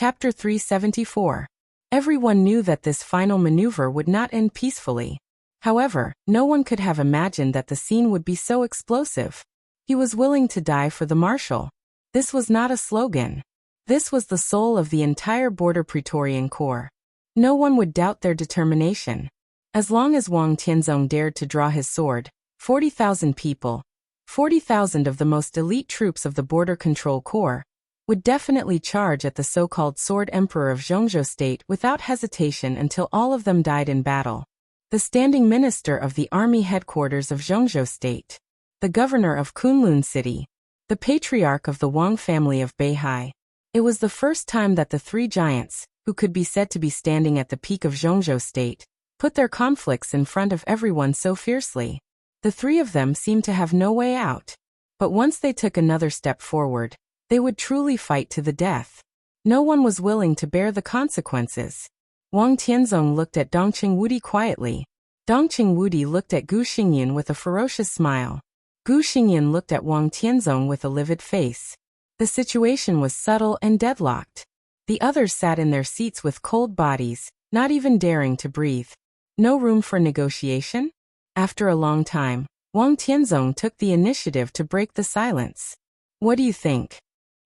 Chapter 374. Everyone knew that this final maneuver would not end peacefully. However, no one could have imagined that the scene would be so explosive. He was willing to die for the marshal. This was not a slogan. This was the soul of the entire Border Praetorian Corps. No one would doubt their determination. As long as Wang Tianzong dared to draw his sword, 40,000 people, 40,000 of the most elite troops of the Border Control Corps, would definitely charge at the so-called Sword Emperor of Zhongzhou State without hesitation until all of them died in battle. The standing minister of the army headquarters of Zhongzhou State, the governor of Kunlun City, the patriarch of the Wang family of Beihai. It was the first time that the three giants, who could be said to be standing at the peak of Zhongzhou State, put their conflicts in front of everyone so fiercely. The three of them seemed to have no way out. But once they took another step forward, they would truly fight to the death. No one was willing to bear the consequences. Wang Tianzong looked at Dongqing Wudi quietly. Dongqing Wudi looked at Gu Xingyan with a ferocious smile. Gu Xingyan looked at Wang Tianzong with a livid face. The situation was subtle and deadlocked. The others sat in their seats with cold bodies, not even daring to breathe. No room for negotiation? After a long time, Wang Tianzong took the initiative to break the silence. What do you think?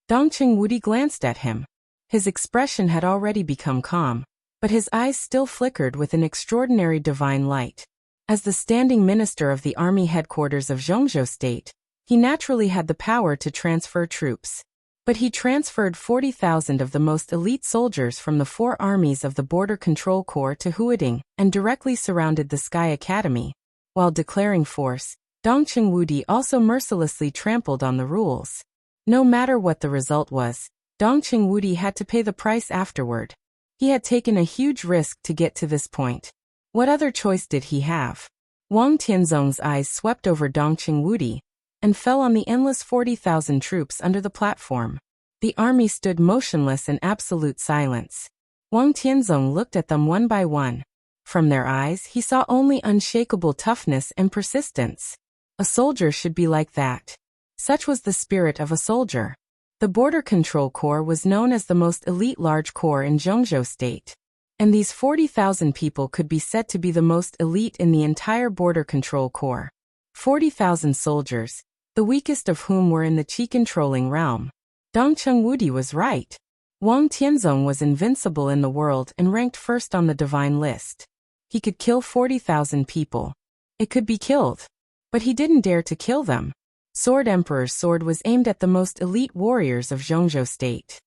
Dongqing Wudi glanced at him. His expression had already become calm, but his eyes still flickered with an extraordinary divine light. As the standing minister of the army headquarters of Zhongzhou State, he naturally had the power to transfer troops. But he transferred 40,000 of the most elite soldiers from the four armies of the Border Control Corps to Huading and directly surrounded the Sky Academy. While declaring force, Dongqing Wudi also mercilessly trampled on the rules. No matter what the result was, Dongqing Wudi had to pay the price afterward. He had taken a huge risk to get to this point. What other choice did he have? Wang Tianzong's eyes swept over Dongqing Wudi and fell on the endless 40,000 troops under the platform. The army stood motionless in absolute silence. Wang Tianzong looked at them one by one. From their eyes, he saw only unshakable toughness and persistence. A soldier should be like that. Such was the spirit of a soldier. The Border Control Corps was known as the most elite large corps in Zhongzhou State. And these 40,000 people could be said to be the most elite in the entire Border Control Corps. 40,000 soldiers, the weakest of whom were in the Qi-controlling realm. Dongqing Wudi was right. Wang Tianzong was invincible in the world and ranked first on the divine list. He could kill 40,000 people. It could be killed. But he didn't dare to kill them. Sword Emperor's sword was aimed at the most elite warriors of Zhongzhou State.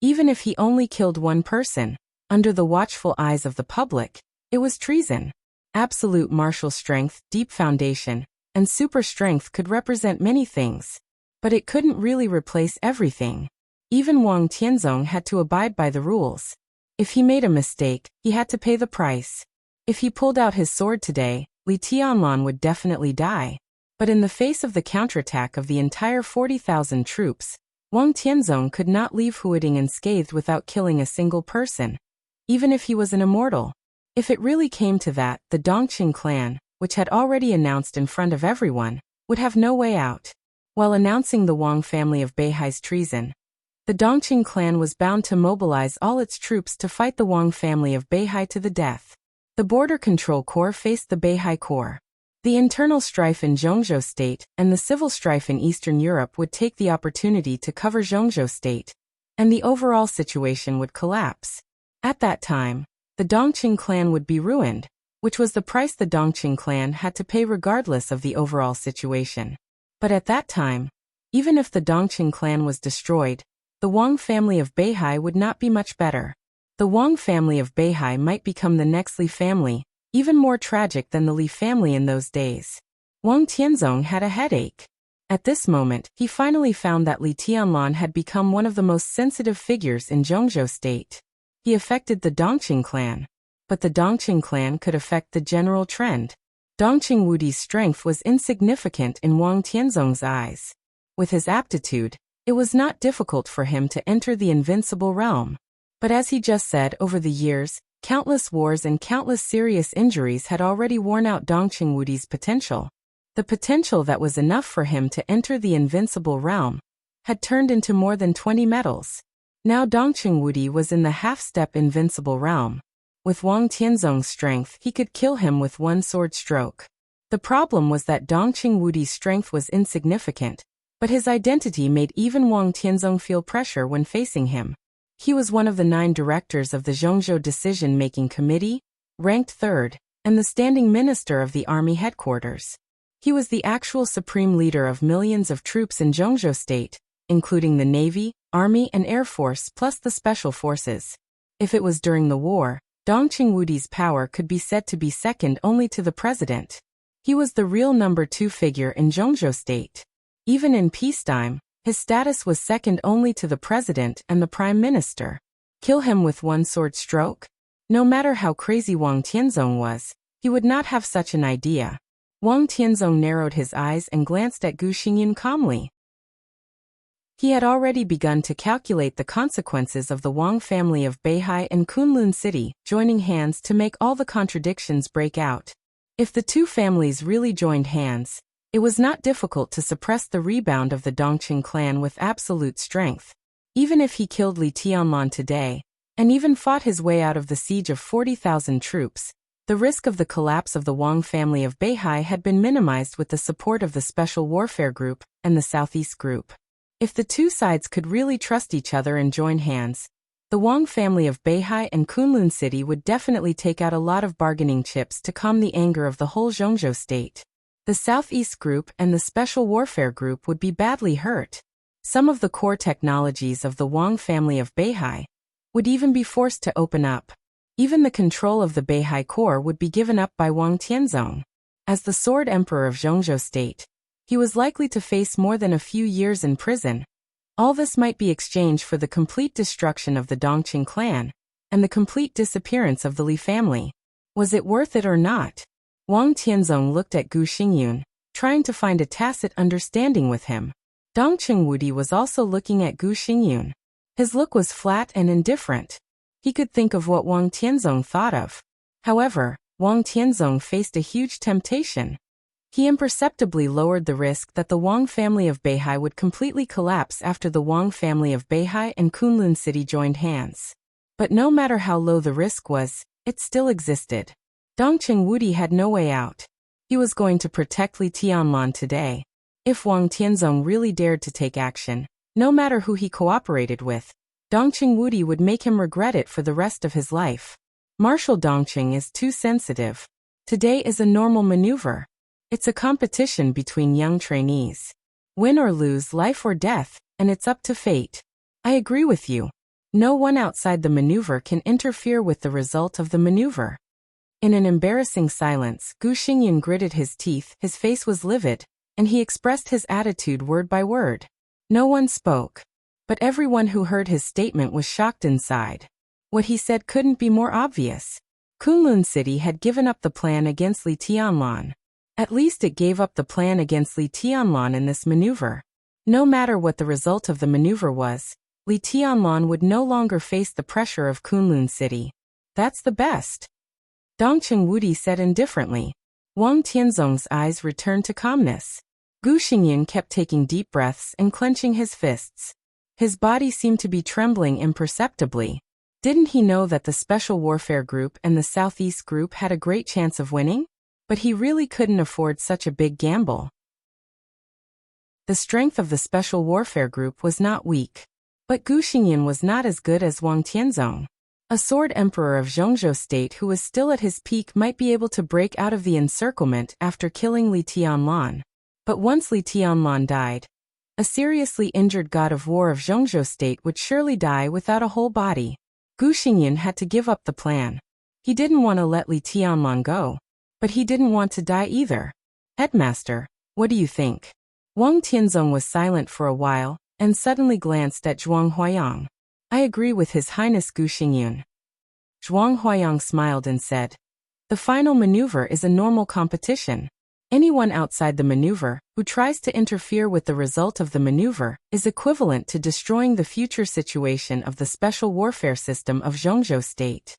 Even if he only killed one person, under the watchful eyes of the public, it was treason. Absolute martial strength, deep foundation, and super strength could represent many things. But it couldn't really replace everything. Even Wang Tianzong had to abide by the rules. If he made a mistake, he had to pay the price. If he pulled out his sword today, Li Tianlan would definitely die. But in the face of the counterattack of the entire 40,000 troops, Wang Tianzong could not leave Huading unscathed without killing a single person. Even if he was an immortal. If it really came to that, the Dongqing clan, which had already announced in front of everyone, would have no way out. While announcing the Wang family of Beihai's treason, the Dongqing clan was bound to mobilize all its troops to fight the Wang family of Beihai to the death. The Border Control Corps faced the Beihai Corps. The internal strife in Zhongzhou State and the civil strife in Eastern Europe would take the opportunity to cover Zhongzhou State, and the overall situation would collapse. At that time, the Dongqing clan would be ruined, which was the price the Dongqing clan had to pay regardless of the overall situation. But at that time, even if the Dongqing clan was destroyed, the Wang family of Beihai would not be much better. The Wang family of Beihai might become the next Li family, even more tragic than the Li family in those days. Wang Tianzong had a headache. At this moment, he finally found that Li Tianlan had become one of the most sensitive figures in Zhongzhou State. He affected the Dongqing clan. But the Dongqing clan could affect the general trend. Dongqing Wudi's strength was insignificant in Wang Tianzong's eyes. With his aptitude, it was not difficult for him to enter the invincible realm. But as he just said, over the years, countless wars and countless serious injuries had already worn out Dongqing Wudi's potential. The potential that was enough for him to enter the invincible realm had turned into more than 20 medals. Now Dongqing Wudi was in the half-step invincible realm. With Wang Tianzong's strength, he could kill him with one sword stroke. The problem was that Dongqing Wudi's strength was insignificant, but his identity made even Wang Tianzong feel pressure when facing him. He was one of the 9 directors of the Zhongzhou Decision-Making Committee, ranked 3rd, and the standing minister of the army headquarters. He was the actual supreme leader of millions of troops in Zhongzhou state, including the Navy, Army and Air Force plus the Special Forces. If it was during the war, Dongqing Wudi's power could be said to be second only to the president. He was the real number 2 figure in Zhongzhou state. Even in peacetime, his status was second only to the president and the prime minister. Kill him with one sword stroke? No matter how crazy Wang Tianzong was, he would not have such an idea. Wang Tianzong narrowed his eyes and glanced at Gu Xingyun calmly. He had already begun to calculate the consequences of the Wang family of Beihai and Kunlun City joining hands to make all the contradictions break out. If the 2 families really joined hands, it was not difficult to suppress the rebound of the Dongqing clan with absolute strength. Even if he killed Li Tianlan today, and even fought his way out of the siege of 40,000 troops, the risk of the collapse of the Wang family of Beihai had been minimized with the support of the Special Warfare Group and the Southeast Group. If the 2 sides could really trust each other and join hands, the Wang family of Beihai and Kunlun City would definitely take out a lot of bargaining chips to calm the anger of the whole Zhongzhou state. The Southeast Group and the Special Warfare Group would be badly hurt. Some of the core technologies of the Wang family of Beihai would even be forced to open up. Even the control of the Beihai Corps would be given up by Wang Tianzong. As the Sword Emperor of Zhongzhou state, he was likely to face more than a few years in prison. All this might be exchanged for the complete destruction of the Dongqing clan and the complete disappearance of the Li family. Was it worth it or not? Wang Tianzong looked at Gu Xingyun, trying to find a tacit understanding with him. Dongqing Wudi was also looking at Gu Xingyun. His look was flat and indifferent. He could think of what Wang Tianzong thought of. However, Wang Tianzong faced a huge temptation. He imperceptibly lowered the risk that the Wang family of Beihai would completely collapse after the Wang family of Beihai and Kunlun City joined hands. But no matter how low the risk was, it still existed. Dongqing Wudi had no way out. He was going to protect Li Tianlan today. If Wang Tianzong really dared to take action, no matter who he cooperated with, Dongqing Wudi would make him regret it for the rest of his life. Marshal Dongqing is too sensitive. Today is a normal maneuver. It's a competition between young trainees. Win or lose, life or death, and it's up to fate. I agree with you. No one outside the maneuver can interfere with the result of the maneuver. In an embarrassing silence, Gu Xingyun gritted his teeth, his face was livid, and he expressed his attitude word by word. No one spoke. But everyone who heard his statement was shocked inside. What he said couldn't be more obvious. Kunlun City had given up the plan against Li Tianlan. At least it gave up the plan against Li Tianlan in this maneuver. No matter what the result of the maneuver was, Li Tianlan would no longer face the pressure of Kunlun City. That's the best. Dongqing Wudi said indifferently. Wang Tianzong's eyes returned to calmness. Gu Xingyun kept taking deep breaths and clenching his fists. His body seemed to be trembling imperceptibly. Didn't he know that the Special Warfare Group and the Southeast Group had a great chance of winning? But he really couldn't afford such a big gamble. The strength of the Special Warfare Group was not weak. But Gu Xingyun was not as good as Wang Tianzong. A Sword Emperor of Zhongzhou state who was still at his peak might be able to break out of the encirclement after killing Li Tianlan. But once Li Tianlan died, a seriously injured god of war of Zhongzhou state would surely die without a whole body. Gu Xingyun had to give up the plan. He didn't want to let Li Tianlan go. But he didn't want to die either. Headmaster, what do you think? Wang Tianzong was silent for a while, and suddenly glanced at Zhuang Huayang. I agree with His Highness Gu Xingyun. Zhuang Huayang smiled and said, the final maneuver is a normal competition. Anyone outside the maneuver, who tries to interfere with the result of the maneuver, is equivalent to destroying the future situation of the special warfare system of Zhongzhou state.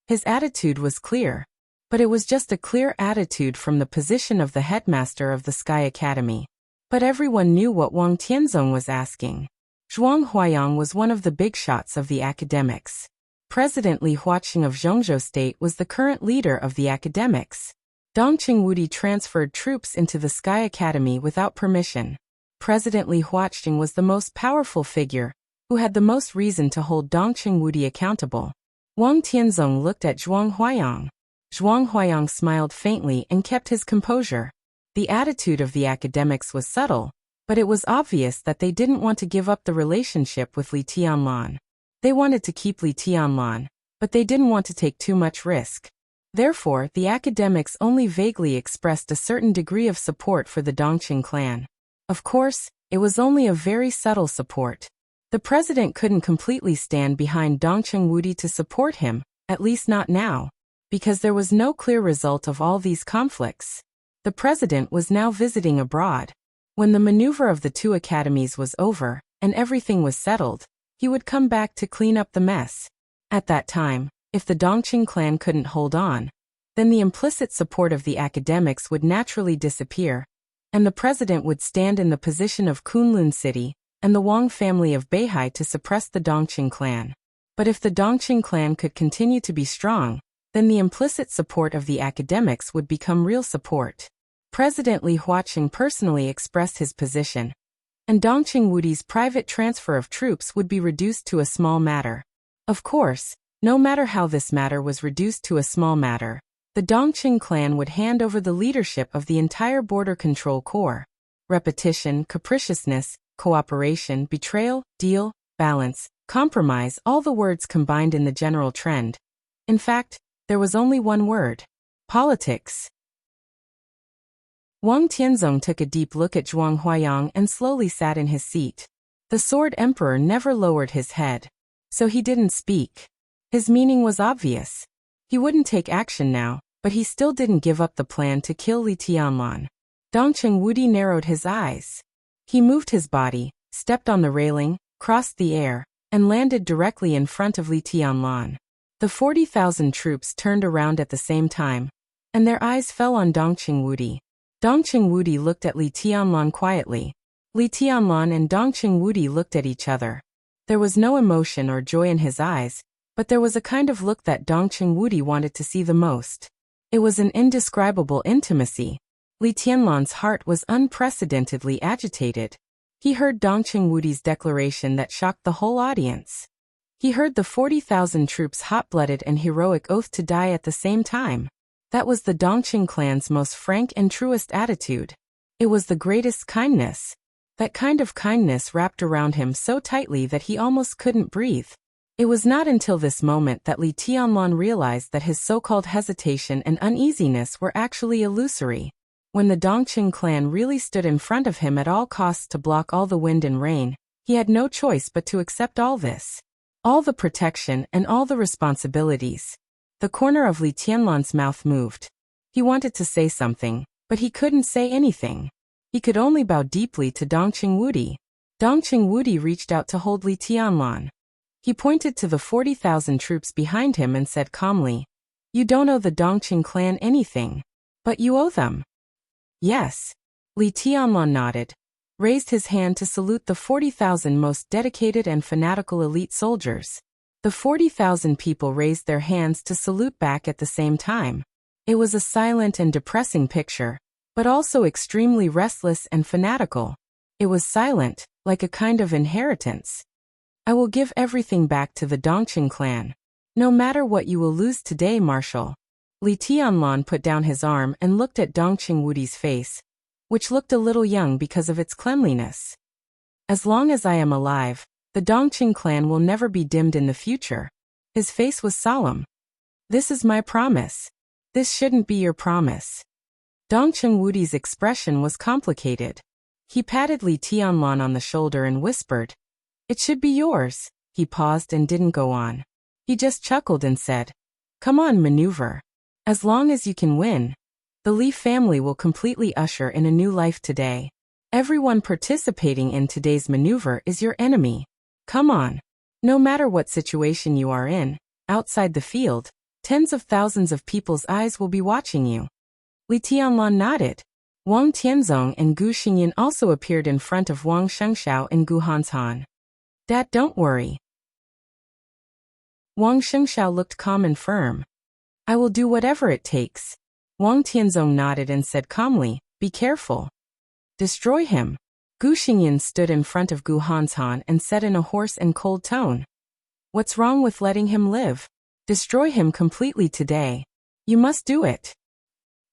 His attitude was clear. But it was just a clear attitude from the position of the headmaster of the Sky Academy. But everyone knew what Wang Tianzong was asking. Zhuang Huayang was one of the big shots of the academics. President Li Huaqing of Zhongzhou State was the current leader of the academics. Dongqing Wudi transferred troops into the Sky Academy without permission. President Li Huaqing was the most powerful figure, who had the most reason to hold Dongqing Wudi accountable. Wang Tianzong looked at Zhuang Huayang. Zhuang Huayang smiled faintly and kept his composure. The attitude of the academics was subtle, but it was obvious that they didn't want to give up the relationship with Li Tianlan. They wanted to keep Li Tianlan, but they didn't want to take too much risk. Therefore, the academics only vaguely expressed a certain degree of support for the Dongqing clan. Of course, it was only a very subtle support. The president couldn't completely stand behind Dongqing Wudi to support him, at least not now, because there was no clear result of all these conflicts. The president was now visiting abroad. When the maneuver of the two academies was over, and everything was settled, he would come back to clean up the mess. At that time, if the Dongqing clan couldn't hold on, then the implicit support of the academics would naturally disappear, and the president would stand in the position of Kunlun City and the Wang family of Beihai to suppress the Dongqing clan. But if the Dongqing clan could continue to be strong, then the implicit support of the academics would become real support. President Li Huaqing personally expressed his position, and Dongqing Wudi's private transfer of troops would be reduced to a small matter. Of course, no matter how this matter was reduced to a small matter, the Dongqing clan would hand over the leadership of the entire border control corps. Repetition, capriciousness, cooperation, betrayal, deal, balance, compromise, all the words combined in the general trend. In fact, there was only one word: politics. Wang Tianzong took a deep look at Zhuang Huayang and slowly sat in his seat. The Sword Emperor never lowered his head, so he didn't speak. His meaning was obvious. He wouldn't take action now, but he still didn't give up the plan to kill Li Tianlan. Dongqing Wudi narrowed his eyes. He moved his body, stepped on the railing, crossed the air, and landed directly in front of Li Tianlan. The 40,000 troops turned around at the same time, and their eyes fell on Dongqing Wudi. Dongqing Wudi looked at Li Tianlan quietly. Li Tianlan and Dongqing Wudi looked at each other. There was no emotion or joy in his eyes, but there was a kind of look that Dongqing Wudi wanted to see the most. It was an indescribable intimacy. Li Tianlan's heart was unprecedentedly agitated. He heard Dongqing Wudi's declaration that shocked the whole audience. He heard the 40,000 troops' hot-blooded and heroic oath to die at the same time. That was the Dongqing clan's most frank and truest attitude. It was the greatest kindness. That kind of kindness wrapped around him so tightly that he almost couldn't breathe. It was not until this moment that Li Tianlan realized that his so-called hesitation and uneasiness were actually illusory. When the Dongqing clan really stood in front of him at all costs to block all the wind and rain, he had no choice but to accept all this. All the protection and all the responsibilities. The corner of Li Tianlan's mouth moved. He wanted to say something, but he couldn't say anything. He could only bow deeply to Dongqing Wudi. Dongqing Wudi reached out to hold Li Tianlan. He pointed to the 40,000 troops behind him and said calmly, "You don't owe the Dongqing clan anything, but you owe them." "Yes." Li Tianlan nodded, raised his hand to salute the 40,000 most dedicated and fanatical elite soldiers. The 40,000 people raised their hands to salute back at the same time. It was a silent and depressing picture, but also extremely restless and fanatical. It was silent, like a kind of inheritance. "I will give everything back to the Dongqing clan. No matter what you will lose today, Marshal." Li Tianlan put down his arm and looked at Dongqing Wudi's face, which looked a little young because of its cleanliness. "As long as I am alive, the Dongqing clan will never be dimmed in the future." His face was solemn. "This is my promise. This shouldn't be your promise." Dongqing Wudi's expression was complicated. He patted Li Tianlan on the shoulder and whispered, "It should be yours." He paused and didn't go on. He just chuckled and said, "Come on, maneuver. As long as you can win, the Li family will completely usher in a new life today. Everyone participating in today's maneuver is your enemy. Come on. No matter what situation you are in, outside the field, tens of thousands of people's eyes will be watching you." Li Tianlan nodded. Wang Tianzong and Gu Xingyan also appeared in front of Wang Shengshao and Gu Hanshan. Dad, don't worry. Wang Shengxiao looked calm and firm. I will do whatever it takes. Wang Tianzong nodded and said calmly, be careful. Destroy him. Gu Xingyan stood in front of Gu Hanshan and said in a hoarse and cold tone. What's wrong with letting him live? Destroy him completely today. You must do it.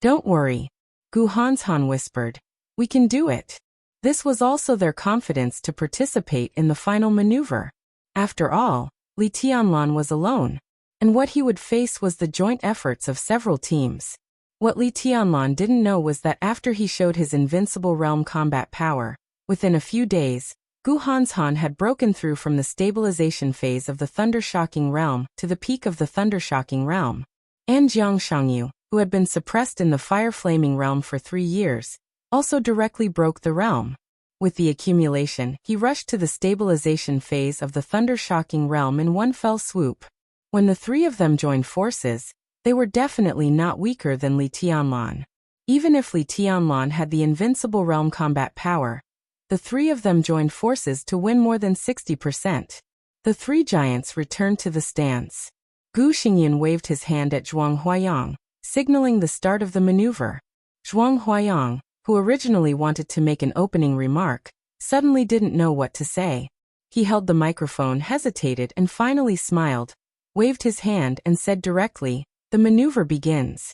Don't worry. Gu Hanshan whispered. We can do it. This was also their confidence to participate in the final maneuver. After all, Li Tianlan was alone, and what he would face was the joint efforts of several teams. What Li Tianlan didn't know was that after he showed his invincible realm combat power, within a few days, Gu Hanshan had broken through from the stabilization phase of the Thunder-Shocking Realm to the peak of the Thunder-Shocking Realm. And Jiang Shangyu, who had been suppressed in the Fire-Flaming Realm for 3 years, also directly broke the realm. With the accumulation, he rushed to the stabilization phase of the Thunder-Shocking Realm in one fell swoop. When the three of them joined forces, they were definitely not weaker than Li Tianlan. Even if Li Tianlan had the invincible realm combat power, the three of them joined forces to win more than 60%. The three giants returned to the stance. Gu Xingyan waved his hand at Zhuang Huayang, signaling the start of the maneuver. Zhuang Huayang, who originally wanted to make an opening remark, suddenly didn't know what to say. He held the microphone, hesitated, and finally smiled, waved his hand and said directly, the maneuver begins.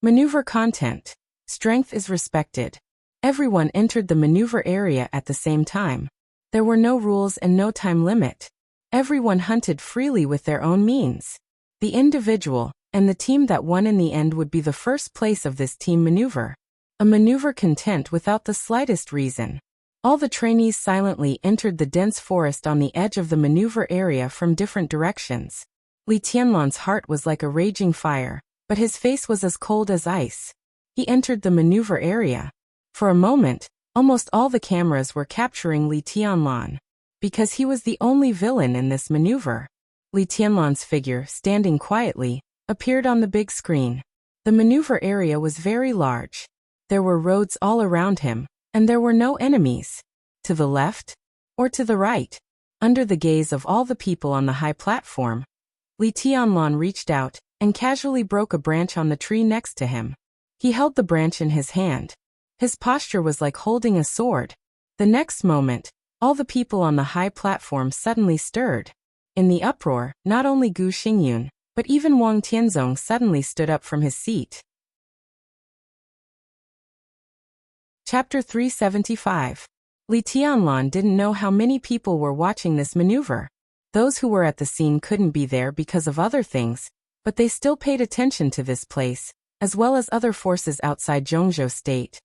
Maneuver content. Strength is respected. Everyone entered the maneuver area at the same time. There were no rules and no time limit. Everyone hunted freely with their own means. The individual and the team that won in the end would be the first place of this team maneuver. A maneuver content without the slightest reason. All the trainees silently entered the dense forest on the edge of the maneuver area from different directions. Li Tianlan's heart was like a raging fire, but his face was as cold as ice. He entered the maneuver area. For a moment, almost all the cameras were capturing Li Tianlan. Because he was the only villain in this maneuver. Li Tianlan's figure, standing quietly, appeared on the big screen. The maneuver area was very large. There were roads all around him, and there were no enemies. To the left, or to the right. Under the gaze of all the people on the high platform, Li Tianlan reached out and casually broke a branch on the tree next to him. He held the branch in his hand. His posture was like holding a sword. The next moment, all the people on the high platform suddenly stirred. In the uproar, not only Gu Xingyan, but even Wang Tianzong suddenly stood up from his seat. Chapter 375. Li Tianlan didn't know how many people were watching this maneuver. Those who were at the scene couldn't be there because of other things, but they still paid attention to this place, as well as other forces outside Zhongzhou State.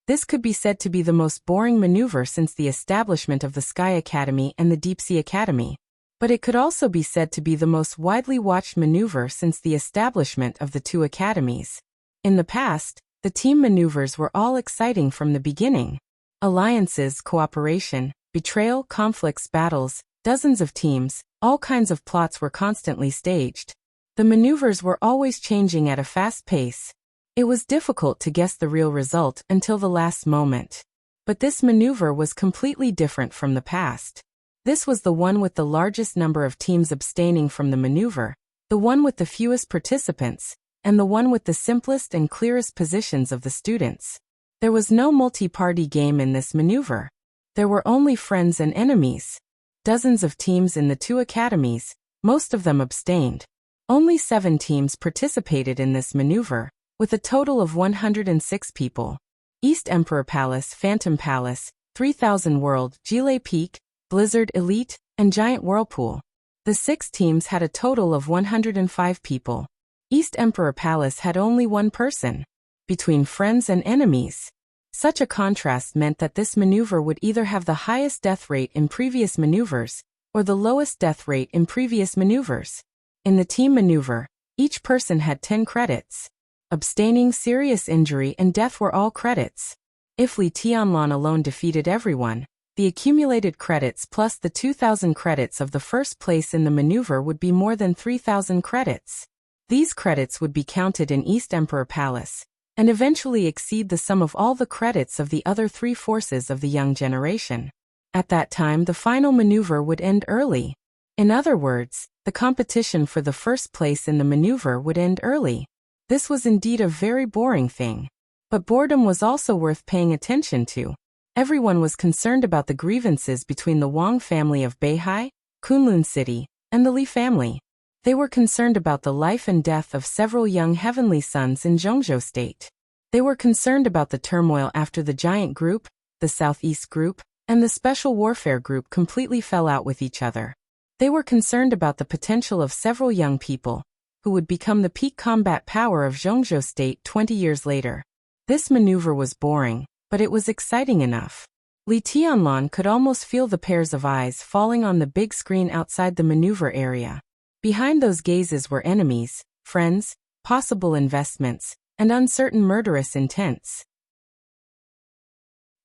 This could be said to be the most boring maneuver since the establishment of the Sky Academy and the Deep Sea Academy. But it could also be said to be the most widely watched maneuver since the establishment of the two academies. In the past, the team maneuvers were all exciting from the beginning. Alliances, cooperation, betrayal, conflicts, battles, dozens of teams, all kinds of plots were constantly staged. The maneuvers were always changing at a fast pace. It was difficult to guess the real result until the last moment. But this maneuver was completely different from the past. This was the one with the largest number of teams abstaining from the maneuver, the one with the fewest participants, and the one with the simplest and clearest positions of the students. There was no multi-party game in this maneuver. There were only friends and enemies. Dozens of teams in the two academies, most of them abstained. Only 7 teams participated in this maneuver, with a total of 106 people. East Emperor Palace, Phantom Palace, 3000 World, Gile Peak, Blizzard Elite, and Giant Whirlpool. The 6 teams had a total of 105 people. East Emperor Palace had only 1 person. Between friends and enemies. Such a contrast meant that this maneuver would either have the highest death rate in previous maneuvers, or the lowest death rate in previous maneuvers. In the team maneuver, each person had 10 credits. Abstaining, serious injury, and death were all credits. If Li Tianlan alone defeated everyone, the accumulated credits plus the 2,000 credits of the first place in the maneuver would be more than 3,000 credits. These credits would be counted in East Emperor Palace, and eventually exceed the sum of all the credits of the other 3 forces of the young generation. At that time, the final maneuver would end early. In other words, the competition for the first place in the maneuver would end early. This was indeed a very boring thing. But boredom was also worth paying attention to. Everyone was concerned about the grievances between the Wang family of Beihai, Kunlun City, and the Li family. They were concerned about the life and death of several young heavenly sons in Zhongzhou State. They were concerned about the turmoil after the giant group, the Southeast group, and the special warfare group completely fell out with each other. They were concerned about the potential of several young people, who would become the peak combat power of Zhongzhou State 20 years later. This maneuver was boring, but it was exciting enough. Li Tianlan could almost feel the pairs of eyes falling on the big screen outside the maneuver area. Behind those gazes were enemies, friends, possible investments, and uncertain murderous intents.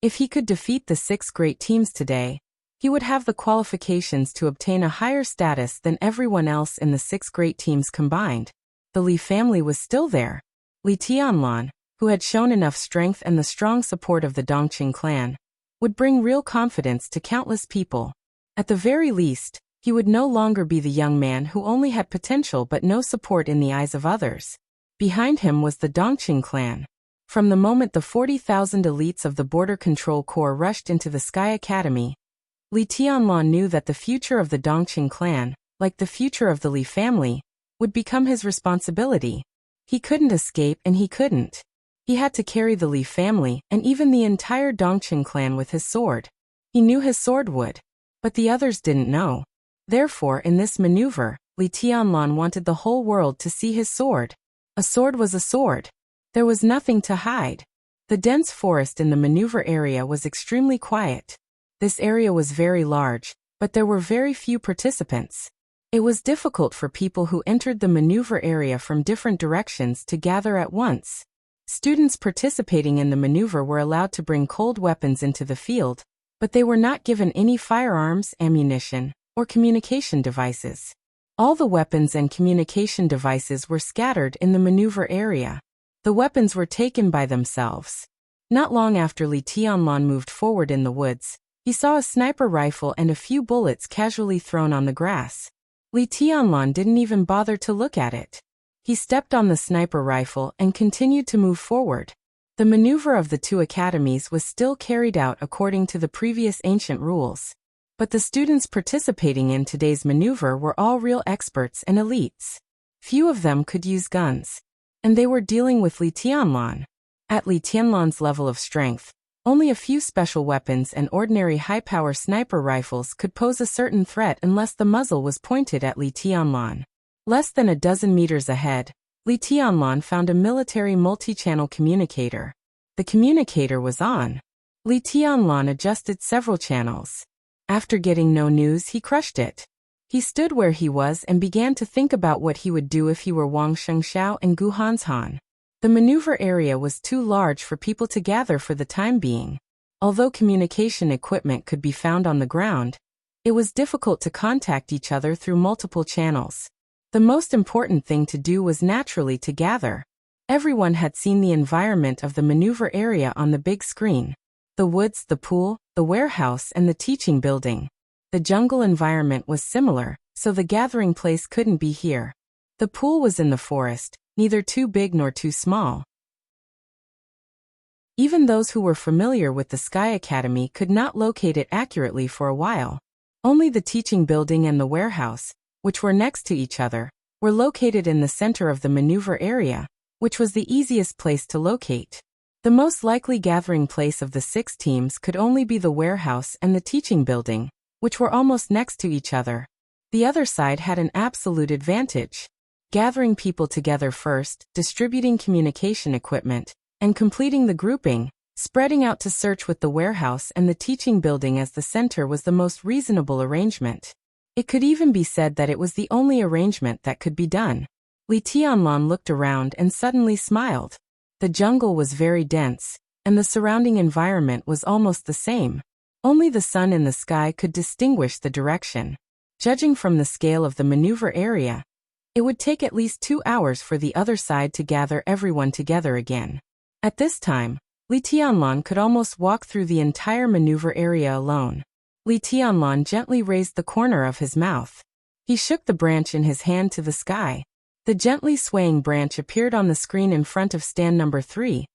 If he could defeat the 6 great teams today, he would have the qualifications to obtain a higher status than everyone else in the 6 great teams combined. The Li family was still there. Li Tianlan, who had shown enough strength and the strong support of the Dongqing clan, would bring real confidence to countless people. At the very least, he would no longer be the young man who only had potential but no support in the eyes of others. Behind him was the Dongqing clan. From the moment the 40,000 elites of the Border Control Corps rushed into the Sky Academy, Li Tianlan knew that the future of the Dongqing clan, like the future of the Li family, would become his responsibility. He couldn't escape and he couldn't. He had to carry the Li family and even the entire Dongqing clan with his sword. He knew his sword would, but the others didn't know. Therefore, in this maneuver, Li Tianlan wanted the whole world to see his sword. A sword was a sword. There was nothing to hide. The dense forest in the maneuver area was extremely quiet. This area was very large, but there were very few participants. It was difficult for people who entered the maneuver area from different directions to gather at once. Students participating in the maneuver were allowed to bring cold weapons into the field, but they were not given any firearms, ammunition, or communication devices. All the weapons and communication devices were scattered in the maneuver area. The weapons were taken by themselves. Not long after Li Tianlan moved forward in the woods, he saw a sniper rifle and a few bullets casually thrown on the grass. Li Tianlan didn't even bother to look at it. He stepped on the sniper rifle and continued to move forward. The maneuver of the 2 academies was still carried out according to the previous ancient rules. But the students participating in today's maneuver were all real experts and elites. Few of them could use guns. And they were dealing with Li Tianlan. At Li Tianlan's level of strength, only a few special weapons and ordinary high-power sniper rifles could pose a certain threat unless the muzzle was pointed at Li Tianlan. Less than a dozen meters ahead, Li Tianlan found a military multi-channel communicator. The communicator was on. Li Tianlan adjusted several channels. After getting no news, he crushed it. He stood where he was and began to think about what he would do if he were Wang Shengxiao and Gu Hanshan. The maneuver area was too large for people to gather for the time being. Although communication equipment could be found on the ground, it was difficult to contact each other through multiple channels. The most important thing to do was naturally to gather. Everyone had seen the environment of the maneuver area on the big screen. The woods, the pool, the warehouse, and the teaching building. The jungle environment was similar, so the gathering place couldn't be here. The pool was in the forest, neither too big nor too small. Even those who were familiar with the Sky Academy could not locate it accurately for a while. Only the teaching building and the warehouse, which were next to each other, were located in the center of the maneuver area, which was the easiest place to locate. The most likely gathering place of the 6 teams could only be the warehouse and the teaching building, which were almost next to each other. The other side had an absolute advantage. Gathering people together first, distributing communication equipment, and completing the grouping, spreading out to search with the warehouse and the teaching building as the center was the most reasonable arrangement. It could even be said that it was the only arrangement that could be done. Li Tianlan looked around and suddenly smiled. The jungle was very dense, and the surrounding environment was almost the same. Only the sun in the sky could distinguish the direction. Judging from the scale of the maneuver area, it would take at least 2 hours for the other side to gather everyone together again. At this time, Li Tianlan could almost walk through the entire maneuver area alone. Li Tianlan gently raised the corner of his mouth. He shook the branch in his hand to the sky. The gently swaying branch appeared on the screen in front of stand number 3,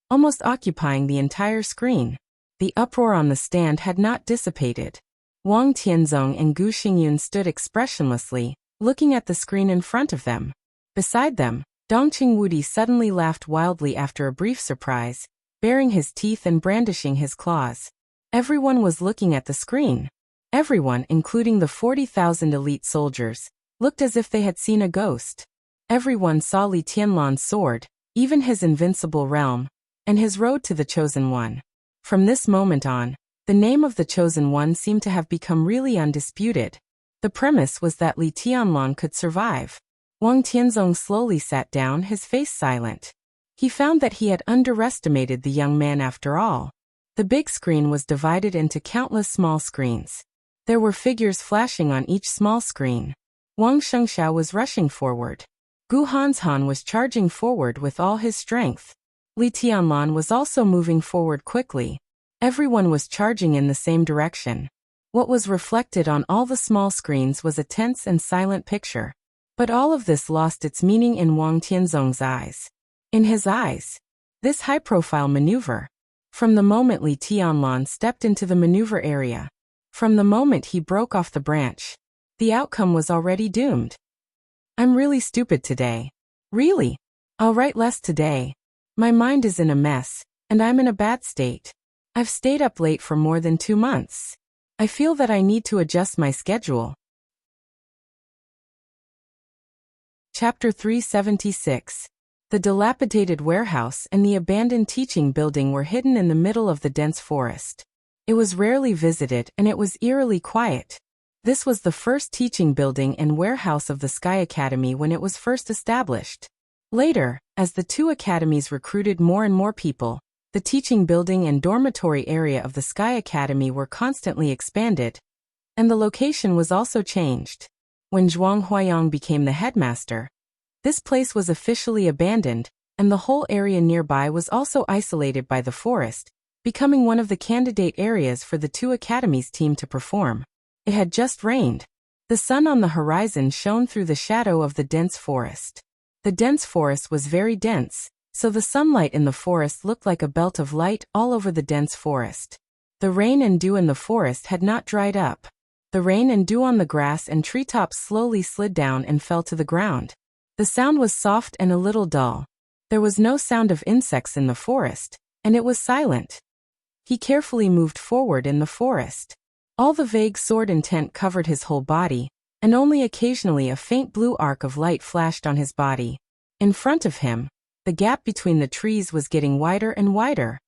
almost occupying the entire screen. The uproar on the stand had not dissipated. Wang Tianzong and Gu Xingyun stood expressionlessly, looking at the screen in front of them. Beside them, Dongqing Wudi suddenly laughed wildly after a brief surprise, baring his teeth and brandishing his claws. Everyone was looking at the screen. Everyone, including the 40,000 elite soldiers, looked as if they had seen a ghost. Everyone saw Li Tianlan's sword, even his invincible realm, and his road to the Chosen One. From this moment on, the name of the Chosen One seemed to have become really undisputed. The premise was that Li Tianlan could survive. Wang Tianzong slowly sat down, his face silent. He found that he had underestimated the young man after all. The big screen was divided into countless small screens. There were figures flashing on each small screen. Wang Shengxiao was rushing forward. Gu Hanshan was charging forward with all his strength. Li Tianlan was also moving forward quickly. Everyone was charging in the same direction. What was reflected on all the small screens was a tense and silent picture. But all of this lost its meaning in Wang Tianzong's eyes. In his eyes, this high-profile maneuver. From the moment Li Tianlan stepped into the maneuver area, from the moment he broke off the branch, the outcome was already doomed. I'm really stupid today. Really? I'll write less today. My mind is in a mess, and I'm in a bad state. I've stayed up late for more than 2 months. I feel that I need to adjust my schedule. Chapter 376. The dilapidated warehouse and the abandoned teaching building were hidden in the middle of the dense forest. It was rarely visited and it was eerily quiet. This was the first teaching building and warehouse of the Sky Academy when it was first established. Later, as the two academies recruited more and more people, the teaching building and dormitory area of the Sky Academy were constantly expanded, and the location was also changed. When Zhuang Huayang became the headmaster, this place was officially abandoned, and the whole area nearby was also isolated by the forest, becoming one of the candidate areas for the two academies' team to perform. It had just rained. The sun on the horizon shone through the shadow of the dense forest. The dense forest was very dense, so the sunlight in the forest looked like a belt of light all over the dense forest. The rain and dew in the forest had not dried up. The rain and dew on the grass and treetops slowly slid down and fell to the ground. The sound was soft and a little dull. There was no sound of insects in the forest, and it was silent. He carefully moved forward in the forest. All the vague sword intent covered his whole body, and only occasionally a faint blue arc of light flashed on his body. In front of him, the gap between the trees was getting wider and wider.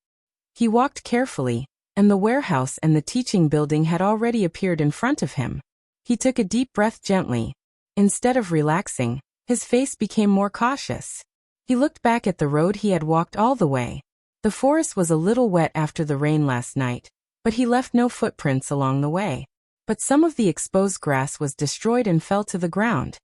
He walked carefully, and the warehouse and the teaching building had already appeared in front of him. He took a deep breath gently. Instead of relaxing, his face became more cautious. He looked back at the road he had walked all the way. The forest was a little wet after the rain last night, but he left no footprints along the way. But some of the exposed grass was destroyed and fell to the ground.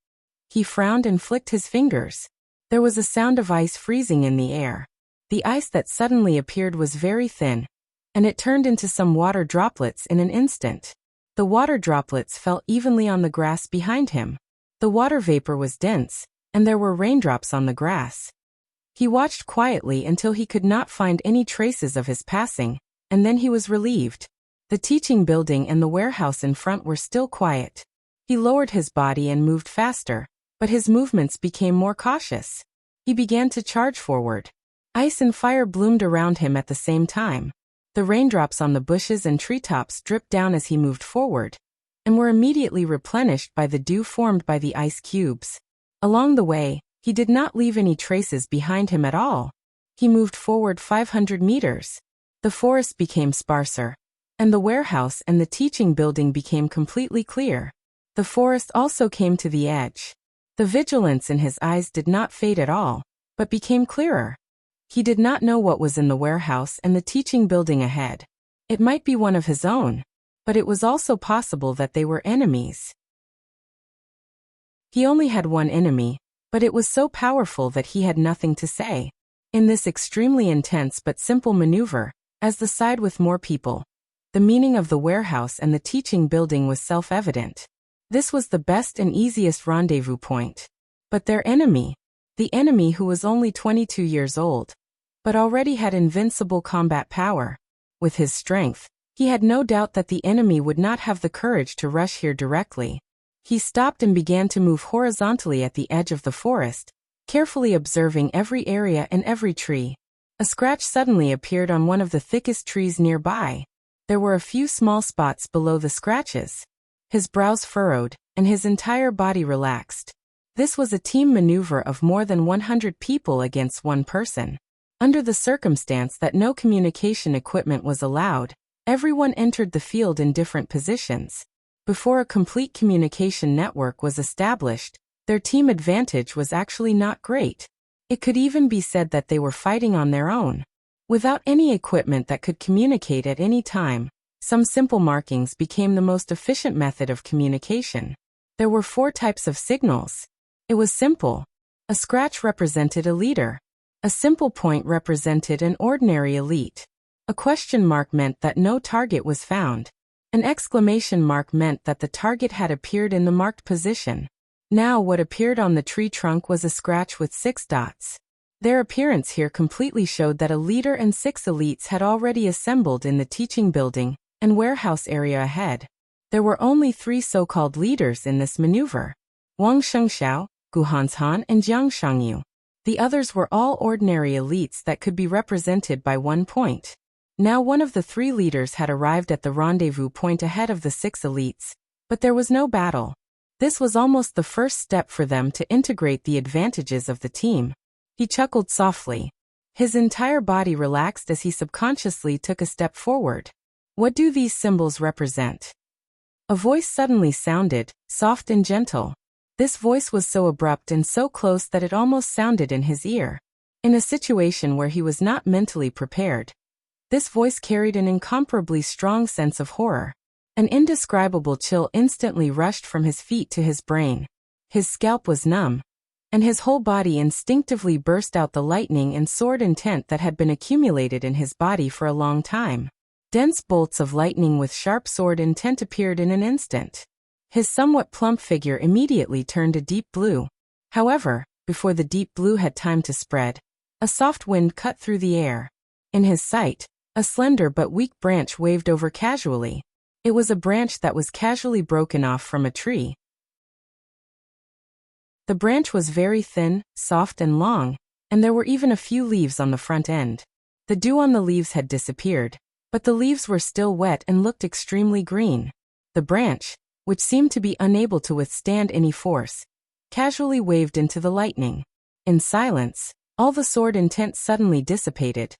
He frowned and flicked his fingers. There was a sound of ice freezing in the air. The ice that suddenly appeared was very thin, and it turned into some water droplets in an instant. The water droplets fell evenly on the grass behind him. The water vapor was dense, and there were raindrops on the grass. He watched quietly until he could not find any traces of his passing, and then he was relieved. The teaching building and the warehouse in front were still quiet. He lowered his body and moved faster, but his movements became more cautious. He began to charge forward. Ice and fire bloomed around him at the same time. The raindrops on the bushes and treetops dripped down as he moved forward, and were immediately replenished by the dew formed by the ice cubes. Along the way, he did not leave any traces behind him at all. He moved forward 500 meters. The forest became sparser, and the warehouse and the teaching building became completely clear. The forest also came to the edge. The vigilance in his eyes did not fade at all, but became clearer. He did not know what was in the warehouse and the teaching building ahead. It might be one of his own, but it was also possible that they were enemies. He only had one enemy, but it was so powerful that he had nothing to say. In this extremely intense but simple maneuver, as the side with more people, The meaning of the warehouse and the teaching building was self-evident. This was the best and easiest rendezvous point. But their enemy, the enemy who was only 22 years old, but already had invincible combat power. With his strength, he had no doubt that the enemy would not have the courage to rush here directly. He stopped and began to move horizontally at the edge of the forest, carefully observing every area and every tree. A scratch suddenly appeared on one of the thickest trees nearby. There were a few small spots below the scratches. His brows furrowed, and his entire body relaxed. This was a team maneuver of more than 100 people against one person. Under the circumstance that no communication equipment was allowed, everyone entered the field in different positions. Before a complete communication network was established, their team advantage was actually not great. It could even be said that they were fighting on their own. Without any equipment that could communicate at any time, some simple markings became the most efficient method of communication. There were 4 types of signals. It was simple. A scratch represented a leader. A simple point represented an ordinary elite. A question mark meant that no target was found. An exclamation mark meant that the target had appeared in the marked position. Now what appeared on the tree trunk was a scratch with 6 dots. Their appearance here completely showed that a leader and 6 elites had already assembled in the teaching building and warehouse area ahead. There were only 3 so-called leaders in this maneuver: Wang Shengxiao, Gu Hanshan, and Jiang Shangyu. The others were all ordinary elites that could be represented by 1 point. Now one of the 3 leaders had arrived at the rendezvous point ahead of the 6 elites, but there was no battle. This was almost the first step for them to integrate the advantages of the team. He chuckled softly. His entire body relaxed as he subconsciously took a step forward. What do these symbols represent? A voice suddenly sounded, soft and gentle. This voice was so abrupt and so close that it almost sounded in his ear. In a situation where he was not mentally prepared, this voice carried an incomparably strong sense of horror. An indescribable chill instantly rushed from his feet to his brain. His scalp was numb, and his whole body instinctively burst out the lightning and sword intent that had been accumulated in his body for a long time. Dense bolts of lightning with sharp sword intent appeared in an instant. His somewhat plump figure immediately turned a deep blue. However, before the deep blue had time to spread, a soft wind cut through the air. In his sight, a slender but weak branch waved over casually. It was a branch that was casually broken off from a tree. The branch was very thin, soft and long, and there were even a few leaves on the front end. The dew on the leaves had disappeared, but the leaves were still wet and looked extremely green. The branch, which seemed to be unable to withstand any force, casually waved into the lightning. In silence, all the sword intent suddenly dissipated,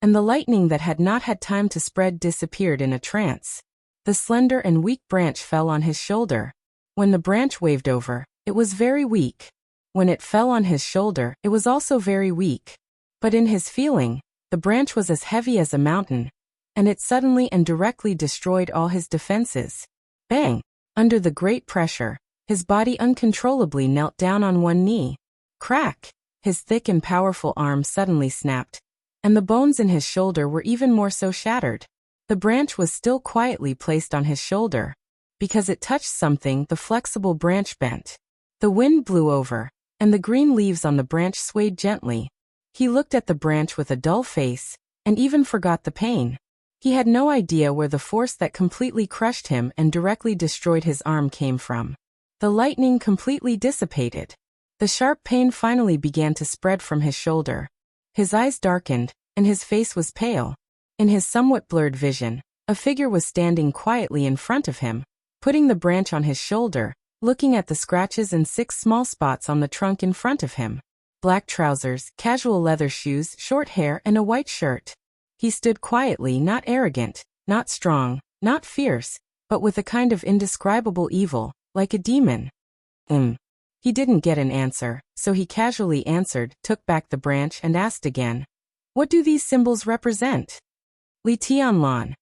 and the lightning that had not had time to spread disappeared in a trance. The slender and weak branch fell on his shoulder. When the branch waved over, it was very weak. When it fell on his shoulder, it was also very weak. But in his feeling, the branch was as heavy as a mountain, and it suddenly and directly destroyed all his defenses. Bang! Under the great pressure, his body uncontrollably knelt down on one knee. Crack! His thick and powerful arm suddenly snapped, and the bones in his shoulder were even more so shattered. The branch was still quietly placed on his shoulder. Because it touched something, the flexible branch bent. The wind blew over, and the green leaves on the branch swayed gently. He looked at the branch with a dull face, and even forgot the pain. He had no idea where the force that completely crushed him and directly destroyed his arm came from. The lightning completely dissipated. The sharp pain finally began to spread from his shoulder. His eyes darkened, and his face was pale. In his somewhat blurred vision, a figure was standing quietly in front of him, putting the branch on his shoulder, looking at the scratches and 6 small spots on the trunk in front of him. Black trousers, casual leather shoes, short hair, and a white shirt. He stood quietly, not arrogant, not strong, not fierce, but with a kind of indescribable evil, like a demon. He didn't get an answer, so he casually answered, took back the branch and asked again, "What do these symbols represent?" Li Tianlan.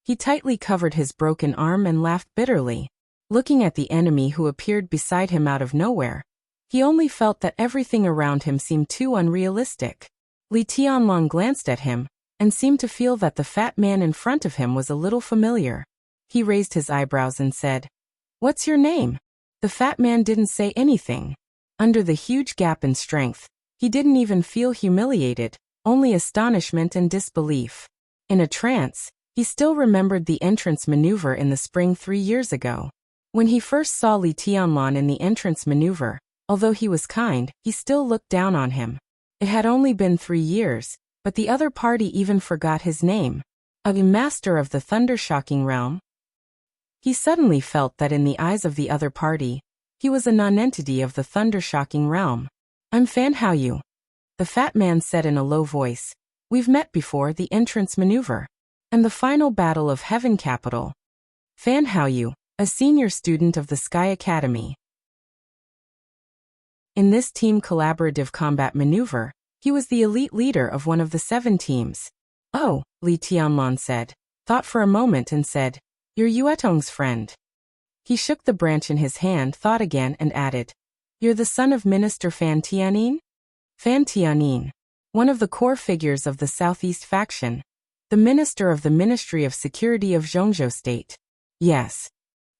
He tightly covered his broken arm and laughed bitterly. Looking at the enemy who appeared beside him out of nowhere, he only felt that everything around him seemed too unrealistic. Li Tianlan glanced at him, and seemed to feel that the fat man in front of him was a little familiar. He raised his eyebrows and said, "What's your name?" The fat man didn't say anything. Under the huge gap in strength, he didn't even feel humiliated, only astonishment and disbelief. In a trance, he still remembered the entrance maneuver in the spring 3 years ago. When he first saw Li Tianlan in the entrance maneuver, although he was kind, he still looked down on him. It had only been 3 years, but the other party even forgot his name. A master of the thunder-shocking realm? He suddenly felt that in the eyes of the other party, he was a nonentity of the thunder-shocking realm. "I'm Fan Haoyu," the fat man said in a low voice. "We've met before the entrance maneuver and the final battle of Heaven Capital." Fan Haoyu, a senior student of the Sky Academy. In this team collaborative combat maneuver, he was the elite leader of one of the 7 teams. "Oh," Li Tianlan said, thought for a moment and said, "You're Yuetong's friend." He shook the branch in his hand, thought again, and added, "You're the son of Minister Fan Tianyin?" Fan Tianyin, one of the core figures of the Southeast faction, the minister of the Ministry of Security of Zhongzhou State. "Yes."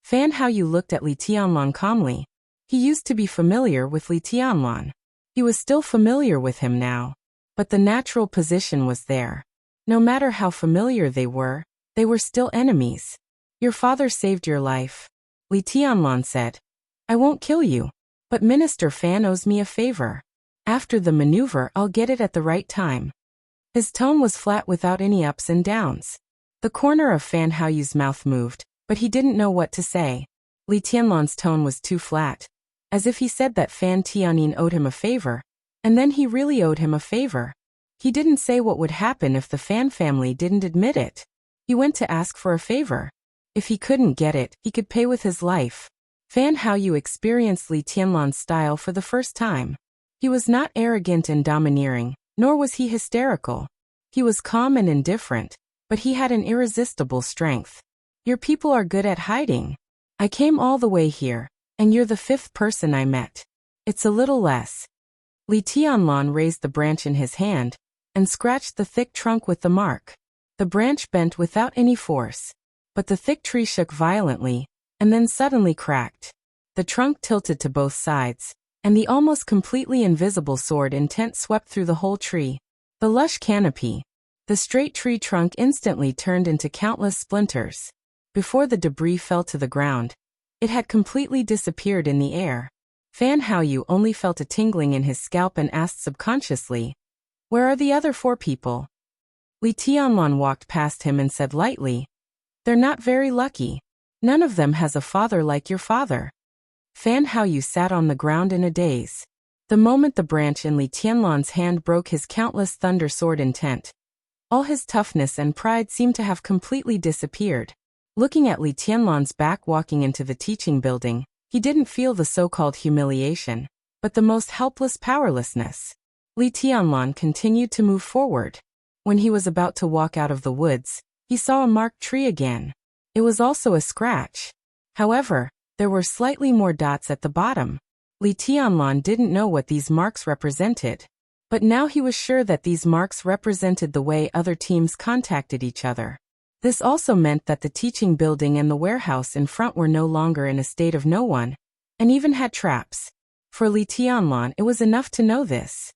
Fan Haoyu looked at Li Tianlan calmly. He used to be familiar with Li Tianlan. He was still familiar with him now. But the natural position was there. No matter how familiar they were still enemies. "Your father saved your life," Li Tianlan said. "I won't kill you. But Minister Fan owes me a favor. After the maneuver, I'll get it at the right time." His tone was flat without any ups and downs. The corner of Fan Haoyu's mouth moved, but he didn't know what to say. Li Tianlan's tone was too flat, as if he said that Fan Tianyin owed him a favor, and then he really owed him a favor. He didn't say what would happen if the Fan family didn't admit it. He went to ask for a favor. If he couldn't get it, he could pay with his life. Fan Haoyu experienced Li Tianlan's style for the first time. He was not arrogant and domineering, nor was he hysterical. He was calm and indifferent, but he had an irresistible strength. "Your people are good at hiding. I came all the way here, and you're the 5th person I met. It's a little less." Li Tianlan raised the branch in his hand and scratched the thick trunk with the mark. The branch bent without any force, but the thick tree shook violently and then suddenly cracked. The trunk tilted to both sides, and the almost completely invisible sword intent swept through the whole tree. The lush canopy, the straight tree trunk instantly turned into countless splinters. Before the debris fell to the ground, it had completely disappeared in the air. Fan Haoyu only felt a tingling in his scalp and asked subconsciously, "Where are the other 4 people?" Li Tianlan walked past him and said lightly, "They're not very lucky. None of them has a father like your father." Fan Haoyu sat on the ground in a daze. The moment the branch in Li Tianlan's hand broke his countless thunder sword intent, all his toughness and pride seemed to have completely disappeared. Looking at Li Tianlan's back walking into the teaching building, he didn't feel the so-called humiliation, but the most helpless powerlessness. Li Tianlan continued to move forward. When he was about to walk out of the woods, he saw a marked tree again. It was also a scratch. However, there were slightly more dots at the bottom. Li Tianlan didn't know what these marks represented, but now he was sure that these marks represented the way other teams contacted each other. This also meant that the teaching building and the warehouse in front were no longer in a state of no one, and even had traps. For Li Tianlan, it was enough to know this.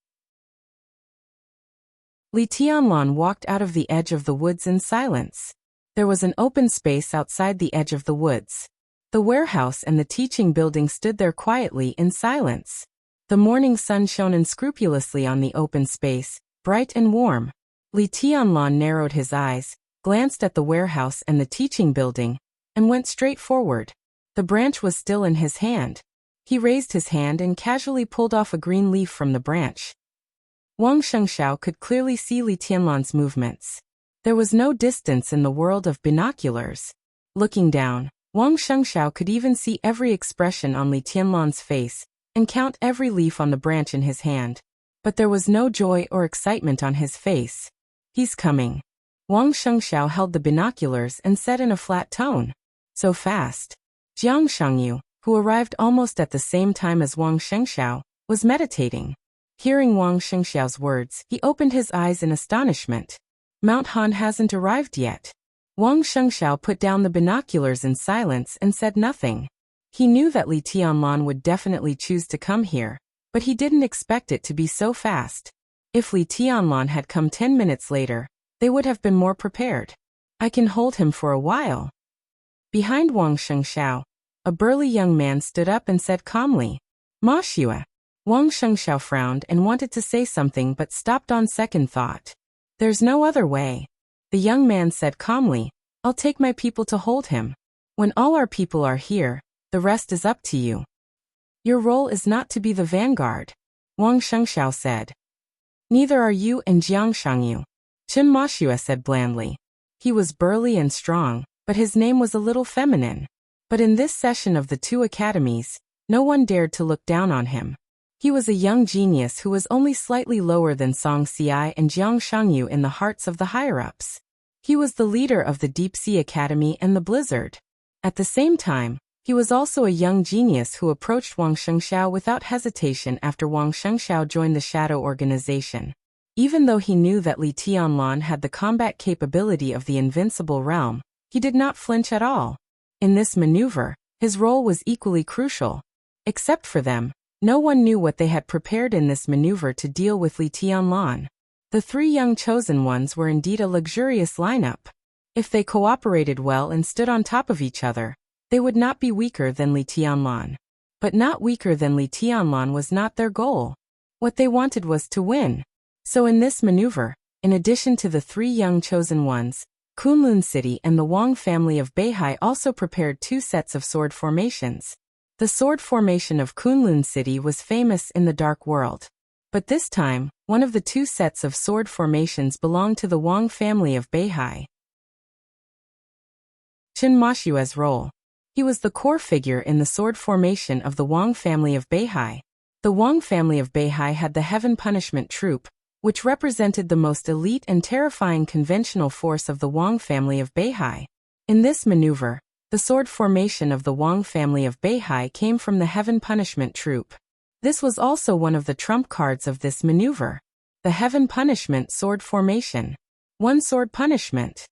Li Tianlan walked out of the edge of the woods in silence. There was an open space outside the edge of the woods. The warehouse and the teaching building stood there quietly in silence. The morning sun shone unscrupulously on the open space, bright and warm. Li Tianlan narrowed his eyes, glanced at the warehouse and the teaching building, and went straight forward. The branch was still in his hand. He raised his hand and casually pulled off a green leaf from the branch. Wang Shengxiao could clearly see Li Tianlan's movements. There was no distance in the world of binoculars. Looking down, Wang Shengxiao could even see every expression on Li Tianlan's face and count every leaf on the branch in his hand. But there was no joy or excitement on his face. "He's coming." Wang Shengxiao held the binoculars and said in a flat tone. "So fast." Jiang Shangyu, who arrived almost at the same time as Wang Shengxiao, was meditating. Hearing Wang Shengxiao's words, he opened his eyes in astonishment. Mount Han hasn't arrived yet. Wang Shengxiao put down the binoculars in silence and said nothing. He knew that Li Tianlan would definitely choose to come here, but he didn't expect it to be so fast. If Li Tianlan had come 10 minutes later, they would have been more prepared. I can hold him for a while. Behind Wang Shengxiao, a burly young man stood up and said calmly, "Ma Xue." Wang Shengxiao frowned and wanted to say something but stopped on second thought. "There's no other way." The young man said calmly, "I'll take my people to hold him. When all our people are here, the rest is up to you. Your role is not to be the vanguard," Wang Shengxiao said. "Neither are you and Jiang Shangyu," Chen Ma Xue said blandly. He was burly and strong, but his name was a little feminine. But in this session of the two academies, no one dared to look down on him. He was a young genius who was only slightly lower than Song Xiai and Jiang Shangyu in the hearts of the higher-ups. He was the leader of the Deep Sea Academy and the Blizzard. At the same time, he was also a young genius who approached Wang Shengxiao without hesitation after Wang Shengxiao joined the Shadow Organization. Even though he knew that Li Tianlan had the combat capability of the Invincible Realm, he did not flinch at all. In this maneuver, his role was equally crucial. Except for them, no one knew what they had prepared in this maneuver to deal with Li Tianlan. The three young chosen ones were indeed a luxurious lineup. If they cooperated well and stood on top of each other, they would not be weaker than Li Tianlan. But not weaker than Li Tianlan was not their goal. What they wanted was to win. So in this maneuver, in addition to the three young chosen ones, Kunlun City and the Wang family of Beihai also prepared two sets of sword formations. The sword formation of Kunlun City was famous in the Dark World. But this time, one of the two sets of sword formations belonged to the Wang family of Beihai. Chen Mashue's role. He was the core figure in the sword formation of the Wang family of Beihai. The Wang family of Beihai had the Heaven Punishment Troop, which represented the most elite and terrifying conventional force of the Wang family of Beihai. In this maneuver, the sword formation of the Wang family of Beihai came from the Heaven Punishment Troop. This was also one of the trump cards of this maneuver. The Heaven Punishment Sword Formation. One sword punishment.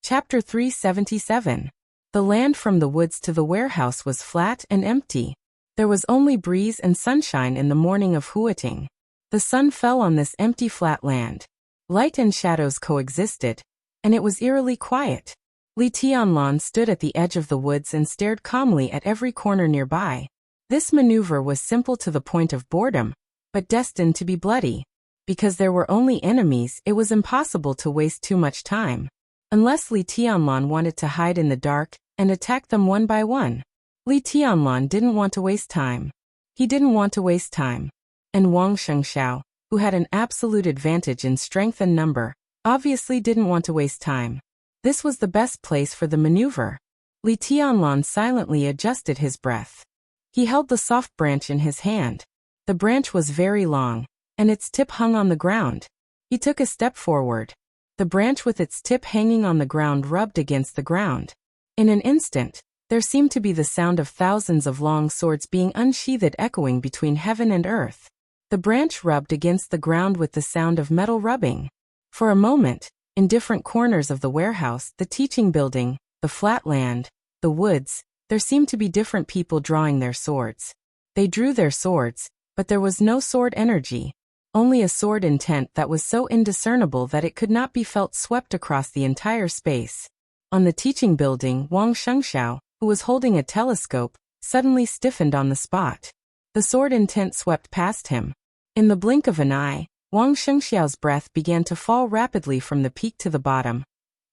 Chapter 377. The land from the woods to the warehouse was flat and empty. There was only breeze and sunshine in the morning of Huating. The sun fell on this empty flat land. Light and shadows coexisted, and it was eerily quiet. Li Tianlan stood at the edge of the woods and stared calmly at every corner nearby. This maneuver was simple to the point of boredom, but destined to be bloody. Because there were only enemies, it was impossible to waste too much time. Unless Li Tianlan wanted to hide in the dark and attack them one by one. Li Tianlan didn't want to waste time. He didn't want to waste time. And Wang Shengxiao, who had an absolute advantage in strength and number, obviously didn't want to waste time. This was the best place for the maneuver. Li Tianlan silently adjusted his breath. He held the soft branch in his hand. The branch was very long, and its tip hung on the ground. He took a step forward. The branch with its tip hanging on the ground rubbed against the ground. In an instant, there seemed to be the sound of thousands of long swords being unsheathed echoing between heaven and earth. The branch rubbed against the ground with the sound of metal rubbing. For a moment, in different corners of the warehouse, the teaching building, the flat land, the woods, there seemed to be different people drawing their swords. They drew their swords, but there was no sword energy. Only a sword intent that was so indiscernible that it could not be felt swept across the entire space. On the teaching building, Wang Shengxiao, who was holding a telescope, suddenly stiffened on the spot. The sword intent swept past him. In the blink of an eye, Wang Shengxiao's breath began to fall rapidly from the peak to the bottom,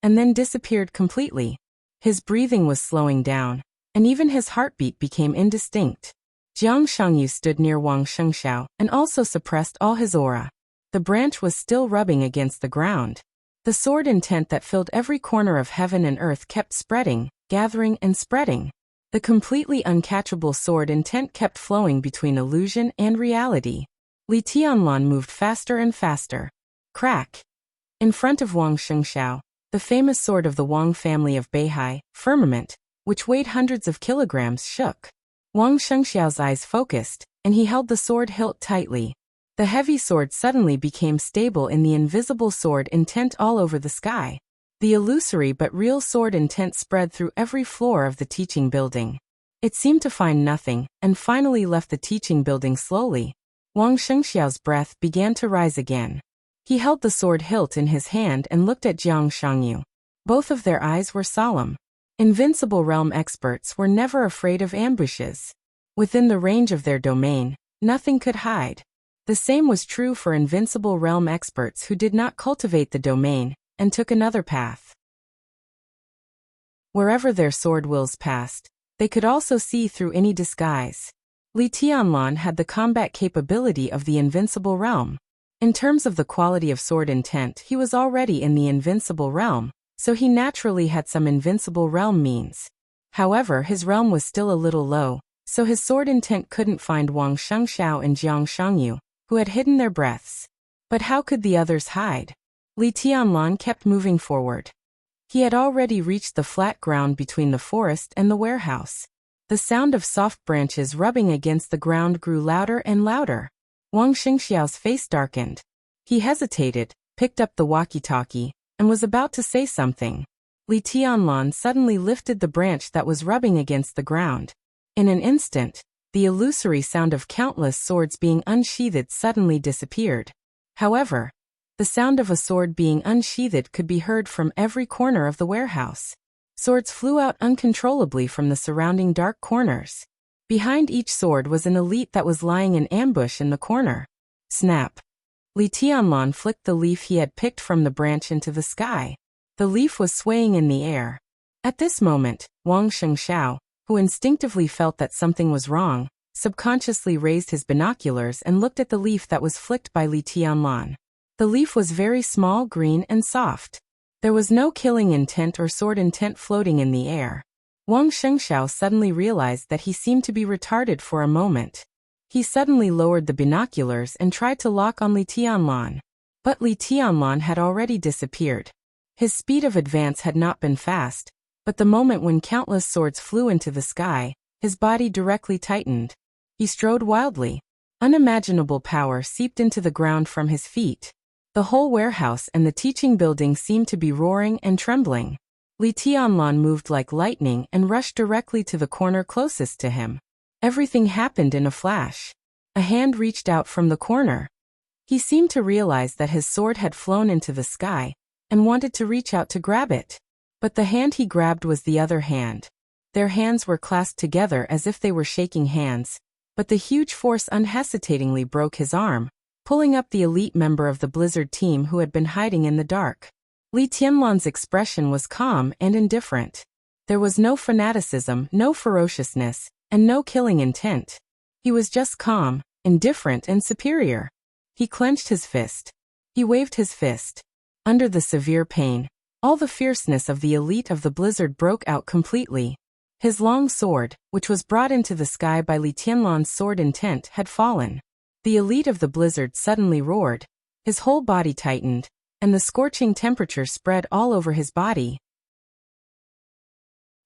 and then disappeared completely. His breathing was slowing down, and even his heartbeat became indistinct. Jiang Shangyu stood near Wang Shengxiao and also suppressed all his aura. The branch was still rubbing against the ground. The sword intent that filled every corner of heaven and earth kept spreading, gathering and spreading. The completely uncatchable sword intent kept flowing between illusion and reality. Li Tianlan moved faster and faster. Crack! In front of Wang Shengxiao, the famous sword of the Wang family of Beihai, Firmament, which weighed hundreds of kilograms, shook. Wang Shengxiao's eyes focused, and he held the sword hilt tightly. The heavy sword suddenly became stable in the invisible sword intent all over the sky. The illusory but real sword intent spread through every floor of the teaching building. It seemed to find nothing, and finally left the teaching building slowly. Wang Shengxiao's breath began to rise again. He held the sword hilt in his hand and looked at Jiang Shangyu. Both of their eyes were solemn. Invincible realm experts were never afraid of ambushes. Within the range of their domain, nothing could hide. The same was true for invincible realm experts who did not cultivate the domain and took another path. Wherever their sword wills passed, they could also see through any disguise. Li Tianlan had the combat capability of the invincible realm. In terms of the quality of sword intent, he was already in the invincible realm, so he naturally had some invincible realm means. However, his realm was still a little low, so his sword intent couldn't find Wang Shengxiao and Jiang Shangyu, who had hidden their breaths. But how could the others hide? Li Tianlan kept moving forward. He had already reached the flat ground between the forest and the warehouse. The sound of soft branches rubbing against the ground grew louder and louder. Wang Shengxiao's face darkened. He hesitated, picked up the walkie-talkie, and was about to say something. Li Tianlan suddenly lifted the branch that was rubbing against the ground. In an instant, the illusory sound of countless swords being unsheathed suddenly disappeared. However, the sound of a sword being unsheathed could be heard from every corner of the warehouse. Swords flew out uncontrollably from the surrounding dark corners. Behind each sword was an elite that was lying in ambush in the corner. Snap! Li Tianlan flicked the leaf he had picked from the branch into the sky. The leaf was swaying in the air. At this moment, Wang Shengxiao, who instinctively felt that something was wrong, subconsciously raised his binoculars and looked at the leaf that was flicked by Li Tianlan. The leaf was very small, green, and soft. There was no killing intent or sword intent floating in the air. Wang Shengxiao suddenly realized that he seemed to be retarded for a moment. He suddenly lowered the binoculars and tried to lock on Li Tianlan. But Li Tianlan had already disappeared. His speed of advance had not been fast, but the moment when countless swords flew into the sky, his body directly tightened. He strode wildly. Unimaginable power seeped into the ground from his feet. The whole warehouse and the teaching building seemed to be roaring and trembling. Li Tianlan moved like lightning and rushed directly to the corner closest to him. Everything happened in a flash. A hand reached out from the corner. He seemed to realize that his sword had flown into the sky and wanted to reach out to grab it. But the hand he grabbed was the other hand. Their hands were clasped together as if they were shaking hands, but the huge force unhesitatingly broke his arm, pulling up the elite member of the Blizzard team who had been hiding in the dark. Li Tianlan's expression was calm and indifferent. There was no fanaticism, no ferociousness, and no killing intent. He was just calm, indifferent, and superior. He clenched his fist. He waved his fist. Under the severe pain, all the fierceness of the elite of the Blizzard broke out completely. His long sword, which was brought into the sky by Li Tianlan's sword intent, had fallen. The elite of the Blizzard suddenly roared. His whole body tightened, and the scorching temperature spread all over his body.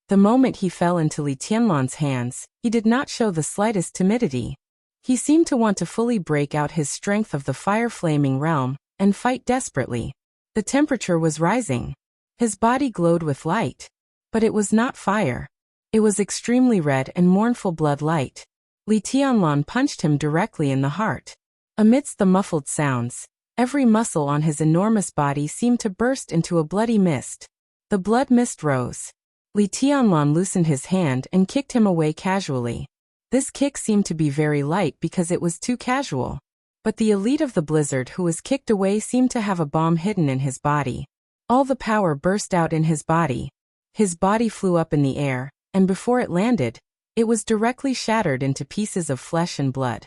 The moment he fell into Li Tianlan's hands, he did not show the slightest timidity. He seemed to want to fully break out his strength of the fire-flaming realm and fight desperately. The temperature was rising. His body glowed with light. But it was not fire. It was extremely red and mournful blood light. Li Tianlan punched him directly in the heart. Amidst the muffled sounds, every muscle on his enormous body seemed to burst into a bloody mist. The blood mist rose. Li Tianlan loosened his hand and kicked him away casually. This kick seemed to be very light because it was too casual. But the elite of the Blizzard who was kicked away seemed to have a bomb hidden in his body. All the power burst out in his body. His body flew up in the air, and before it landed, it was directly shattered into pieces of flesh and blood.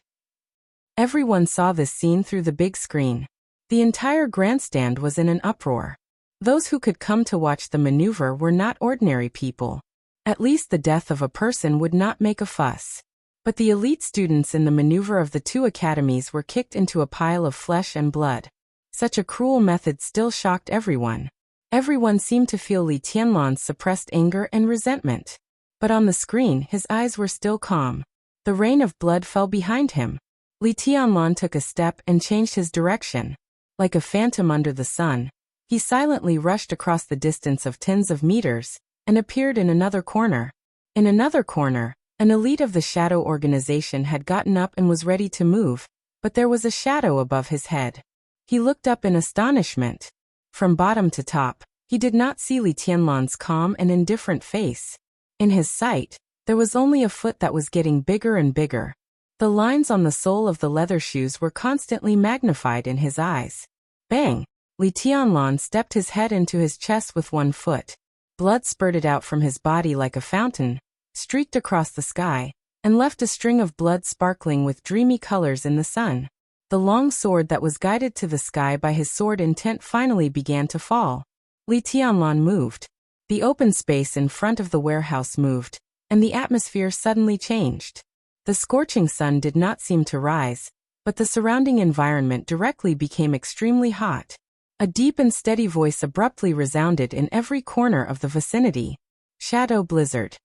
Everyone saw this scene through the big screen. The entire grandstand was in an uproar. Those who could come to watch the maneuver were not ordinary people. At least the death of a person would not make a fuss. But the elite students in the maneuver of the two academies were kicked into a pile of flesh and blood. Such a cruel method still shocked everyone. Everyone seemed to feel Li Tianlan's suppressed anger and resentment. But on the screen, his eyes were still calm. The rain of blood fell behind him. Li Tianlan took a step and changed his direction. Like a phantom under the sun, he silently rushed across the distance of tens of meters and appeared in another corner. In another corner, an elite of the shadow organization had gotten up and was ready to move, but there was a shadow above his head. He looked up in astonishment. From bottom to top, he did not see Li Tianlan's calm and indifferent face. In his sight, there was only a foot that was getting bigger and bigger. The lines on the sole of the leather shoes were constantly magnified in his eyes. Bang! Li Tianlan stepped his head into his chest with one foot. Blood spurted out from his body like a fountain, streaked across the sky, and left a string of blood sparkling with dreamy colors in the sun. The long sword that was guided to the sky by his sword intent finally began to fall. Li Tianlan moved. The open space in front of the warehouse moved, and the atmosphere suddenly changed. The scorching sun did not seem to rise, but the surrounding environment directly became extremely hot. A deep and steady voice abruptly resounded in every corner of the vicinity. Shadow blizzard.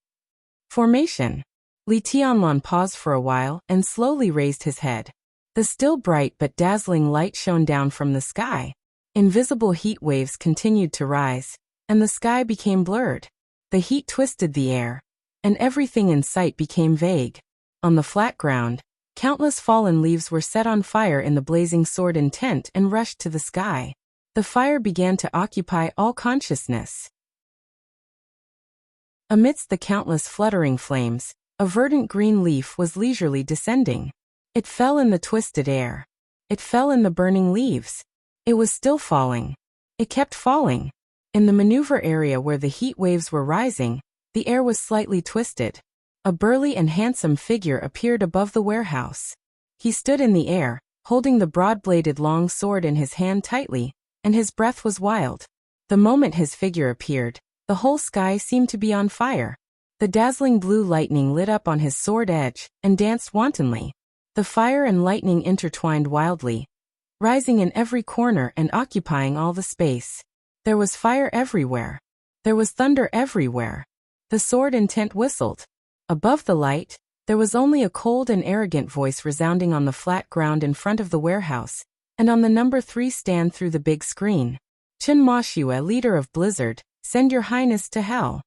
Formation. Li Tianlan paused for a while and slowly raised his head. The still bright but dazzling light shone down from the sky. Invisible heat waves continued to rise, and the sky became blurred. The heat twisted the air, and everything in sight became vague. On the flat ground, countless fallen leaves were set on fire in the blazing sword intent and rushed to the sky. The fire began to occupy all consciousness. Amidst the countless fluttering flames, a verdant green leaf was leisurely descending. It fell in the twisted air. It fell in the burning leaves. It was still falling. It kept falling. In the maneuver area where the heat waves were rising, the air was slightly twisted. A burly and handsome figure appeared above the warehouse. He stood in the air, holding the broad-bladed long sword in his hand tightly, and his breath was wild. The moment his figure appeared, the whole sky seemed to be on fire. The dazzling blue lightning lit up on his sword edge and danced wantonly. The fire and lightning intertwined wildly, rising in every corner and occupying all the space. There was fire everywhere. There was thunder everywhere. The sword intent whistled. Above the light, there was only a cold and arrogant voice resounding on the flat ground in front of the warehouse, and on the number 3 stand through the big screen. Chen Moshue, leader of Blizzard, send your highness to hell.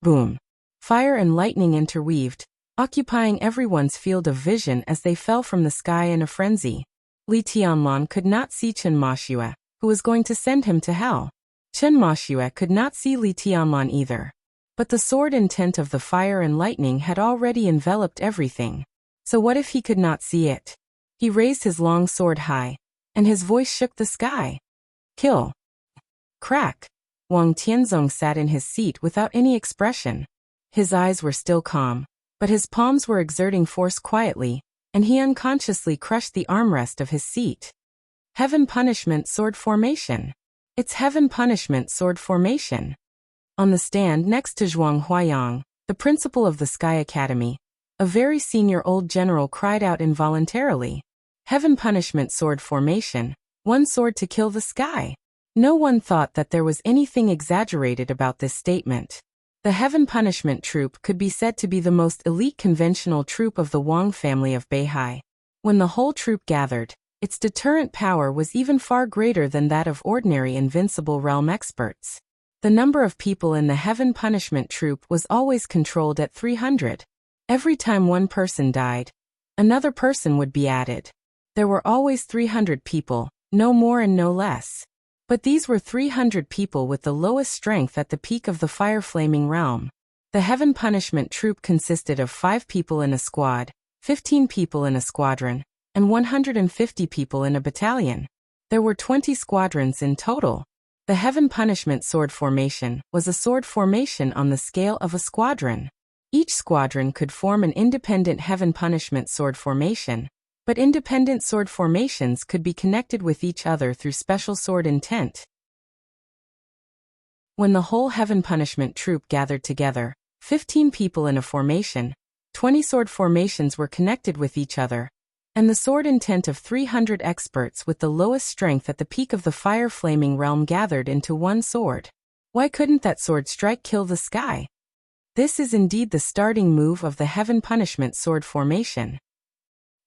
Boom. Fire and lightning interweaved, occupying everyone's field of vision as they fell from the sky in a frenzy. Li Tianlan could not see Chen Moshue, who was going to send him to hell. Chen Moshue could not see Li Tianlan either. But the sword intent of the fire and lightning had already enveloped everything. So what if he could not see it? He raised his long sword high, and his voice shook the sky. Kill. Crack. Wang Tianzong sat in his seat without any expression. His eyes were still calm, but his palms were exerting force quietly, and he unconsciously crushed the armrest of his seat. Heaven Punishment Sword Formation. It's Heaven Punishment Sword Formation. On the stand next to Zhuang Huayang, the principal of the Sky Academy, a very senior old general cried out involuntarily. Heaven Punishment Sword Formation, one sword to kill the sky. No one thought that there was anything exaggerated about this statement. The Heaven Punishment Troop could be said to be the most elite conventional troop of the Wang family of Beihai. When the whole troop gathered, its deterrent power was even far greater than that of ordinary invincible realm experts. The number of people in the Heaven Punishment Troop was always controlled at 300. Every time one person died, another person would be added. There were always 300 people, no more and no less. But these were 300 people with the lowest strength at the peak of the fire-flaming realm. The Heaven Punishment Troop consisted of 5 people in a squad, 15 people in a squadron, and 150 people in a battalion. There were 20 squadrons in total. The Heaven Punishment Sword Formation was a sword formation on the scale of a squadron. Each squadron could form an independent Heaven Punishment Sword Formation, but independent sword formations could be connected with each other through special sword intent. When the whole Heaven Punishment Troop gathered together, 15 people in a formation, 20 sword formations were connected with each other, and the sword intent of 300 experts with the lowest strength at the peak of the fire-flaming realm gathered into one sword. Why couldn't that sword strike kill the sky? This is indeed the starting move of the Heaven Punishment Sword Formation.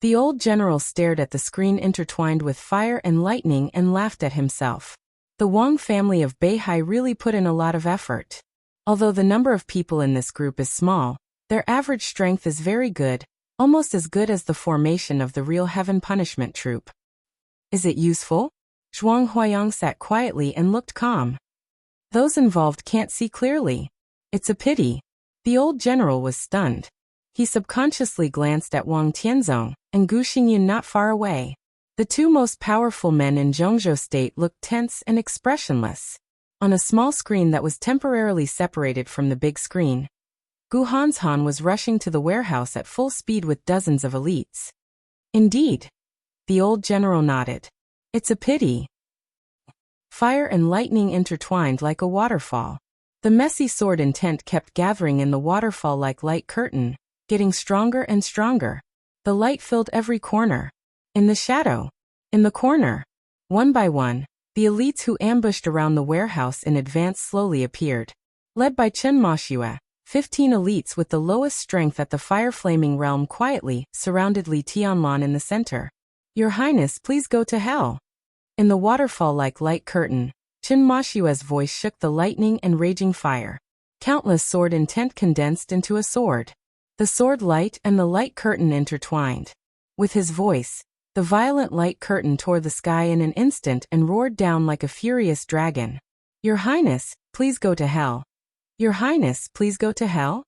The old general stared at the screen intertwined with fire and lightning and laughed at himself. The Wang family of Beihai really put in a lot of effort. Although the number of people in this group is small, their average strength is very good, almost as good as the formation of the real heaven punishment troop. Is it useful? Zhuang Huayang sat quietly and looked calm. Those involved can't see clearly. It's a pity. The old general was stunned. He subconsciously glanced at Wang Tianzong and Gu Xingyan not far away. The two most powerful men in Zhongzhou state looked tense and expressionless. On a small screen that was temporarily separated from the big screen, Gu Hanshan was rushing to the warehouse at full speed with dozens of elites. Indeed. The old general nodded. It's a pity. Fire and lightning intertwined like a waterfall. The messy sword intent kept gathering in the waterfall like light curtain, getting stronger and stronger. The light filled every corner. In the shadow. In the corner. One by one, the elites who ambushed around the warehouse in advance slowly appeared. Led by Chen Moshue, 15 elites with the lowest strength at the fire-flaming realm quietly surrounded Li Tianlan in the center. Your Highness, please go to hell. In the waterfall like light curtain, Chen Moshue's voice shook the lightning and raging fire. Countless sword intent condensed into a sword. The sword light and the light curtain intertwined. With his voice, the violent light curtain tore the sky in an instant and roared down like a furious dragon. Your Highness, please go to hell. Your Highness, please go to hell?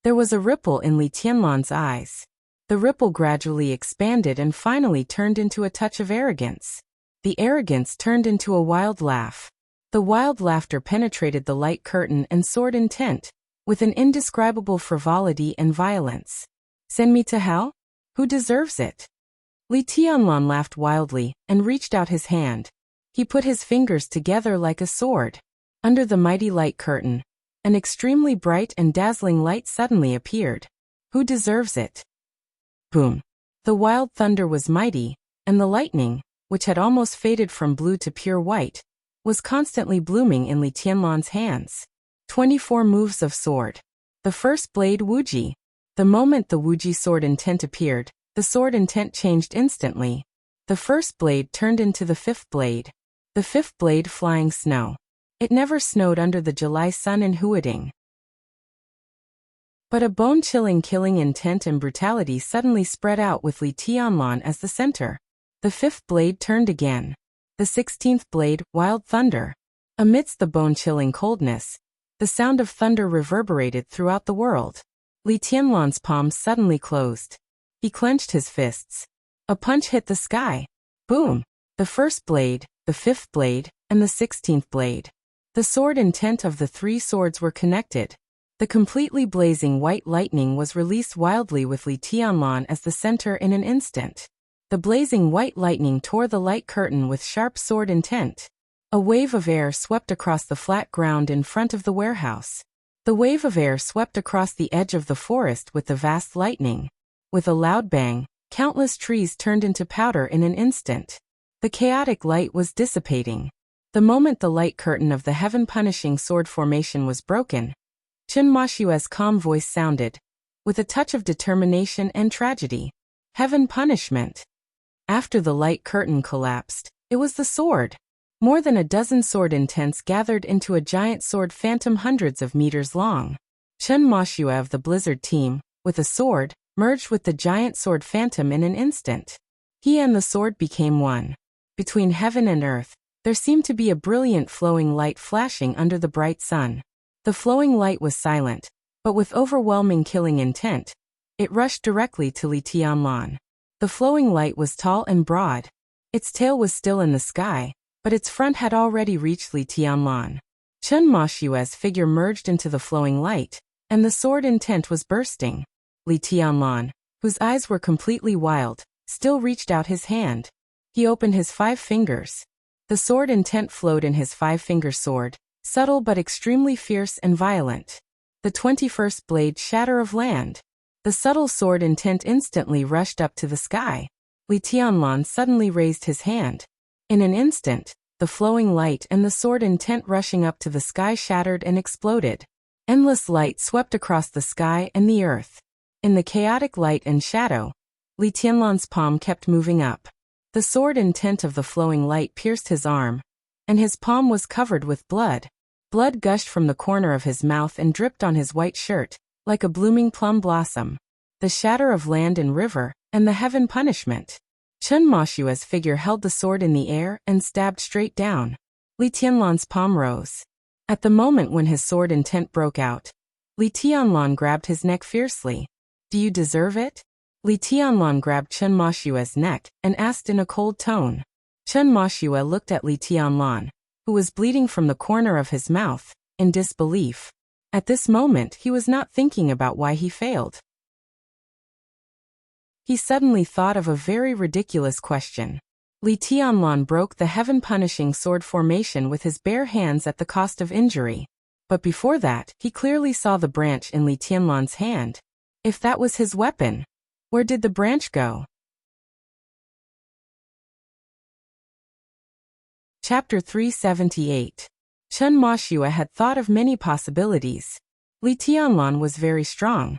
There was a ripple in Li Tianlan's eyes. The ripple gradually expanded and finally turned into a touch of arrogance. The arrogance turned into a wild laugh. The wild laughter penetrated the light curtain and sword intent, with an indescribable frivolity and violence. Send me to hell? Who deserves it? Li Tianlan laughed wildly and reached out his hand. He put his fingers together like a sword. Under the mighty light curtain, an extremely bright and dazzling light suddenly appeared. Who deserves it? Boom. The wild thunder was mighty, and the lightning, which had almost faded from blue to pure white, was constantly blooming in Li Tianlan's hands. 24 moves of sword. The first blade Wuji. The moment the Wuji sword intent appeared, the sword intent changed instantly. The first blade turned into the fifth blade. The fifth blade flying snow. It never snowed under the July sun in Huading. But a bone-chilling killing intent and brutality suddenly spread out with Li Tianlan as the center. The fifth blade turned again. The 16th blade, wild thunder. Amidst the bone-chilling coldness, the sound of thunder reverberated throughout the world. Li Tianlan's palms suddenly closed. He clenched his fists. A punch hit the sky. Boom! The first blade, the fifth blade, and the 16th blade. The sword intent of the three swords were connected. The completely blazing white lightning was released wildly with Li Tianlan as the center in an instant. The blazing white lightning tore the light curtain with sharp sword intent. A wave of air swept across the flat ground in front of the warehouse. The wave of air swept across the edge of the forest with the vast lightning. With a loud bang, countless trees turned into powder in an instant. The chaotic light was dissipating. The moment the light curtain of the heaven-punishing sword formation was broken, Chen Moshue's calm voice sounded, with a touch of determination and tragedy. Heaven punishment. After the light curtain collapsed, it was the sword. More than a dozen sword intents gathered into a giant sword phantom hundreds of meters long. Chen Moshue of the Blizzard team, with a sword, merged with the giant sword phantom in an instant. He and the sword became one. Between heaven and earth, there seemed to be a brilliant flowing light flashing under the bright sun. The flowing light was silent, but with overwhelming killing intent. It rushed directly to Li Tianlan. The flowing light was tall and broad. Its tail was still in the sky, but its front had already reached Li Tianlan. Chen Moshue's figure merged into the flowing light, and the sword intent was bursting. Li Tianlan, whose eyes were completely wild, still reached out his hand. He opened his 5 fingers. The sword intent flowed in his 5-finger sword, subtle but extremely fierce and violent. The 21st blade shatter of land. The subtle sword intent instantly rushed up to the sky. Li Tianlan suddenly raised his hand. In an instant, the flowing light and the sword intent rushing up to the sky shattered and exploded. Endless light swept across the sky and the earth. In the chaotic light and shadow, Li Tianlan's palm kept moving up. The sword intent of the flowing light pierced his arm, and his palm was covered with blood. Blood gushed from the corner of his mouth and dripped on his white shirt, like a blooming plum blossom. The shatter of land and river, and the heaven punishment. Chen Moshua's figure held the sword in the air and stabbed straight down. Li Tianlan's palm rose. At the moment when his sword intent broke out, Li Tianlan grabbed his neck fiercely. "Do you deserve it?" Li Tianlan grabbed Chen Moshua's neck and asked in a cold tone. Chen Moshua looked at Li Tianlan, who was bleeding from the corner of his mouth, in disbelief. At this moment he was not thinking about why he failed. He suddenly thought of a very ridiculous question. Li Tianlan broke the heaven-punishing sword formation with his bare hands at the cost of injury. But before that, he clearly saw the branch in Li Tianlan's hand. If that was his weapon, where did the branch go? Chapter 378. Chen Moshua had thought of many possibilities. Li Tianlan was very strong.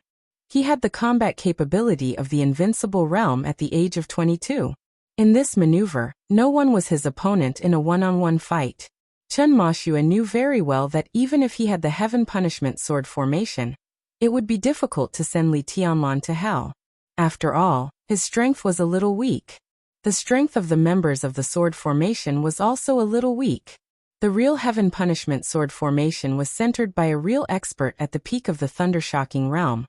He had the combat capability of the invincible realm at the age of 22. In this maneuver, no one was his opponent in a one-on-one fight. Chen Moshua knew very well that even if he had the heaven punishment sword formation, it would be difficult to send Li Tianlan to hell. After all, his strength was a little weak. The strength of the members of the sword formation was also a little weak. The real heaven punishment sword formation was centered by a real expert at the peak of the thunder-shocking realm,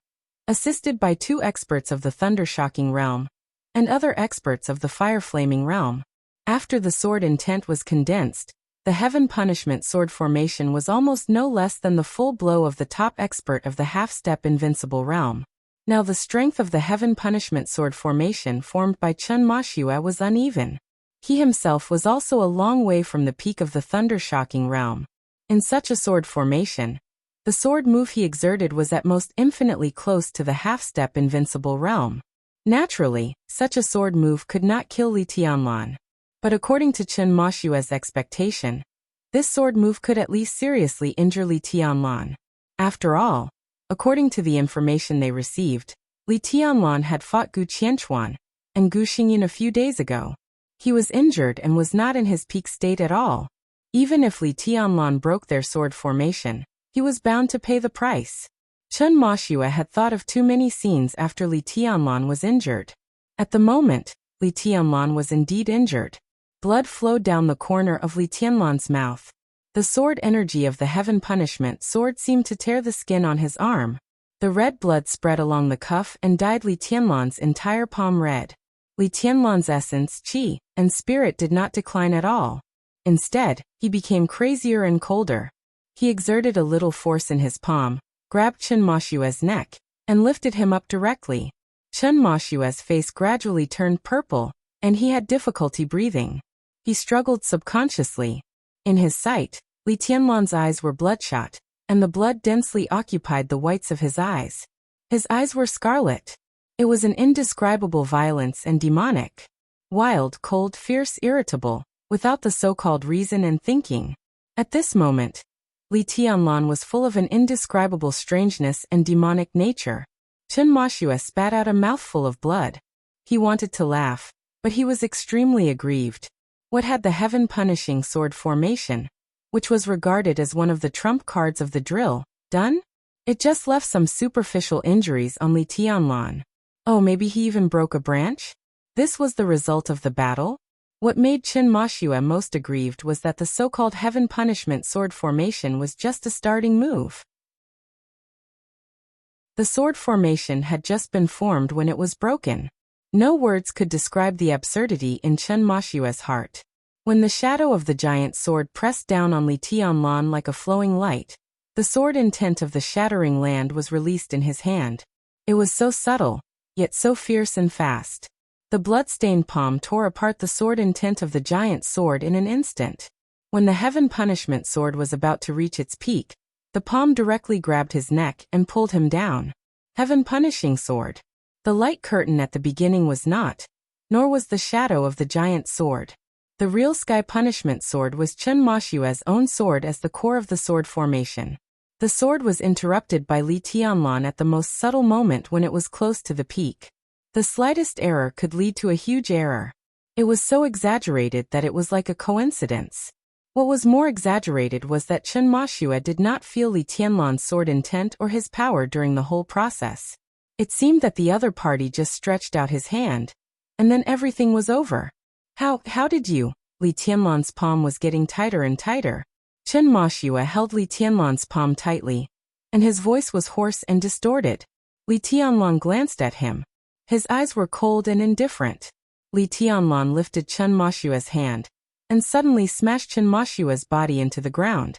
assisted by 2 experts of the thunder-shocking realm, and other experts of the fire-flaming realm. After the sword intent was condensed, the heaven punishment sword formation was almost no less than the full blow of the top expert of the half-step invincible realm. Now the strength of the heaven punishment sword formation formed by Chen Moshua was uneven. He himself was also a long way from the peak of the thunder-shocking realm. In such a sword formation, the sword move he exerted was at most infinitely close to the half-step invincible realm. Naturally, such a sword move could not kill Li Tianlan. But according to Chen Moshua's expectation, this sword move could at least seriously injure Li Tianlan. After all, according to the information they received, Li Tianlan had fought Gu Qianchuan and Gu Xingyin a few days ago. He was injured and was not in his peak state at all. Even if Li Tianlan broke their sword formation, he was bound to pay the price. Chen Moshua had thought of too many scenes after Li Tianlan was injured. At the moment, Li Tianlan was indeed injured. Blood flowed down the corner of Li Tianlan's mouth. The sword energy of the heaven punishment sword seemed to tear the skin on his arm. The red blood spread along the cuff and dyed Li Tianlan's entire palm red. Li Tianlan's essence, qi, and spirit did not decline at all. Instead, he became crazier and colder. He exerted a little force in his palm, grabbed Chen Moshua's neck, and lifted him up directly. Chen Moshua's face gradually turned purple, and he had difficulty breathing. He struggled subconsciously. In his sight, Li Tianlan's eyes were bloodshot, and the blood densely occupied the whites of his eyes. His eyes were scarlet. It was an indescribable violence and demonic. Wild, cold, fierce, irritable, without the so-called reason and thinking. At this moment, Li Tianlan was full of an indescribable strangeness and demonic nature. Chen Moshua spat out a mouthful of blood. He wanted to laugh, but he was extremely aggrieved. What had the heaven-punishing sword formation, which was regarded as one of the trump cards of the drill, done? It just left some superficial injuries on Li Tianlan. Oh, maybe he even broke a branch? This was the result of the battle? What made Chen Moshua most aggrieved was that the so-called heaven punishment sword formation was just a starting move. The sword formation had just been formed when it was broken. No words could describe the absurdity in Chen Moshua's heart. When the shadow of the giant sword pressed down on Li Tianlan like a flowing light, the sword intent of the shattering land was released in his hand. It was so subtle, yet so fierce and fast. The blood-stained palm tore apart the sword intent of the giant sword in an instant. When the heaven punishment sword was about to reach its peak, the palm directly grabbed his neck and pulled him down. Heaven punishing sword. The light curtain at the beginning was not, nor was the shadow of the giant sword. The real sky punishment sword was Chen Moshua's own sword as the core of the sword formation. The sword was interrupted by Li Tianlan at the most subtle moment when it was close to the peak. The slightest error could lead to a huge error. It was so exaggerated that it was like a coincidence. What was more exaggerated was that Chen Moshue did not feel Li Tianlan's sword intent or his power during the whole process. It seemed that the other party just stretched out his hand, and then everything was over. How did you? Li Tianlan's palm was getting tighter and tighter. Chen Moshue held Li Tianlan's palm tightly, and his voice was hoarse and distorted. Li Tianlan glanced at him. His eyes were cold and indifferent. Li Tianlan lifted Chen Moshue's hand, and suddenly smashed Chen Moshue's body into the ground.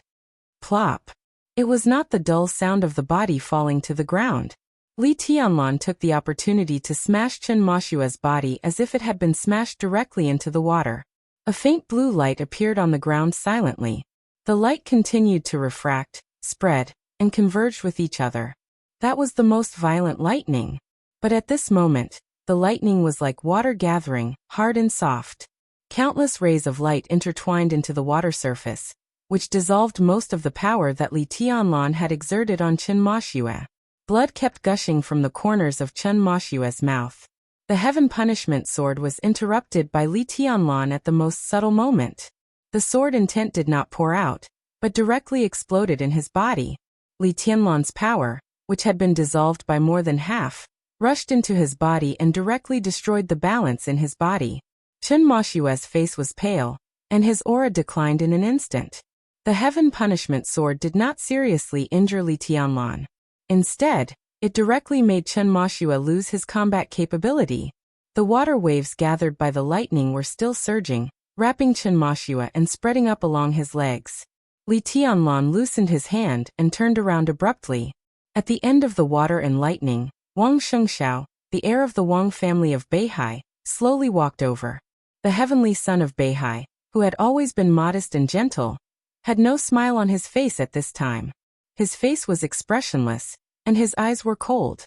Plop. It was not the dull sound of the body falling to the ground. Li Tianlan took the opportunity to smash Chen Moshue's body as if it had been smashed directly into the water. A faint blue light appeared on the ground silently. The light continued to refract, spread, and converged with each other. That was the most violent lightning. But at this moment, the lightning was like water gathering, hard and soft. Countless rays of light intertwined into the water surface, which dissolved most of the power that Li Tianlan had exerted on Chen Moshue. Blood kept gushing from the corners of Chen Moshue's mouth. The heaven punishment sword was interrupted by Li Tianlan at the most subtle moment. The sword intent did not pour out, but directly exploded in his body. Li Tianlan's power, which had been dissolved by more than half, rushed into his body and directly destroyed the balance in his body. Chen Moshue's face was pale, and his aura declined in an instant. The heaven punishment sword did not seriously injure Li Tianlan. Instead, it directly made Chen Moshue lose his combat capability. The water waves gathered by the lightning were still surging, wrapping Chen Moshue and spreading up along his legs. Li Tianlan loosened his hand and turned around abruptly. At the end of the water and lightning, Wang Shengxiao, the heir of the Wang family of Beihai, slowly walked over. The heavenly son of Beihai, who had always been modest and gentle, had no smile on his face at this time. His face was expressionless, and his eyes were cold.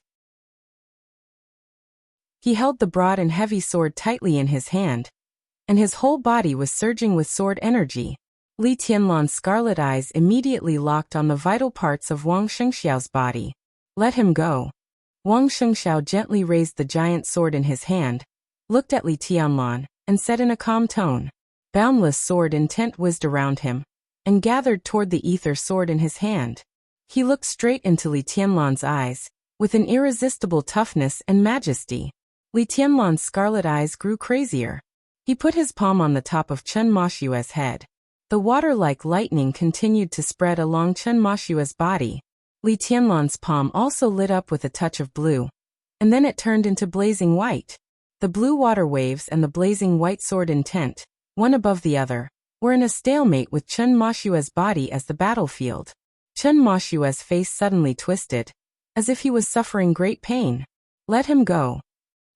He held the broad and heavy sword tightly in his hand, and his whole body was surging with sword energy. Li Tianlan's scarlet eyes immediately locked on the vital parts of Wang Shengxiao's body. Let him go. Wang Shengxiao gently raised the giant sword in his hand, looked at Li Tianlan, and said in a calm tone. Boundless sword intent whizzed around him, and gathered toward the ether sword in his hand. He looked straight into Li Tianlan's eyes, with an irresistible toughness and majesty. Li Tianlan's scarlet eyes grew crazier. He put his palm on the top of Chen Moshue's head. The water-like lightning continued to spread along Chen Moshue's body. Li Tianlan's palm also lit up with a touch of blue, and then it turned into blazing white. The blue water waves and the blazing white sword intent, one above the other, were in a stalemate with Chen Moshue's body as the battlefield. Chen Moshue's face suddenly twisted, as if he was suffering great pain. Let him go.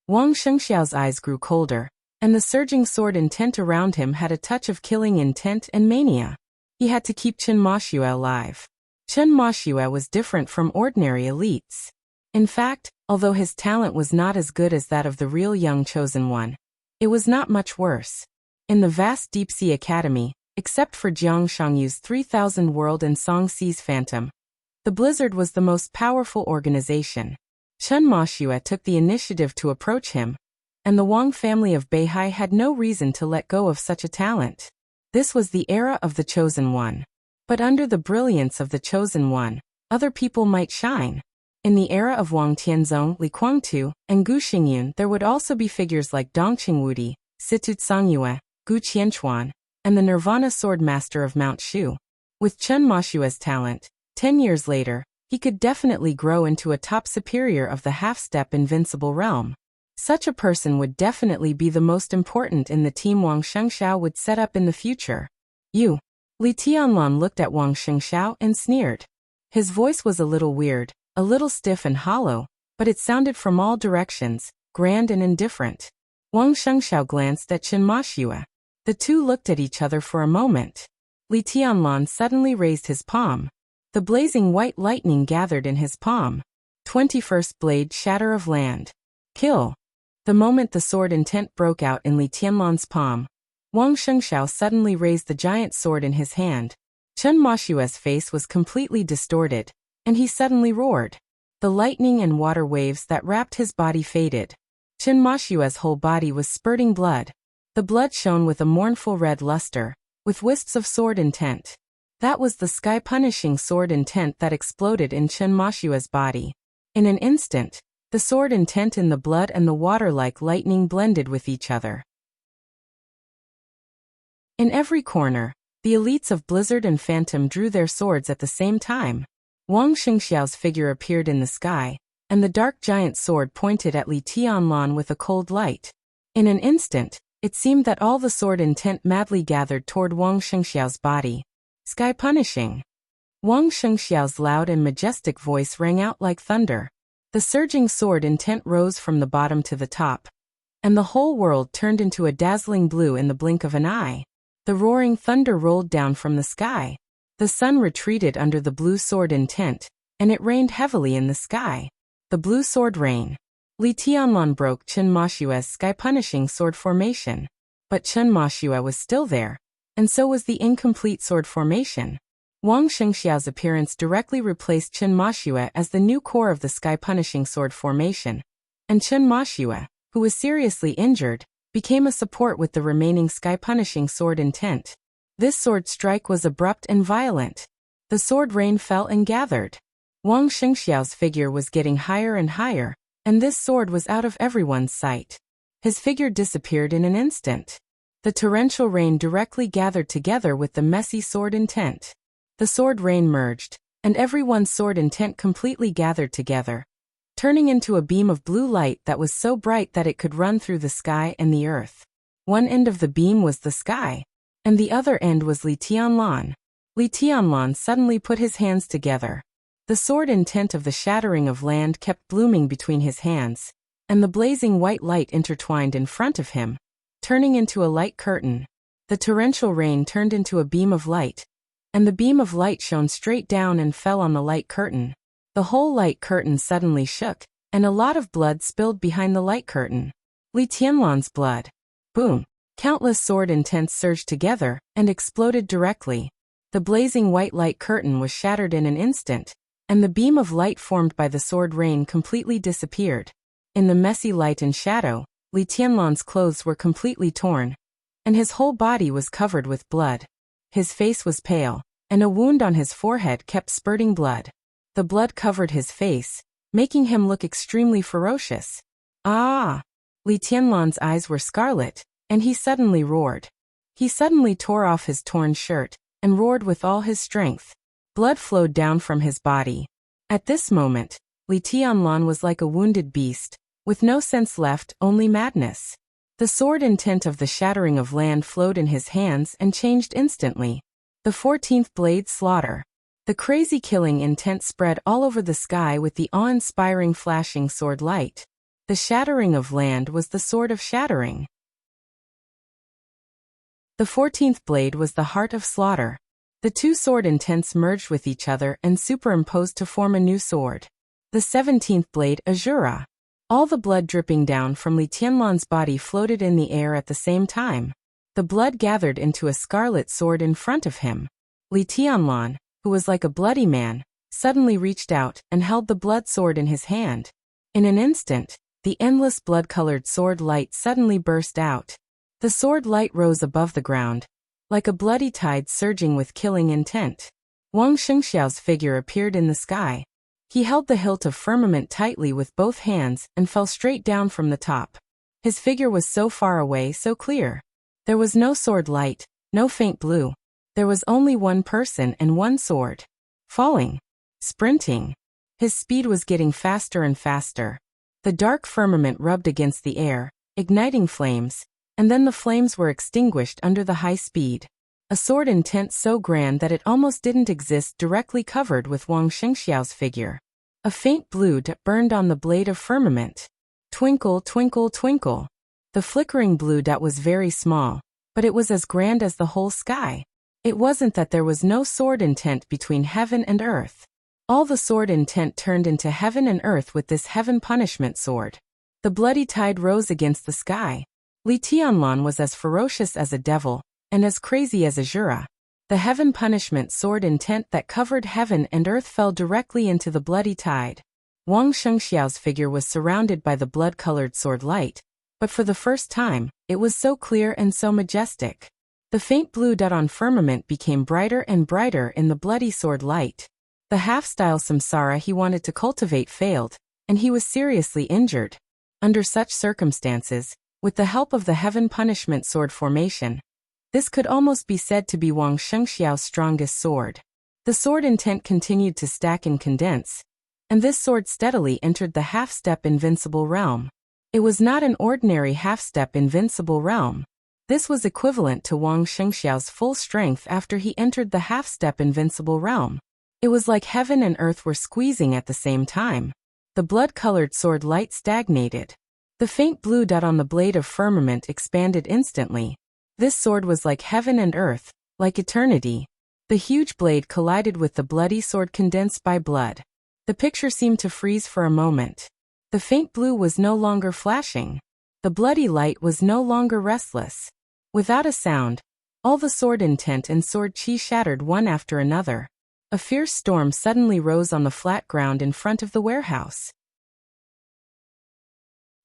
Wang Shengxiao's eyes grew colder, and the surging sword intent around him had a touch of killing intent and mania. He had to keep Chen Moshue alive. Chen Moshue was different from ordinary elites. In fact, although his talent was not as good as that of the real young chosen one, it was not much worse. In the vast Deep Sea Academy, except for Jiang Shangyu's 3000 World and Song Sea's Phantom, the Blizzard was the most powerful organization. Chen Moshue took the initiative to approach him, and the Wang family of Beihai had no reason to let go of such a talent. This was the era of the Chosen One. But under the brilliance of the Chosen One, other people might shine. In the era of Wang Tianzong, Li Guangtu, and Gu Xingyun, there would also be figures like Dong Qingwudi, Situ Tsangyue, Gu Qianchuan, and the Nirvana Sword Master of Mount Shu. With Chen Moshue's talent, 10 years later, he could definitely grow into a top superior of the half-step invincible realm. Such a person would definitely be the most important in the team Wang Shengxiao would set up in the future. You. Li Tianlan looked at Wang Shengxiao and sneered. His voice was a little weird, a little stiff and hollow, but it sounded from all directions, grand and indifferent. Wang Shengxiao glanced at Chen Moshue. The two looked at each other for a moment. Li Tianlan suddenly raised his palm. The blazing white lightning gathered in his palm. 21st Blade Shatter of Land. Kill. The moment the sword intent broke out in Li Tianlan's palm, Wang Shengxiao suddenly raised the giant sword in his hand. Chen Moshue's face was completely distorted, and he suddenly roared. The lightning and water waves that wrapped his body faded. Qin Mashua's whole body was spurting blood. The blood shone with a mournful red luster, with wisps of sword intent. That was the sky-punishing sword intent that exploded in Qin Mashua's body. In an instant, the sword intent in the blood and the water like lightning blended with each other. In every corner, the elites of Blizzard and Phantom drew their swords at the same time. Wang Xingxiao's figure appeared in the sky, and the dark giant sword pointed at Li Tianlan with a cold light. In an instant, it seemed that all the sword intent madly gathered toward Wang Xingxiao's body. Sky punishing. Wang Xingxiao's loud and majestic voice rang out like thunder. The surging sword intent rose from the bottom to the top, and the whole world turned into a dazzling blue in the blink of an eye. The roaring thunder rolled down from the sky. The sun retreated under the blue sword intent, and it rained heavily in the sky. The blue sword rain. Li Tianlan broke Qin Mashua's sky-punishing sword formation. But Qin Mashua was still there, and so was the incomplete sword formation. Wang Xingxiao's appearance directly replaced Qin Mashua as the new core of the sky-punishing sword formation, and Qin Mashua, who was seriously injured, became a support with the remaining sky-punishing sword intent. This sword strike was abrupt and violent. The sword rain fell and gathered. Wang Xingxiao's figure was getting higher and higher, and this sword was out of everyone's sight. His figure disappeared in an instant. The torrential rain directly gathered together with the messy sword intent. The sword rain merged, and everyone's sword intent completely gathered together, turning into a beam of blue light that was so bright that it could run through the sky and the earth. One end of the beam was the sky, and the other end was Li Tianlan. Li Tianlan suddenly put his hands together. The sword intent of the shattering of land kept blooming between his hands, and the blazing white light intertwined in front of him, turning into a light curtain. The torrential rain turned into a beam of light, and the beam of light shone straight down and fell on the light curtain. The whole light curtain suddenly shook, and a lot of blood spilled behind the light curtain. Li Tianlan's blood. Boom! Countless sword intents surged together and exploded directly. The blazing white light curtain was shattered in an instant, and the beam of light formed by the sword rain completely disappeared. In the messy light and shadow, Li Tianlan's clothes were completely torn, and his whole body was covered with blood. His face was pale, and a wound on his forehead kept spurting blood. The blood covered his face, making him look extremely ferocious. Ah! Li Tianlan's eyes were scarlet, and he suddenly roared. He suddenly tore off his torn shirt, and roared with all his strength. Blood flowed down from his body. At this moment, Li Tianlan was like a wounded beast, with no sense left, only madness. The sword intent of the shattering of land flowed in his hands and changed instantly. The 14th blade slaughter. The crazy killing intent spread all over the sky with the awe-inspiring flashing sword light. The shattering of land was the sword of shattering. The 14th blade was the heart of slaughter. The two sword intents merged with each other and superimposed to form a new sword. The 17th blade, Azura. All the blood dripping down from Li Tianlan's body floated in the air at the same time. The blood gathered into a scarlet sword in front of him. Li Tianlan, who was like a bloody man, suddenly reached out and held the blood sword in his hand. In an instant, the endless blood-colored sword light suddenly burst out. The sword light rose above the ground, like a bloody tide surging with killing intent. Wang Xingxiao's figure appeared in the sky. He held the hilt of firmament tightly with both hands and fell straight down from the top. His figure was so far away, so clear. There was no sword light, no faint blue. There was only one person and one sword. Falling. Sprinting. His speed was getting faster and faster. The dark firmament rubbed against the air, igniting flames, and then the flames were extinguished under the high speed. A sword intent so grand that it almost didn't exist directly covered with Wang Xingxiao's figure. A faint blue dot burned on the blade of firmament. Twinkle, twinkle, twinkle. The flickering blue dot was very small, but it was as grand as the whole sky. It wasn't that there was no sword intent between heaven and earth. All the sword intent turned into heaven and earth with this heaven punishment sword. The bloody tide rose against the sky. Li Tianlan was as ferocious as a devil, and as crazy as Azura. The heaven punishment sword intent that covered heaven and earth fell directly into the bloody tide. Wang Shengxiao's figure was surrounded by the blood-colored sword light, but for the first time, it was so clear and so majestic. The faint blue dot on firmament became brighter and brighter in the bloody sword light. The half-style samsara he wanted to cultivate failed, and he was seriously injured. Under such circumstances, with the help of the heaven punishment sword formation, this could almost be said to be Wang Shengxiao's strongest sword. The sword intent continued to stack and condense, and this sword steadily entered the half-step invincible realm. It was not an ordinary half-step invincible realm. This was equivalent to Wang Shengxiao's full strength after he entered the half-step invincible realm. It was like heaven and earth were squeezing at the same time. The blood-colored sword light stagnated. The faint blue dot on the blade of firmament expanded instantly. This sword was like heaven and earth, like eternity. The huge blade collided with the bloody sword condensed by blood. The picture seemed to freeze for a moment. The faint blue was no longer flashing. The bloody light was no longer restless. Without a sound, all the sword intent and sword chi shattered one after another. A fierce storm suddenly rose on the flat ground in front of the warehouse.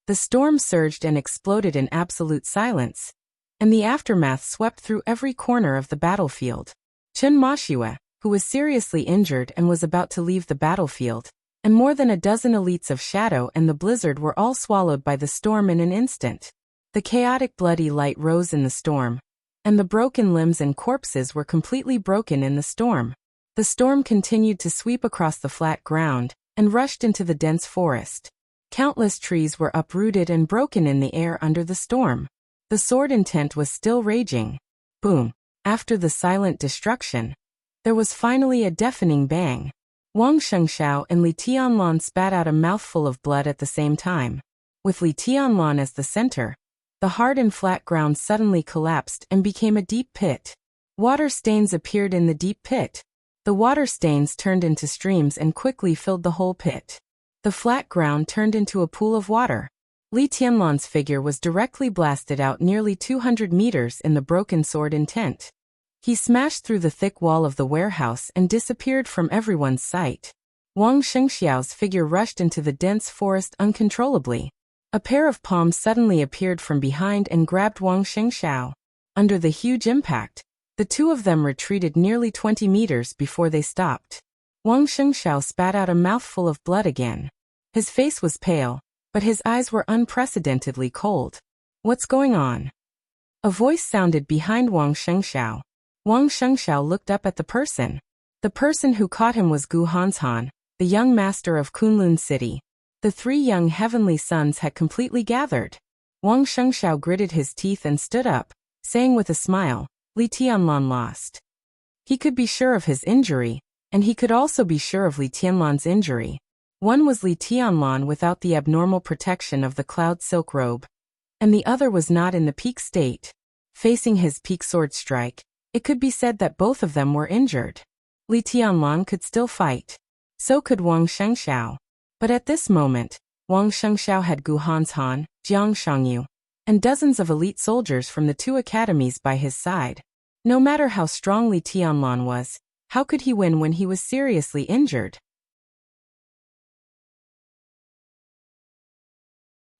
The storm surged and exploded in absolute silence, and the aftermath swept through every corner of the battlefield. Chen Mashiwa, who was seriously injured and was about to leave the battlefield, and more than a dozen elites of Shadow and the Blizzard were all swallowed by the storm in an instant. The chaotic bloody light rose in the storm, and the broken limbs and corpses were completely broken in the storm. The storm continued to sweep across the flat ground, and rushed into the dense forest. Countless trees were uprooted and broken in the air under the storm. The sword intent was still raging. Boom! After the silent destruction, there was finally a deafening bang. Wang Shengxiao and Li Tianlan spat out a mouthful of blood at the same time. With Li Tianlan as the center, the hard and flat ground suddenly collapsed and became a deep pit. Water stains appeared in the deep pit. The water stains turned into streams and quickly filled the whole pit. The flat ground turned into a pool of water. Li Tianlan's figure was directly blasted out nearly 200 meters in the broken sword intent. He smashed through the thick wall of the warehouse and disappeared from everyone's sight. Wang Shengxiao's figure rushed into the dense forest uncontrollably. A pair of palms suddenly appeared from behind and grabbed Wang Shengxiao. Under the huge impact, the two of them retreated nearly 20 meters before they stopped. Wang Shengxiao spat out a mouthful of blood again. His face was pale, but his eyes were unprecedentedly cold. What's going on? A voice sounded behind Wang Shengxiao. Wang Shengxiao looked up at the person. The person who caught him was Gu Hanshan, the young master of Kunlun City. The three young heavenly sons had completely gathered. Wang Shengxiao gritted his teeth and stood up, saying with a smile, Li Tianlan lost. He could be sure of his injury, and he could also be sure of Li Tianlan's injury. One was Li Tianlan without the abnormal protection of the cloud silk robe, and the other was not in the peak state. Facing his peak sword strike, it could be said that both of them were injured. Li Tianlan could still fight. So could Wang Shengxiao. But at this moment, Wang Shengxiao had Gu Hanshan, Jiang Shangyu, and dozens of elite soldiers from the two academies by his side. No matter how strong Li Tianlan was, how could he win when he was seriously injured?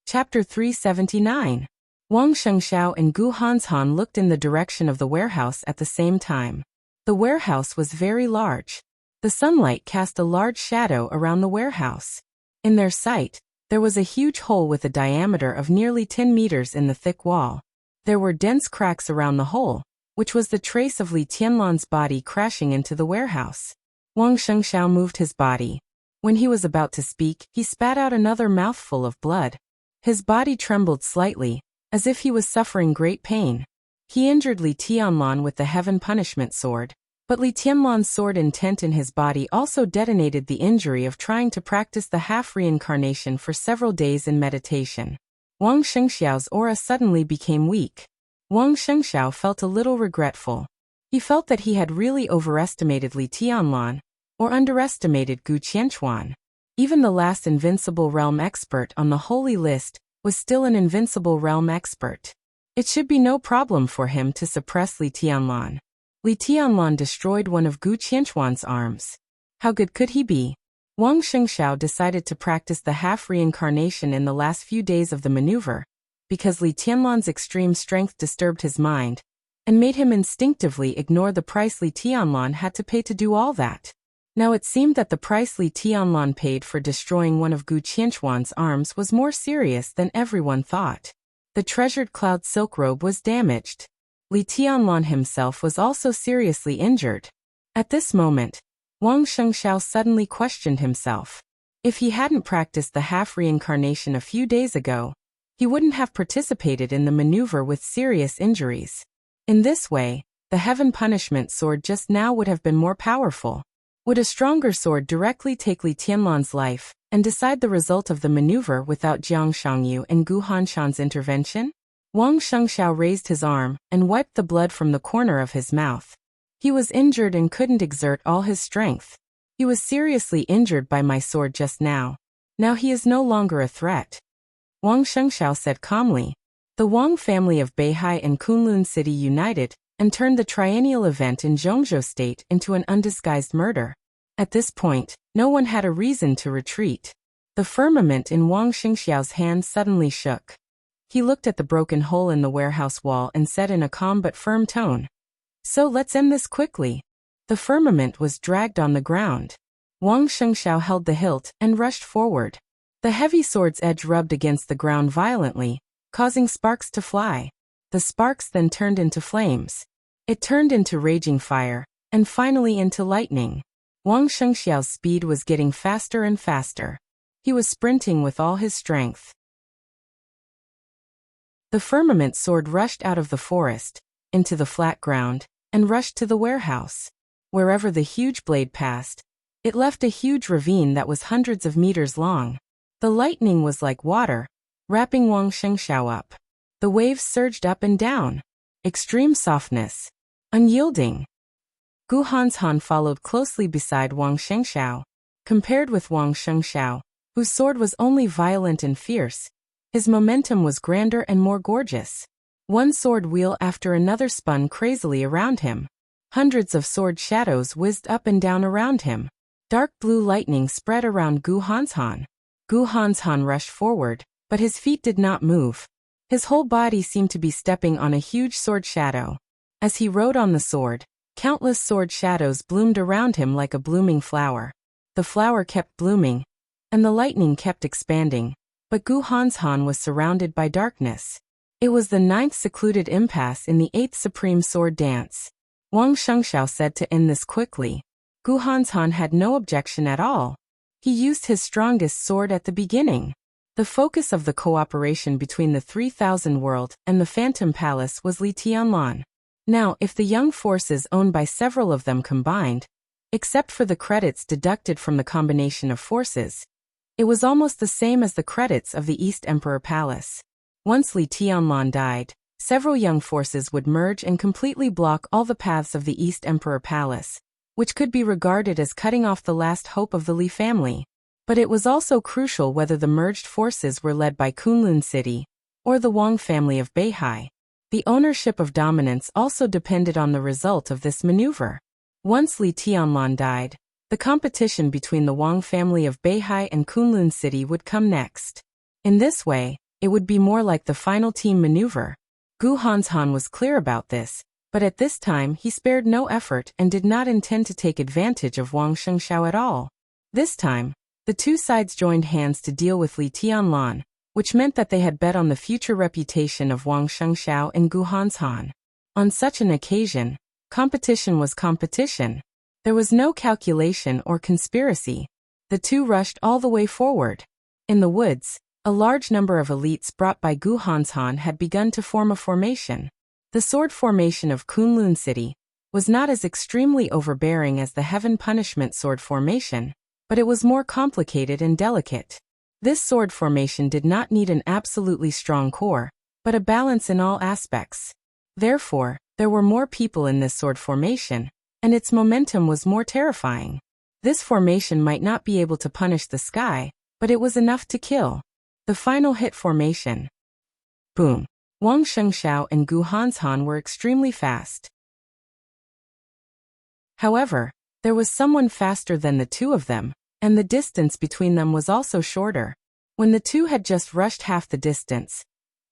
Chapter 379. Wang Shengxiao and Gu Hanshan looked in the direction of the warehouse at the same time. The warehouse was very large. The sunlight cast a large shadow around the warehouse. In their sight, there was a huge hole with a diameter of nearly 10 meters in the thick wall. There were dense cracks around the hole, which was the trace of Li Tianlan's body crashing into the warehouse. Wang Shengxiao moved his body. When he was about to speak, he spat out another mouthful of blood. His body trembled slightly, as if he was suffering great pain. He injured Li Tianlan with the heaven punishment sword, but Li Tianlan's sword intent in his body also detonated the injury of trying to practice the half-reincarnation for several days in meditation. Wang Shengxiao's aura suddenly became weak. Wang Shengxiao felt a little regretful. He felt that he had really overestimated Li Tianlan, or underestimated Gu Qianchuan. Even the last invincible realm expert on the holy list was still an invincible realm expert. It should be no problem for him to suppress Li Tianlan. Li Tianlan destroyed one of Gu Qianchuan's arms. How good could he be? Wang Shengxiao decided to practice the half-reincarnation in the last few days of the maneuver, because Li Tianlan's extreme strength disturbed his mind, and made him instinctively ignore the price Li Tianlan had to pay to do all that. Now it seemed that the price Li Tianlan paid for destroying one of Gu Qianchuan's arms was more serious than everyone thought. The treasured cloud silk robe was damaged. Li Tianlan himself was also seriously injured. At this moment, Wang Shengxiao suddenly questioned himself. If he hadn't practiced the half-reincarnation a few days ago, he wouldn't have participated in the maneuver with serious injuries. In this way, the heaven punishment sword just now would have been more powerful. Would a stronger sword directly take Li Tianlan's life and decide the result of the maneuver without Jiang Shangyu and Gu Hanshan's intervention? Wang Shengxiao raised his arm and wiped the blood from the corner of his mouth. He was injured and couldn't exert all his strength. He was seriously injured by my sword just now. Now he is no longer a threat. Wang Shengxiao said calmly. The Wang family of Beihai and Kunlun City united and turned the triennial event in Zhongzhou State into an undisguised murder. At this point, no one had a reason to retreat. The firmament in Wang Shengxiao's hand suddenly shook. He looked at the broken hole in the warehouse wall and said in a calm but firm tone, "So let's end this quickly." The firmament was dragged on the ground. Wang Shengxiao held the hilt and rushed forward. The heavy sword's edge rubbed against the ground violently, causing sparks to fly. The sparks then turned into flames. It turned into raging fire, and finally into lightning. Wang Shengxiao's speed was getting faster and faster. He was sprinting with all his strength. The firmament sword rushed out of the forest, into the flat ground, and rushed to the warehouse. Wherever the huge blade passed, it left a huge ravine that was hundreds of meters long. The lightning was like water, wrapping Wang Shengxiao up. The waves surged up and down. Extreme softness. Unyielding. Gu Hanshan followed closely beside Wang Shengxiao. Compared with Wang Shengxiao, whose sword was only violent and fierce, his momentum was grander and more gorgeous. One sword wheel after another spun crazily around him. Hundreds of sword shadows whizzed up and down around him. Dark blue lightning spread around Gu Hanshan. Gu Hanshan rushed forward, but his feet did not move. His whole body seemed to be stepping on a huge sword shadow. As he rode on the sword, countless sword shadows bloomed around him like a blooming flower. The flower kept blooming, and the lightning kept expanding, but Gu Hanshan was surrounded by darkness. It was the 9th secluded impasse in the 8th supreme sword dance. Wang Shengxiao said to end this quickly. Gu Hanshan had no objection at all. He used his strongest sword at the beginning. The focus of the cooperation between the 3000 World and the Phantom Palace was Li Tianlan. Now, if the young forces owned by several of them combined, except for the credits deducted from the combination of forces, it was almost the same as the credits of the East Emperor Palace. Once Li Tianlan died, several young forces would merge and completely block all the paths of the East Emperor Palace, which could be regarded as cutting off the last hope of the Li family. But it was also crucial whether the merged forces were led by Kunlun City or the Wang family of Beihai. The ownership of dominance also depended on the result of this maneuver. Once Li Tianlan died, the competition between the Wang family of Beihai and Kunlun City would come next. In this way, it would be more like the final team maneuver. Gu Hanshan was clear about this, but at this time he spared no effort and did not intend to take advantage of Wang Shengxiao at all. This time, the two sides joined hands to deal with Li Tianlan, which meant that they had bet on the future reputation of Wang Shengxiao and Gu Hanshan. On such an occasion, competition was competition. There was no calculation or conspiracy. The two rushed all the way forward. In the woods, a large number of elites brought by Gu Hanshan had begun to form a formation. The sword formation of Kunlun City was not as extremely overbearing as the Heaven Punishment sword formation, but it was more complicated and delicate. This sword formation did not need an absolutely strong core, but a balance in all aspects. Therefore, there were more people in this sword formation, and its momentum was more terrifying. This formation might not be able to punish the sky, but it was enough to kill. The final hit formation. Boom. Wang Shengxiao and Gu Hanshan were extremely fast. However, there was someone faster than the two of them, and the distance between them was also shorter. When the two had just rushed half the distance,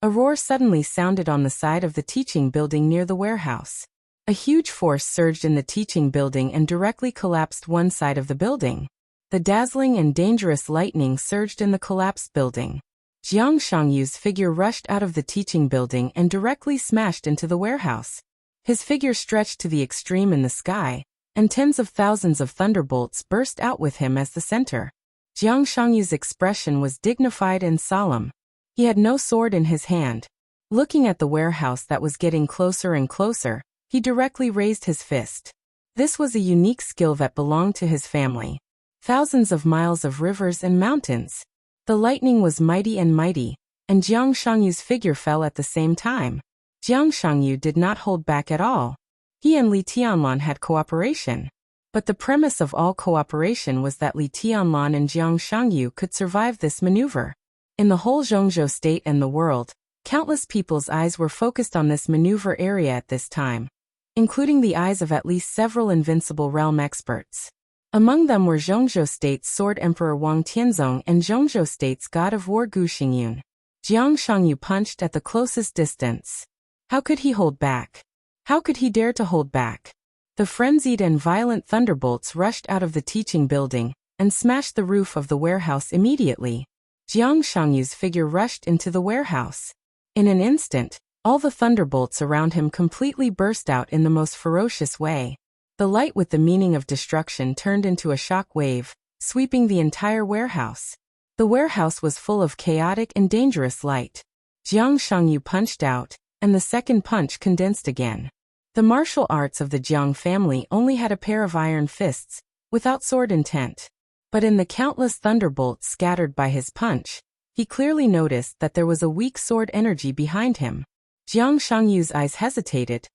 a roar suddenly sounded on the side of the teaching building near the warehouse. A huge force surged in the teaching building and directly collapsed one side of the building. The dazzling and dangerous lightning surged in the collapsed building. Jiang Shangyu's figure rushed out of the teaching building and directly smashed into the warehouse. His figure stretched to the extreme in the sky, and tens of thousands of thunderbolts burst out with him as the center. Jiang Shangyu's expression was dignified and solemn. He had no sword in his hand. Looking at the warehouse that was getting closer and closer, he directly raised his fist. This was a unique skill that belonged to his family. Thousands of miles of rivers and mountains. The lightning was mighty, and Jiang Shangyu's figure fell at the same time. Jiang Shangyu did not hold back at all. He and Li Tianlan had cooperation. But the premise of all cooperation was that Li Tianlan and Jiang Shangyu could survive this maneuver. In the whole Zhongzhou state and the world, countless people's eyes were focused on this maneuver area at this time, including the eyes of at least several invincible realm experts. Among them were Zhongzhou State's Sword Emperor Wang Tianzong and Zhongzhou State's God of War Gu Xingyun. Jiang Shangyu punched at the closest distance. How could he hold back? How could he dare to hold back? The frenzied and violent thunderbolts rushed out of the teaching building and smashed the roof of the warehouse immediately. Jiang Shangyu's figure rushed into the warehouse. In an instant, all the thunderbolts around him completely burst out in the most ferocious way. The light with the meaning of destruction turned into a shock wave, sweeping the entire warehouse. The warehouse was full of chaotic and dangerous light. Jiang Shangyu punched out, and the second punch condensed again. The martial arts of the Jiang family only had a pair of iron fists, without sword intent. But in the countless thunderbolts scattered by his punch, he clearly noticed that there was a weak sword energy behind him. Jiang Shangyu's eyes hesitated.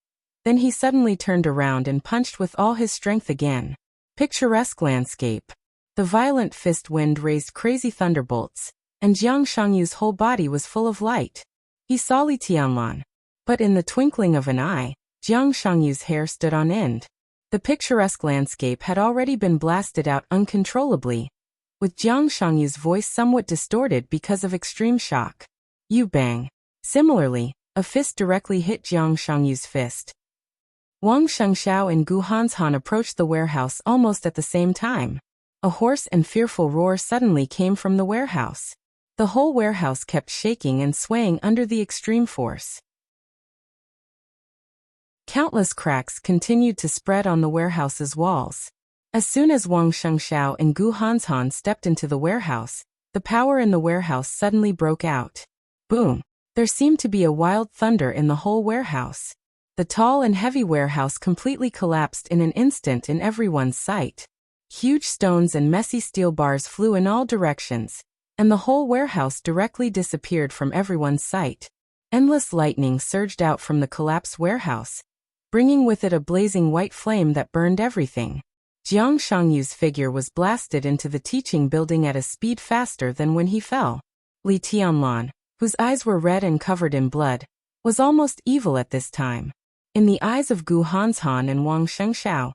Then he suddenly turned around and punched with all his strength again. Picturesque landscape. The violent fist wind raised crazy thunderbolts, and Jiang Shangyu's whole body was full of light. He saw Li Tianlan. But in the twinkling of an eye, Jiang Shangyu's hair stood on end. The picturesque landscape had already been blasted out uncontrollably, with Jiang Shangyu's voice somewhat distorted because of extreme shock. You bang. Similarly, a fist directly hit Jiang Shangyu's fist. Wang Shengxiao and Gu Hanshan approached the warehouse almost at the same time. A hoarse and fearful roar suddenly came from the warehouse. The whole warehouse kept shaking and swaying under the extreme force. Countless cracks continued to spread on the warehouse's walls. As soon as Wang Shengxiao and Gu Hanshan stepped into the warehouse, the power in the warehouse suddenly broke out. Boom! There seemed to be a wild thunder in the whole warehouse. The tall and heavy warehouse completely collapsed in an instant in everyone's sight. Huge stones and messy steel bars flew in all directions, and the whole warehouse directly disappeared from everyone's sight. Endless lightning surged out from the collapsed warehouse, bringing with it a blazing white flame that burned everything. Jiang Shangyu's figure was blasted into the teaching building at a speed faster than when he fell. Li Tianlan, whose eyes were red and covered in blood, was almost evil at this time. In the eyes of Gu Hanshan and Wang Shengxiao,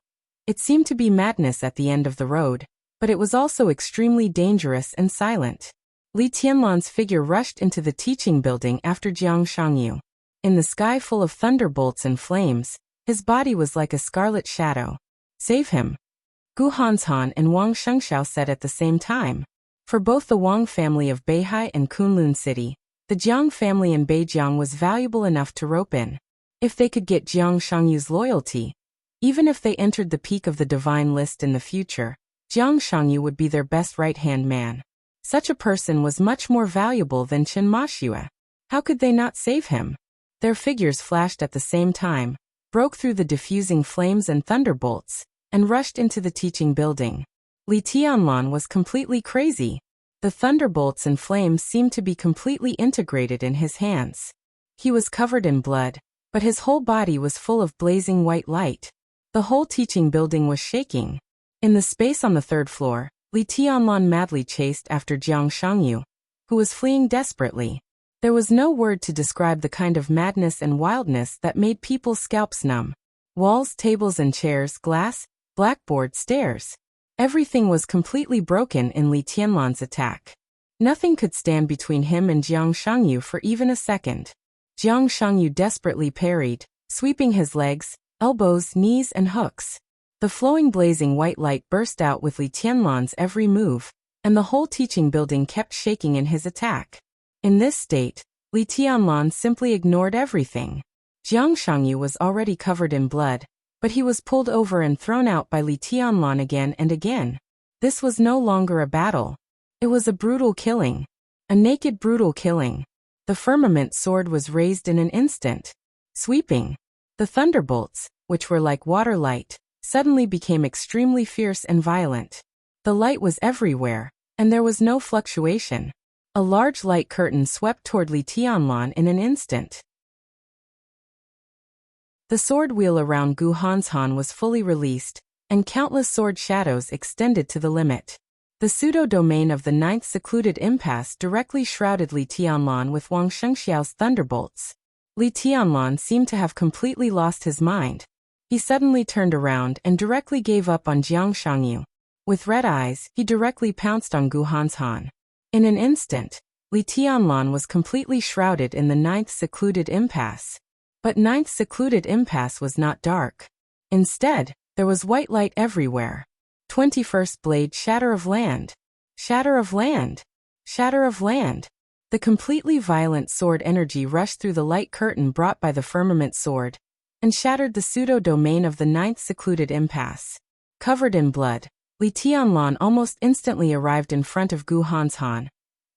it seemed to be madness at the end of the road, but it was also extremely dangerous and silent. Li Tianlan's figure rushed into the teaching building after Jiang Shangyu. In the sky full of thunderbolts and flames, his body was like a scarlet shadow. Save him! Gu Hanshan and Wang Shengxiao said at the same time. For both the Wang family of Beihai and Kunlun City, the Jiang family in Beijiang was valuable enough to rope in. If they could get Jiang Shangyu's loyalty, even if they entered the peak of the divine list in the future, Jiang Shangyu would be their best right-hand man. Such a person was much more valuable than Chen Mashue. How could they not save him? Their figures flashed at the same time, broke through the diffusing flames and thunderbolts, and rushed into the teaching building. Li Tianlan was completely crazy. The thunderbolts and flames seemed to be completely integrated in his hands. He was covered in blood, but his whole body was full of blazing white light. The whole teaching building was shaking. In the space on the third floor, Li Tianlan madly chased after Jiang Shangyu, who was fleeing desperately. There was no word to describe the kind of madness and wildness that made people's scalps numb. Walls, tables and chairs, glass, blackboard, stairs. Everything was completely broken in Li Tianlan's attack. Nothing could stand between him and Jiang Shangyu for even a second. Jiang Shangyu desperately parried, sweeping his legs, elbows, knees, and hooks. The flowing blazing white light burst out with Li Tianlan's every move, and the whole teaching building kept shaking in his attack. In this state, Li Tianlan simply ignored everything. Jiang Shangyu was already covered in blood, but he was pulled over and thrown out by Li Tianlan again and again. This was no longer a battle. It was a brutal killing. A naked brutal killing. The firmament sword was raised in an instant. Sweeping. The thunderbolts, which were like water light, suddenly became extremely fierce and violent. The light was everywhere, and there was no fluctuation. A large light curtain swept toward Li Tianlan in an instant. The sword wheel around Gu Hanshan was fully released, and countless sword shadows extended to the limit. The pseudo-domain of the ninth secluded impasse directly shrouded Li Tianlan with Wang Shengxiao's thunderbolts. Li Tianlan seemed to have completely lost his mind. He suddenly turned around and directly gave up on Jiang Shangyu. With red eyes, he directly pounced on Gu Hanshan. In an instant, Li Tianlan was completely shrouded in the ninth secluded impasse. But ninth secluded impasse was not dark. Instead, there was white light everywhere. 21st blade shatter of land. Shatter of land. Shatter of land. The completely violent sword energy rushed through the light curtain brought by the firmament sword, and shattered the pseudo-domain of the ninth secluded impasse. Covered in blood, Li Tianlan almost instantly arrived in front of Gu Hanshan,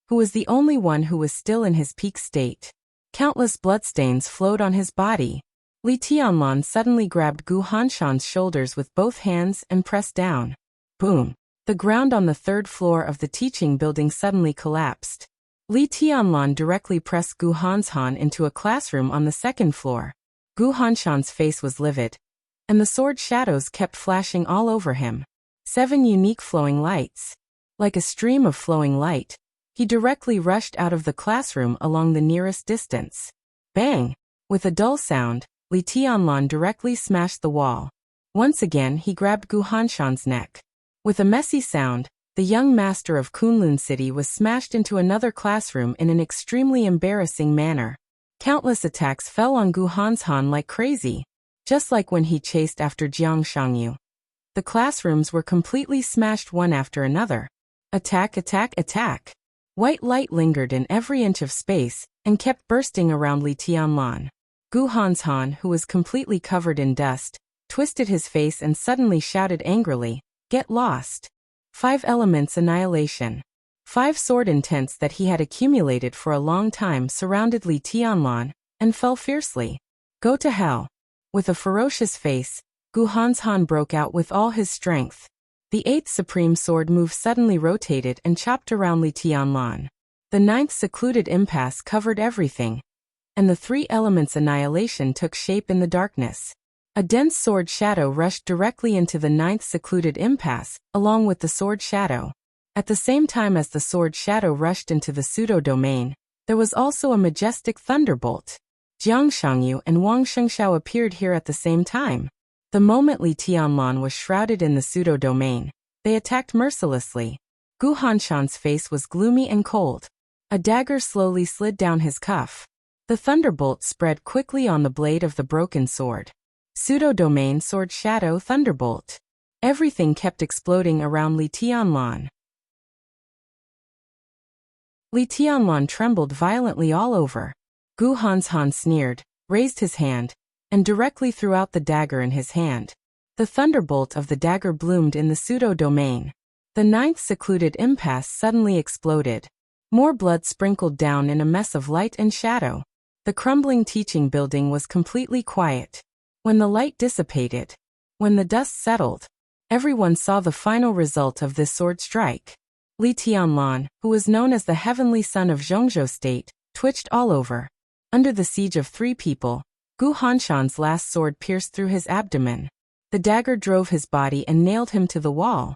who was the only one who was still in his peak state. Countless bloodstains flowed on his body. Li Tianlan suddenly grabbed Gu Hanshan's shoulders with both hands and pressed down. Boom! The ground on the third floor of the teaching building suddenly collapsed. Li Tianlan directly pressed Gu Hanshan into a classroom on the second floor. Gu Hanshan's face was livid, and the sword shadows kept flashing all over him. 7 unique flowing lights. Like a stream of flowing light, he directly rushed out of the classroom along the nearest distance. Bang! With a dull sound, Li Tianlan directly smashed the wall. Once again he grabbed Gu Hanshan's neck. With a messy sound, the young master of Kunlun City was smashed into another classroom in an extremely embarrassing manner. Countless attacks fell on Gu Hanshan like crazy, just like when he chased after Jiang Shangyu. The classrooms were completely smashed one after another. Attack, attack, attack. White light lingered in every inch of space and kept bursting around Li Tianlan. Gu Hanshan, who was completely covered in dust, twisted his face and suddenly shouted angrily, "Get lost!" 5 elements annihilation. 5 sword intents that he had accumulated for a long time surrounded Li Tianlan and fell fiercely. Go to hell. With a ferocious face, Gu Hanshan broke out with all his strength. The 8th supreme sword move suddenly rotated and chopped around Li Tianlan. The 9th secluded impasse covered everything, and the 3 elements annihilation took shape in the darkness. A dense sword shadow rushed directly into the 9th secluded impasse, along with the sword shadow. At the same time as the sword shadow rushed into the pseudo-domain, there was also a majestic thunderbolt. Jiang Shangyu and Wang Shengxiao appeared here at the same time. The moment Li Tianlan was shrouded in the pseudo-domain, they attacked mercilessly. Gu Hanshan's face was gloomy and cold. A dagger slowly slid down his cuff. The thunderbolt spread quickly on the blade of the broken sword. Pseudo-domain sword shadow thunderbolt. Everything kept exploding around Li Tianlan. Li Tianlan trembled violently all over. Gu Hanshan sneered, raised his hand, and directly threw out the dagger in his hand. The thunderbolt of the dagger bloomed in the pseudo-domain. The 9th secluded impasse suddenly exploded. More blood sprinkled down in a mess of light and shadow. The crumbling teaching building was completely quiet. When the light dissipated, when the dust settled, everyone saw the final result of this sword strike. Li Tianlan, who was known as the heavenly son of Zhongzhou State, twitched all over. Under the siege of 3 people, Gu Hanshan's last sword pierced through his abdomen. The dagger drove his body and nailed him to the wall.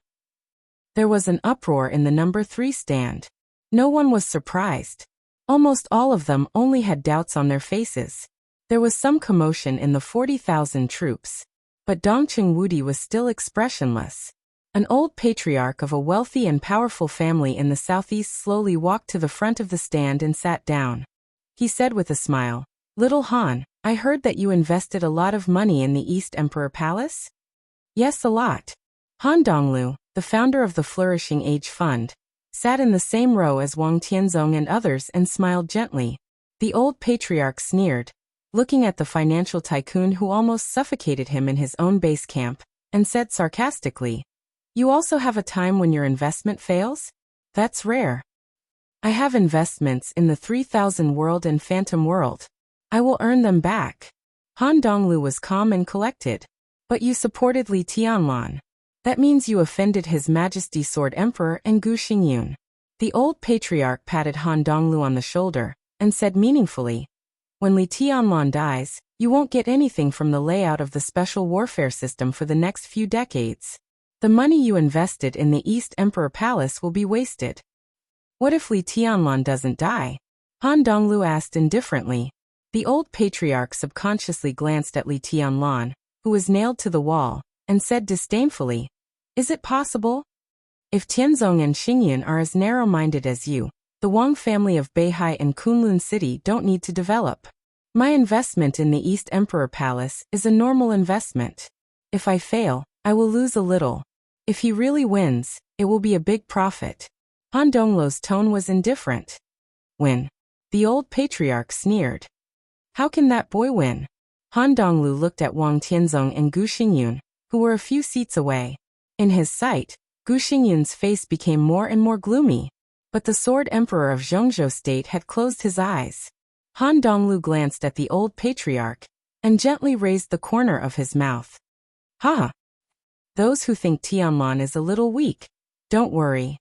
There was an uproar in the number 3 stand. No one was surprised. Almost all of them only had doubts on their faces. There was some commotion in the 40,000 troops. But Dongqing Wudi was still expressionless. An old patriarch of a wealthy and powerful family in the southeast slowly walked to the front of the stand and sat down. He said with a smile, "Little Han, I heard that you invested a lot of money in the East Emperor Palace?" "Yes, a lot." Han Donglu, the founder of the Flourishing Age Fund, sat in the same row as Wang Tianzong and others and smiled gently. The old patriarch sneered, looking at the financial tycoon who almost suffocated him in his own base camp, and said sarcastically, "You also have a time when your investment fails? That's rare. I have investments in the 3000 world and phantom world. I will earn them back." Han Donglu was calm and collected. "But you supported Li Tianlan. That means you offended His Majesty Sword Emperor and Gu Xingyun." The old patriarch patted Han Donglu on the shoulder and said meaningfully, "When Li Tianlan dies, you won't get anything from the layout of the special warfare system for the next few decades. The money you invested in the East Emperor Palace will be wasted." "What if Li Tianlan doesn't die?" Han Donglu asked indifferently. The old patriarch subconsciously glanced at Li Tianlan, who was nailed to the wall, and said disdainfully, "Is it possible? If Tianzong and Xingyun are as narrow-minded as you, the Wang family of Beihai and Kunlun City don't need to develop. My investment in the East Emperor Palace is a normal investment. If I fail, I will lose a little. If he really wins, it will be a big profit." Han Donglu's tone was indifferent. "Win?" The old patriarch sneered. "How can that boy win?" Han Donglu looked at Wang Tianzong and Gu Xingyun, who were a few seats away. In his sight, Gu Xingyun's face became more and more gloomy, but the Sword Emperor of Zhongzhou State had closed his eyes. Han Donglu glanced at the old patriarch and gently raised the corner of his mouth. "Ha! Those who think Tianlan is a little weak, don't worry."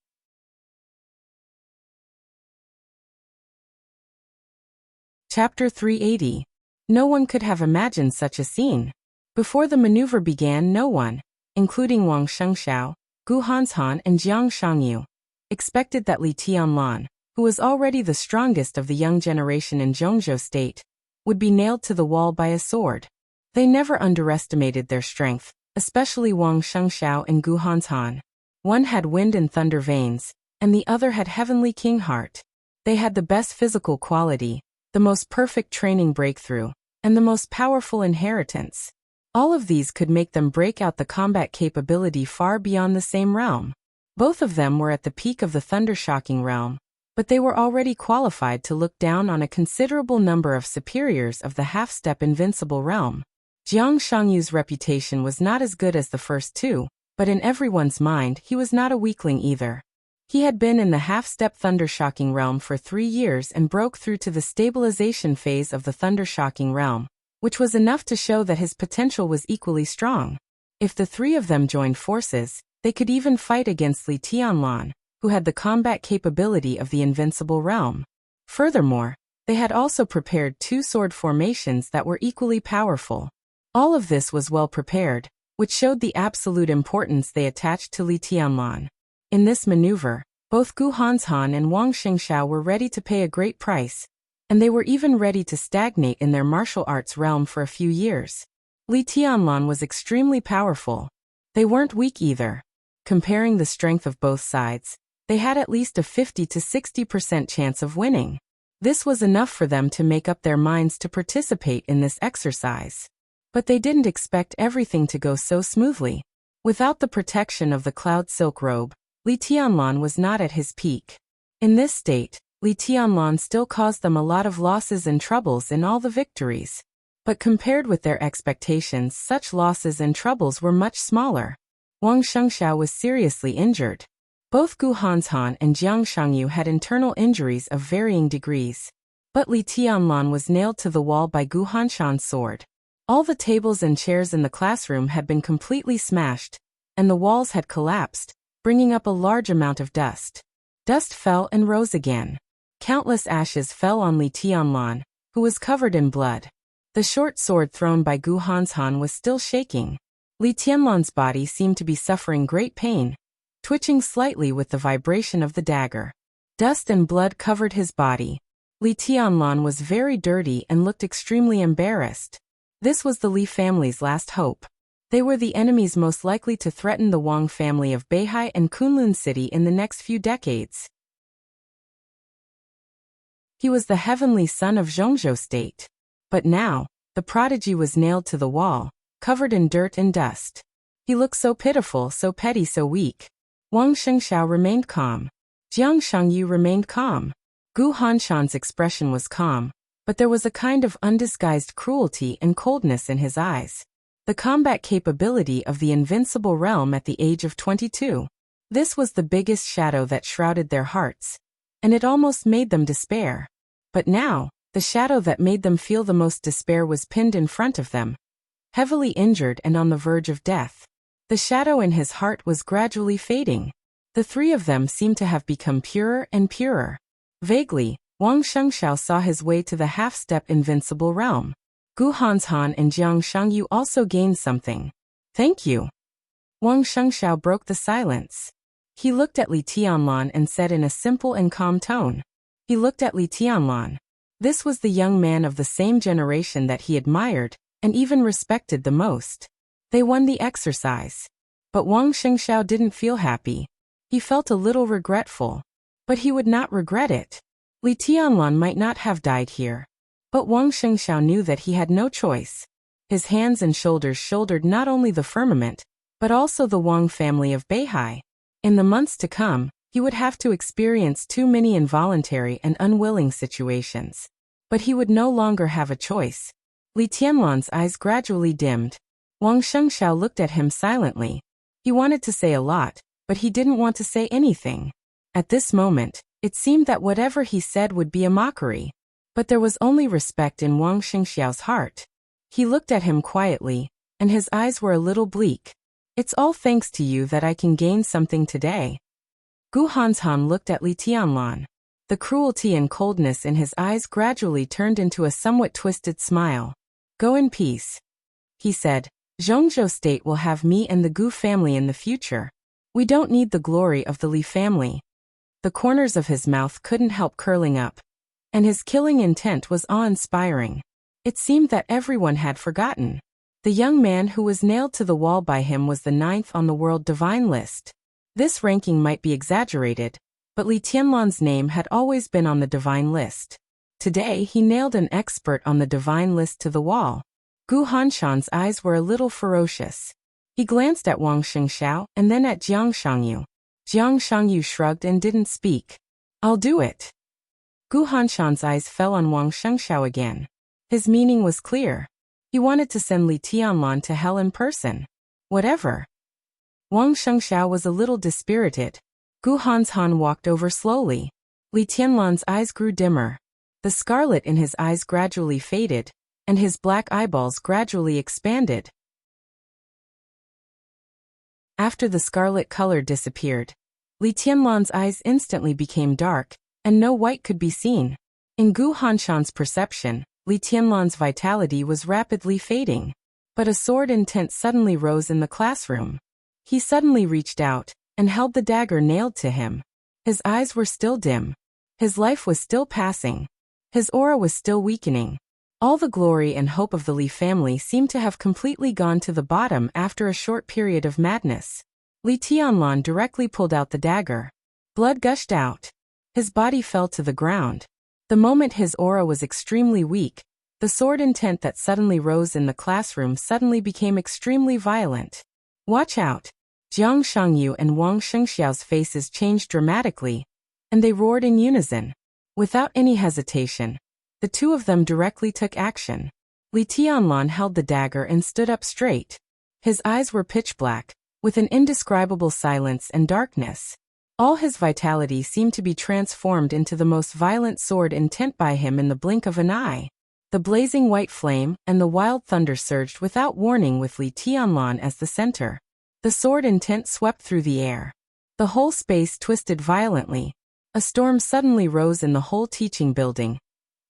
Chapter 380. No one could have imagined such a scene. Before the maneuver began, no one, including Wang Shengxiao, Gu Hanshan and Jiang Shangyu, expected that Li Tianlan, who was already the strongest of the young generation in Zhongzhou State, would be nailed to the wall by a sword. They never underestimated their strength, especially Wang Shengxiao and Gu Hanshan. One had wind and thunder veins, and the other had heavenly king heart. They had the best physical quality, the most perfect training breakthrough, and the most powerful inheritance. All of these could make them break out the combat capability far beyond the same realm. Both of them were at the peak of the thunder-shocking realm, but they were already qualified to look down on a considerable number of superiors of the half-step invincible realm. Jiang Shangyu's reputation was not as good as the first two, but in everyone's mind he was not a weakling either. He had been in the half-step thunder-shocking realm for 3 years and broke through to the stabilization phase of the thunder-shocking realm, which was enough to show that his potential was equally strong. If the three of them joined forces, they could even fight against Li Tianlan, who had the combat capability of the invincible realm. Furthermore, they had also prepared 2 sword formations that were equally powerful. All of this was well prepared, which showed the absolute importance they attached to Li Tianlan. In this maneuver, both Gu Hanshan and Wang Shengxiao were ready to pay a great price, and they were even ready to stagnate in their martial arts realm for a few years. Li Tianlan was extremely powerful. They weren't weak either. Comparing the strength of both sides, they had at least a 50 to 60% chance of winning. This was enough for them to make up their minds to participate in this exercise. But they didn't expect everything to go so smoothly. Without the protection of the cloud silk robe, Li Tianlan was not at his peak. In this state, Li Tianlan still caused them a lot of losses and troubles in all the victories. But compared with their expectations, such losses and troubles were much smaller. Wang Shengxiao was seriously injured. Both Gu Hanshan and Jiang Shangyu had internal injuries of varying degrees. But Li Tianlan was nailed to the wall by Gu Hanshan's sword. All the tables and chairs in the classroom had been completely smashed, and the walls had collapsed, bringing up a large amount of dust. Dust fell and rose again. Countless ashes fell on Li Tianlan, who was covered in blood. The short sword thrown by Gu Hanshan was still shaking. Li Tianlan's body seemed to be suffering great pain, twitching slightly with the vibration of the dagger. Dust and blood covered his body. Li Tianlan was very dirty and looked extremely embarrassed. This was the Li family's last hope. They were the enemies most likely to threaten the Wang family of Beihai and Kunlun City in the next few decades. He was the heavenly son of Zhongzhou State. But now, the prodigy was nailed to the wall, covered in dirt and dust. He looked so pitiful, so petty, so weak. Wang Shengxiao remained calm. Jiang Shangyu remained calm. Gu Hanshan's expression was calm, but there was a kind of undisguised cruelty and coldness in his eyes. The combat capability of the invincible realm at the age of 22. This was the biggest shadow that shrouded their hearts, and it almost made them despair. But now, the shadow that made them feel the most despair was pinned in front of them, heavily injured and on the verge of death. The shadow in his heart was gradually fading. The three of them seemed to have become purer and purer. Vaguely, Wang Shengxiao saw his way to the half-step invincible realm. Gu Hanshan and Jiang Shangyu also gained something. Thank you. Wang Shengxiao broke the silence. He looked at Li Tianlan and said in a simple and calm tone. He looked at Li Tianlan. This was the young man of the same generation that he admired and even respected the most. They won the exercise. But Wang Shengxiao didn't feel happy. He felt a little regretful. But he would not regret it. Li Tianlan might not have died here. But Wang Shengxiao knew that he had no choice. His hands and shoulders shouldered not only the firmament, but also the Wang family of Beihai. In the months to come, he would have to experience too many involuntary and unwilling situations. But he would no longer have a choice. Li Tianlan's eyes gradually dimmed. Wang Shengxiao looked at him silently. He wanted to say a lot, but he didn't want to say anything. At this moment, it seemed that whatever he said would be a mockery. But there was only respect in Wang Shengxiao's heart. He looked at him quietly, and his eyes were a little bleak. It's all thanks to you that I can gain something today. Gu Hanshan looked at Li Tianlan. The cruelty and coldness in his eyes gradually turned into a somewhat twisted smile. Go in peace, he said. Zhongzhou State will have me and the Gu family in the future. We don't need the glory of the Li family. The corners of his mouth couldn't help curling up, and his killing intent was awe-inspiring. It seemed that everyone had forgotten. The young man who was nailed to the wall by him was the 9th on the world divine list. This ranking might be exaggerated, but Li Tianlan's name had always been on the divine list. Today he nailed an expert on the divine list to the wall. Gu Hanshan's eyes were a little ferocious. He glanced at Wang Shengxiao and then at Jiang Shangyu. Jiang Shangyu shrugged and didn't speak. I'll do it. Gu Hanshan's eyes fell on Wang Shengxiao again. His meaning was clear. He wanted to send Li Tianlan to hell in person. Whatever. Wang Shengxiao was a little dispirited. Gu Hanshan walked over slowly. Li Tianlan's eyes grew dimmer. The scarlet in his eyes gradually faded, and his black eyeballs gradually expanded. After the scarlet color disappeared, Li Tianlan's eyes instantly became dark, and no white could be seen. In Gu Hanshan's perception, Li Tianlan's vitality was rapidly fading. But a sword intent suddenly rose in the classroom. He suddenly reached out, and held the dagger nailed to him. His eyes were still dim. His life was still passing. His aura was still weakening. All the glory and hope of the Li family seemed to have completely gone to the bottom after a short period of madness. Li Tianlan directly pulled out the dagger. Blood gushed out. His body fell to the ground. The moment his aura was extremely weak, the sword intent that suddenly rose in the classroom suddenly became extremely violent. Watch out! Jiang Shangyu and Wang Shengxiao's faces changed dramatically, and they roared in unison. Without any hesitation, the two of them directly took action. Li Tianlan held the dagger and stood up straight. His eyes were pitch black, with an indescribable silence and darkness. All his vitality seemed to be transformed into the most violent sword intent by him in the blink of an eye. The blazing white flame and the wild thunder surged without warning with Li Tianlan as the center. The sword intent swept through the air. The whole space twisted violently. A storm suddenly rose in the whole teaching building,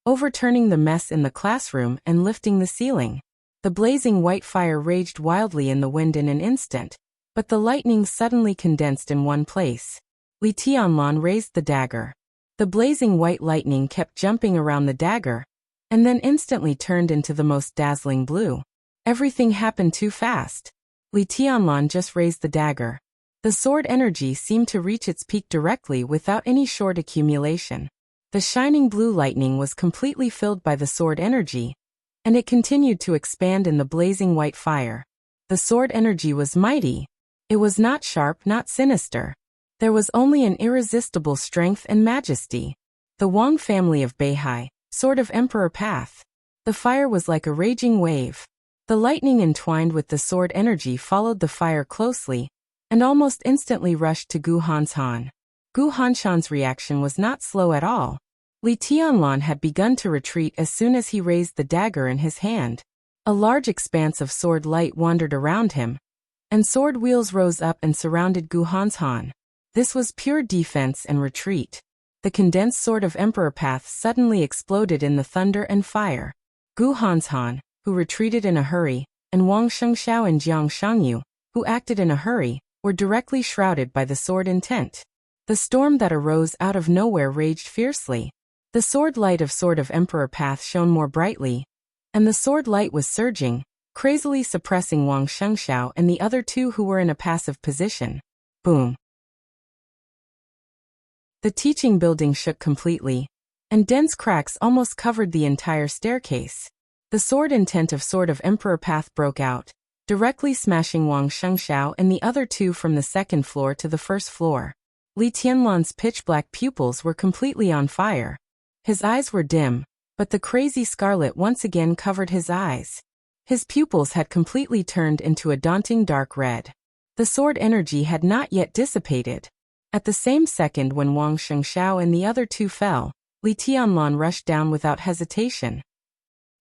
overturning the mess in the classroom and lifting the ceiling. The blazing white fire raged wildly in the wind in an instant, but the lightning suddenly condensed in one place. Li Tianlan raised the dagger. The blazing white lightning kept jumping around the dagger, and then instantly turned into the most dazzling blue. Everything happened too fast. Li Tianlan just raised the dagger. The sword energy seemed to reach its peak directly without any short accumulation. The shining blue lightning was completely filled by the sword energy, and it continued to expand in the blazing white fire. The sword energy was mighty. It was not sharp, not sinister. There was only an irresistible strength and majesty. The Wang family of Beihai, sword of Emperor Path. The fire was like a raging wave. The lightning entwined with the sword energy followed the fire closely, and almost instantly rushed to Gu Hanshan. Gu Hanshan's reaction was not slow at all. Li Tianlan had begun to retreat as soon as he raised the dagger in his hand. A large expanse of sword light wandered around him, and sword wheels rose up and surrounded Gu Hanshan. This was pure defense and retreat. The condensed sword of Emperor Path suddenly exploded in the thunder and fire. Gu Hanshan, who retreated in a hurry, and Wang Shengxiao and Jiang Shangyu, who acted in a hurry, were directly shrouded by the sword intent. The storm that arose out of nowhere raged fiercely. The sword light of Emperor Path shone more brightly, and the sword light was surging, crazily suppressing Wang Shengxiao and the other two who were in a passive position. Boom! The teaching building shook completely, and dense cracks almost covered the entire staircase. The sword intent of Emperor Path broke out, directly smashing Wang Shengxiao and the other two from the second floor to the first floor. Li Tianlan's pitch-black pupils were completely on fire. His eyes were dim, but the crazy scarlet once again covered his eyes. His pupils had completely turned into a daunting dark red. The sword energy had not yet dissipated. At the same second when Wang Shengxiao and the other two fell, Li Tianlan rushed down without hesitation.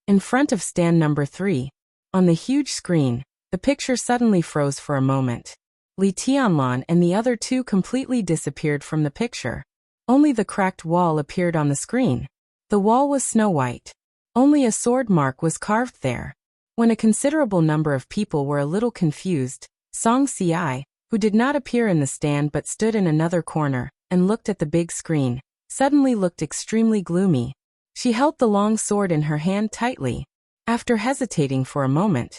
In front of stand number 3, on the huge screen, the picture suddenly froze for a moment. Li Tianlan and the other two completely disappeared from the picture. Only the cracked wall appeared on the screen. The wall was snow-white. Only a sword mark was carved there. When a considerable number of people were a little confused, Song Ci, who did not appear in the stand but stood in another corner, and looked at the big screen, suddenly looked extremely gloomy. She held the long sword in her hand tightly. After hesitating for a moment,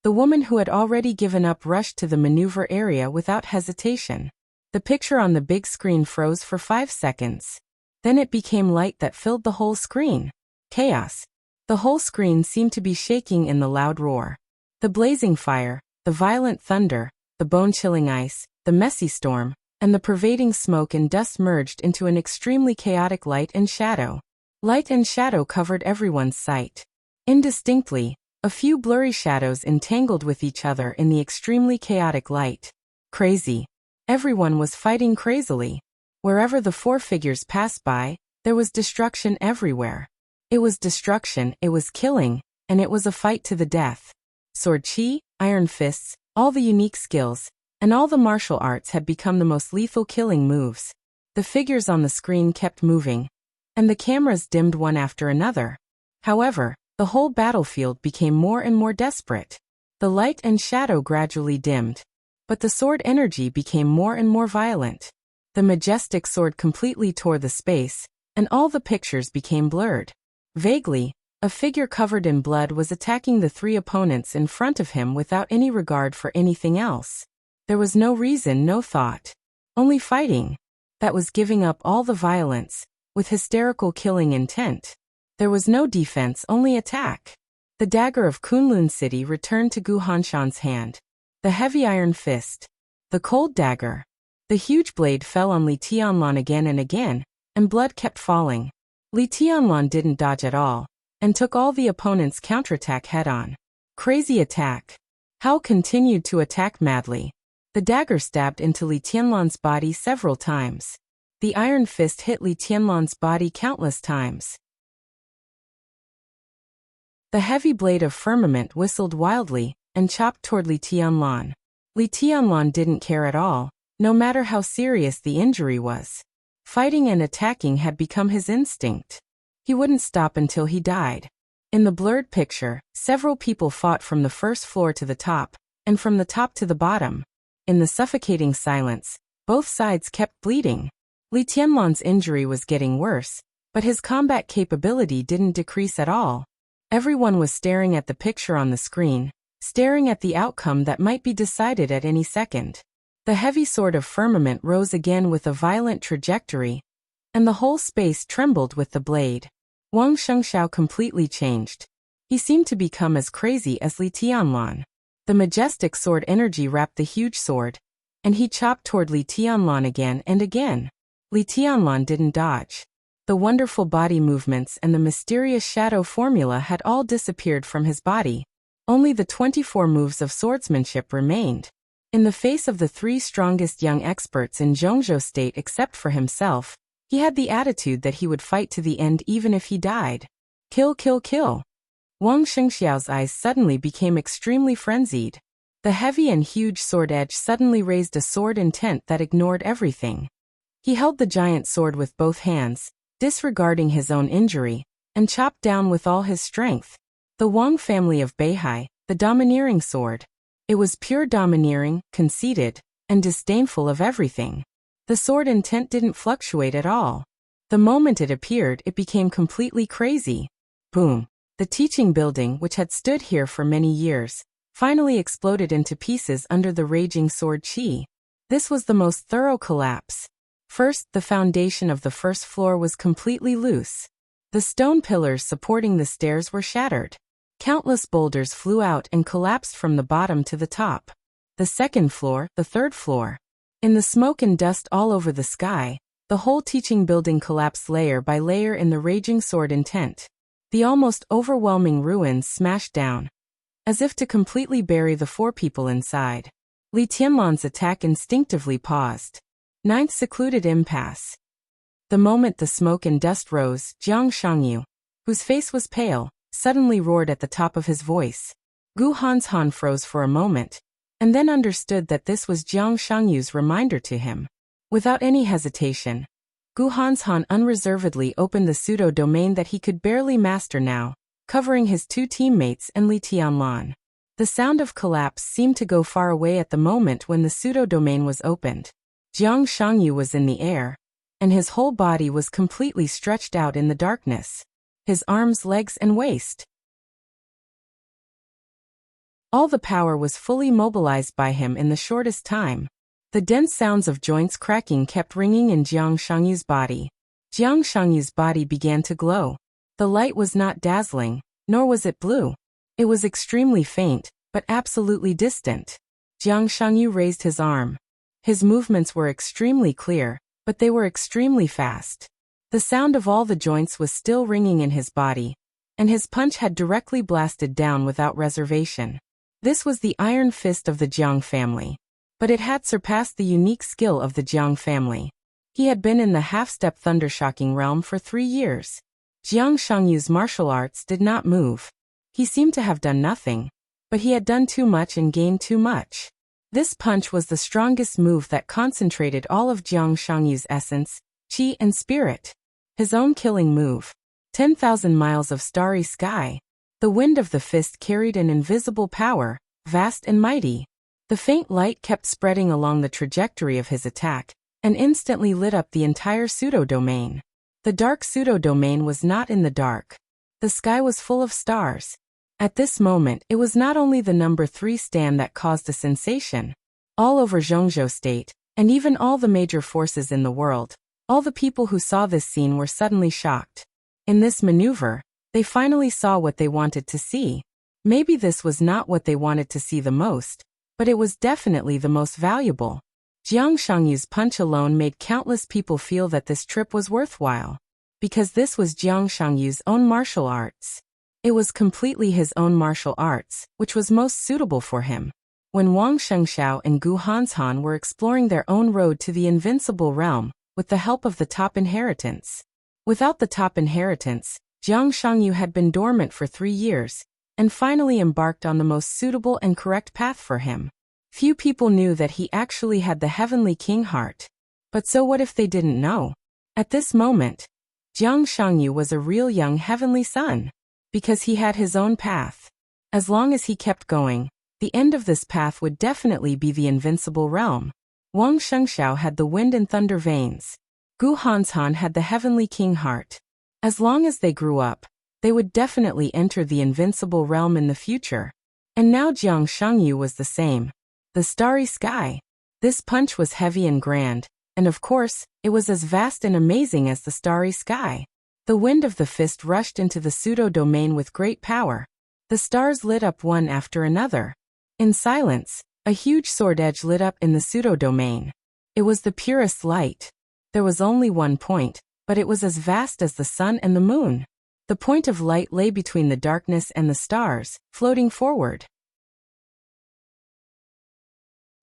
the woman who had already given up rushed to the maneuver area without hesitation. The picture on the big screen froze for 5 seconds. Then it became light that filled the whole screen. Chaos. The whole screen seemed to be shaking in the loud roar. The blazing fire, the violent thunder, the bone-chilling ice, the messy storm, and the pervading smoke and dust merged into an extremely chaotic light and shadow. Light and shadow covered everyone's sight. Indistinctly, a few blurry shadows entangled with each other in the extremely chaotic light. Crazy. Everyone was fighting crazily. Wherever the 4 figures passed by, there was destruction everywhere. It was destruction, it was killing, and it was a fight to the death. Sword chi, iron fists, all the unique skills, and all the martial arts had become the most lethal killing moves. The figures on the screen kept moving, and the cameras dimmed one after another. However, the whole battlefield became more and more desperate. The light and shadow gradually dimmed, but the sword energy became more and more violent. The majestic sword completely tore the space, and all the pictures became blurred. Vaguely, a figure covered in blood was attacking the 3 opponents in front of him without any regard for anything else. There was no reason, no thought. Only fighting. That was giving up all the violence, with hysterical killing intent. There was no defense, only attack. The dagger of Kunlun City returned to Gu Hanshan's hand. The heavy iron fist. The cold dagger. The huge blade fell on Li Tianlan again and again, and blood kept falling. Li Tianlan didn't dodge at all, and took all the opponent's counterattack head-on. Crazy attack. Hao continued to attack madly. The dagger stabbed into Li Tianlan's body several times. The iron fist hit Li Tianlan's body countless times. The heavy blade of firmament whistled wildly and chopped toward Li Tianlan. Li Tianlan didn't care at all, no matter how serious the injury was. Fighting and attacking had become his instinct. He wouldn't stop until he died. In the blurred picture, several people fought from the first floor to the top, and from the top to the bottom. In the suffocating silence, both sides kept bleeding. Li Tianlan's injury was getting worse, but his combat capability didn't decrease at all. Everyone was staring at the picture on the screen, staring at the outcome that might be decided at any second. The heavy sword of firmament rose again with a violent trajectory, and the whole space trembled with the blade. Wang Shengxiao completely changed. He seemed to become as crazy as Li Tianlan. The majestic sword energy wrapped the huge sword, and he chopped toward Li Tianlan again and again. Li Tianlan didn't dodge. The wonderful body movements and the mysterious shadow formula had all disappeared from his body. Only the 24 moves of swordsmanship remained. In the face of the 3 strongest young experts in Zhongzhou state except for himself, he had the attitude that he would fight to the end even if he died. Kill, kill, kill. Wang Shengxiao's eyes suddenly became extremely frenzied. The heavy and huge sword edge suddenly raised a sword intent that ignored everything. He held the giant sword with both hands, disregarding his own injury, and chopped down with all his strength. The Wang family of Beihai, the domineering sword. It was pure domineering, conceited, and disdainful of everything. The sword intent didn't fluctuate at all. The moment it appeared, it became completely crazy. Boom! The teaching building, which had stood here for many years, finally exploded into pieces under the raging sword qi. This was the most thorough collapse. First, the foundation of the first floor was completely loose. The stone pillars supporting the stairs were shattered. Countless boulders flew out and collapsed from the bottom to the top. The second floor, the third floor. In the smoke and dust all over the sky, the whole teaching building collapsed layer by layer in the raging sword intent. The almost overwhelming ruins smashed down, as if to completely bury the 4 people inside. Li Tianlan's attack instinctively paused. 9th secluded impasse. The moment the smoke and dust rose, Jiang Shangyu, whose face was pale, suddenly roared at the top of his voice. Gu Hanshan froze for a moment, and then understood that this was Jiang Shangyu's reminder to him. Without any hesitation, Gu Hanshan unreservedly opened the pseudo-domain that he could barely master now, covering his 2 teammates and Li Tianlan. The sound of collapse seemed to go far away at the moment when the pseudo-domain was opened. Jiang Shangyu was in the air, and his whole body was completely stretched out in the darkness. His arms, legs, and waist. All the power was fully mobilized by him in the shortest time. The dense sounds of joints cracking kept ringing in Jiang Shangyu's body. Jiang Shangyu's body began to glow. The light was not dazzling, nor was it blue. It was extremely faint, but absolutely distant. Jiang Shangyu raised his arm. His movements were extremely clear, but they were extremely fast. The sound of all the joints was still ringing in his body, and his punch had directly blasted down without reservation. This was the iron fist of the Jiang family. But it had surpassed the unique skill of the Jiang family. He had been in the half-step thundershocking realm for 3 years. Jiang Shangyu's martial arts did not move. He seemed to have done nothing, but he had done too much and gained too much. This punch was the strongest move that concentrated all of Jiang Shangyu's essence, qi, and spirit. His own killing move. 10,000 miles of starry sky. The wind of the fist carried an invisible power, vast and mighty. The faint light kept spreading along the trajectory of his attack, and instantly lit up the entire pseudo-domain. The dark pseudo-domain was not in the dark. The sky was full of stars. At this moment, it was not only the number 3 stand that caused a sensation. All over Zhongzhou state, and even all the major forces in the world, all the people who saw this scene were suddenly shocked. In this maneuver, they finally saw what they wanted to see. Maybe this was not what they wanted to see the most, but it was definitely the most valuable. Jiang Shangyu's punch alone made countless people feel that this trip was worthwhile. Because this was Jiang Shangyu's own martial arts. It was completely his own martial arts, which was most suitable for him. When Wang Shengxiao and Gu Hanshan were exploring their own road to the invincible realm, with the help of the top inheritance. Without the top inheritance, Jiang Shangyu had been dormant for 3 years, and finally embarked on the most suitable and correct path for him. Few people knew that he actually had the heavenly king heart. But so what if they didn't know? At this moment, Jiang Shangyu was a real young heavenly son. Because he had his own path. As long as he kept going, the end of this path would definitely be the invincible realm. Wang Shengxiao had the wind and thunder veins. Gu Hanshan had the heavenly king heart. As long as they grew up, they would definitely enter the invincible realm in the future. And now Jiang Shengyu was the same. The starry sky. This punch was heavy and grand, and of course, it was as vast and amazing as the starry sky. The wind of the fist rushed into the pseudo-domain with great power. The stars lit up one after another. In silence, a huge sword edge lit up in the pseudo-domain. It was the purest light. There was only one point, but it was as vast as the sun and the moon. The point of light lay between the darkness and the stars, floating forward.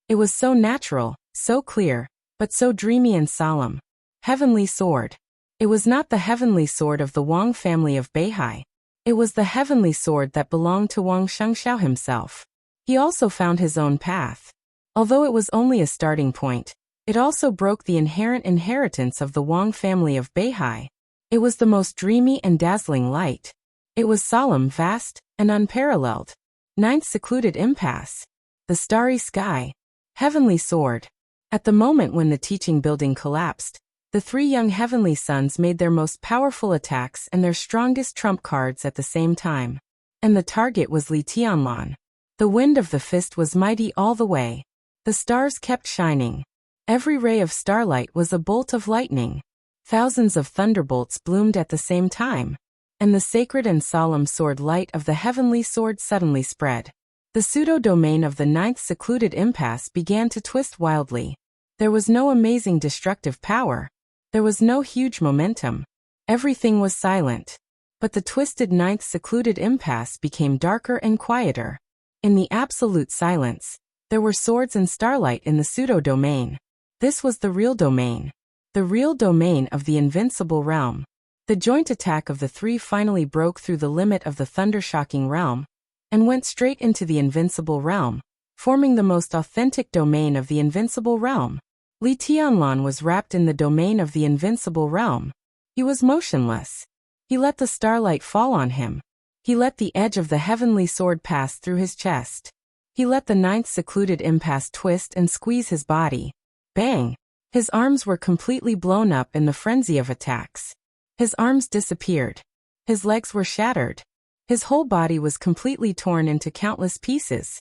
It was so natural, so clear, but so dreamy and solemn. Heavenly sword. It was not the heavenly sword of the Wang family of Beihai. It was the heavenly sword that belonged to Wang Shengxiao himself. He also found his own path. Although it was only a starting point, it also broke the inherent inheritance of the Wang family of Beihai. It was the most dreamy and dazzling light. It was solemn, vast, and unparalleled. Ninth secluded impasse. The starry sky. Heavenly sword. At the moment when the teaching building collapsed, the three young heavenly sons made their most powerful attacks and their strongest trump cards at the same time. And the target was Li Tianlan. The wind of the fist was mighty all the way. The stars kept shining. Every ray of starlight was a bolt of lightning. Thousands of thunderbolts bloomed at the same time. And the sacred and solemn sword light of the heavenly sword suddenly spread. The pseudo-domain of the ninth secluded impasse began to twist wildly. There was no amazing destructive power. There was no huge momentum. Everything was silent. But the twisted ninth secluded impasse became darker and quieter. In the absolute silence, there were swords and starlight in the pseudo-domain. This was the real domain. The real domain of the invincible realm. The joint attack of the three finally broke through the limit of the thunder-shocking realm, and went straight into the invincible realm, forming the most authentic domain of the invincible realm. Li Tianlan was wrapped in the domain of the invincible realm. He was motionless. He let the starlight fall on him. He let the edge of the heavenly sword pass through his chest. He let the ninth secluded impasse twist and squeeze his body. Bang! His arms were completely blown up in the frenzy of attacks. His arms disappeared. His legs were shattered. His whole body was completely torn into countless pieces.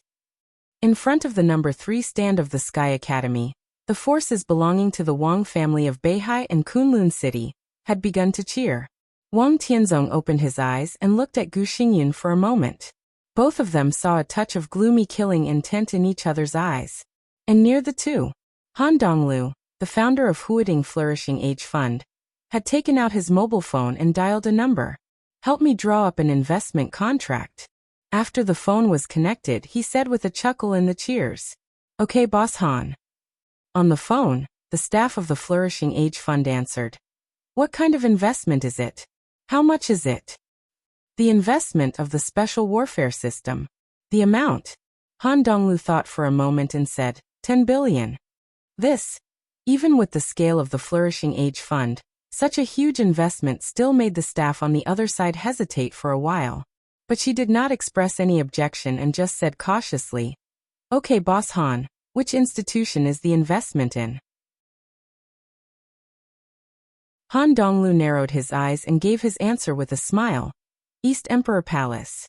In front of the number 3 stand of the Sky Academy, the forces belonging to the Wang family of Beihai and Kunlun City had begun to cheer. Wang Tianzong opened his eyes and looked at Gu Xingyun for a moment. Both of them saw a touch of gloomy killing intent in each other's eyes. And near the two, Han Donglu, the founder of Huading Flourishing Age Fund, had taken out his mobile phone and dialed a number. "Help me draw up an investment contract." After the phone was connected, he said with a chuckle in the cheers, "Okay, Boss Han." On the phone, the staff of the Flourishing Age Fund answered, "What kind of investment is it? How much is it?" "The investment of the special warfare system." "The amount?" Han Donglu thought for a moment and said, 10 billion. This, even with the scale of the Flourishing Age Fund, such a huge investment still made the staff on the other side hesitate for a while. But she did not express any objection and just said cautiously, "Okay, Boss Han, which institution is the investment in?" Han Donglu narrowed his eyes and gave his answer with a smile. "East Emperor Palace."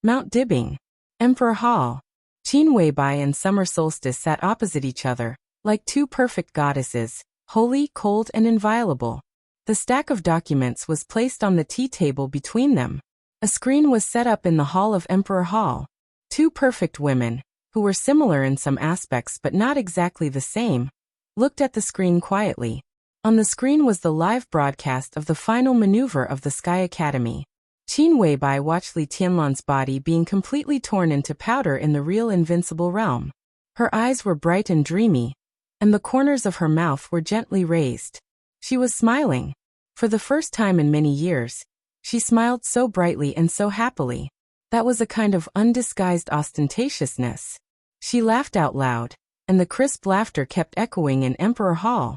Mount Dibbing. Emperor Hall. Qin Weibai and Summer Solstice sat opposite each other, like two perfect goddesses, holy, cold, and inviolable. The stack of documents was placed on the tea table between them. A screen was set up in the hall of Emperor Hall. Two perfect women, who were similar in some aspects but not exactly the same, looked at the screen quietly. On the screen was the live broadcast of the final maneuver of the Sky Academy. Qin Weibai watched Li Tianlan's body being completely torn into powder in the real invincible realm. Her eyes were bright and dreamy, and the corners of her mouth were gently raised. She was smiling. For the first time in many years, she smiled so brightly and so happily. That was a kind of undisguised ostentatiousness. She laughed out loud, and the crisp laughter kept echoing in Emperor Hall.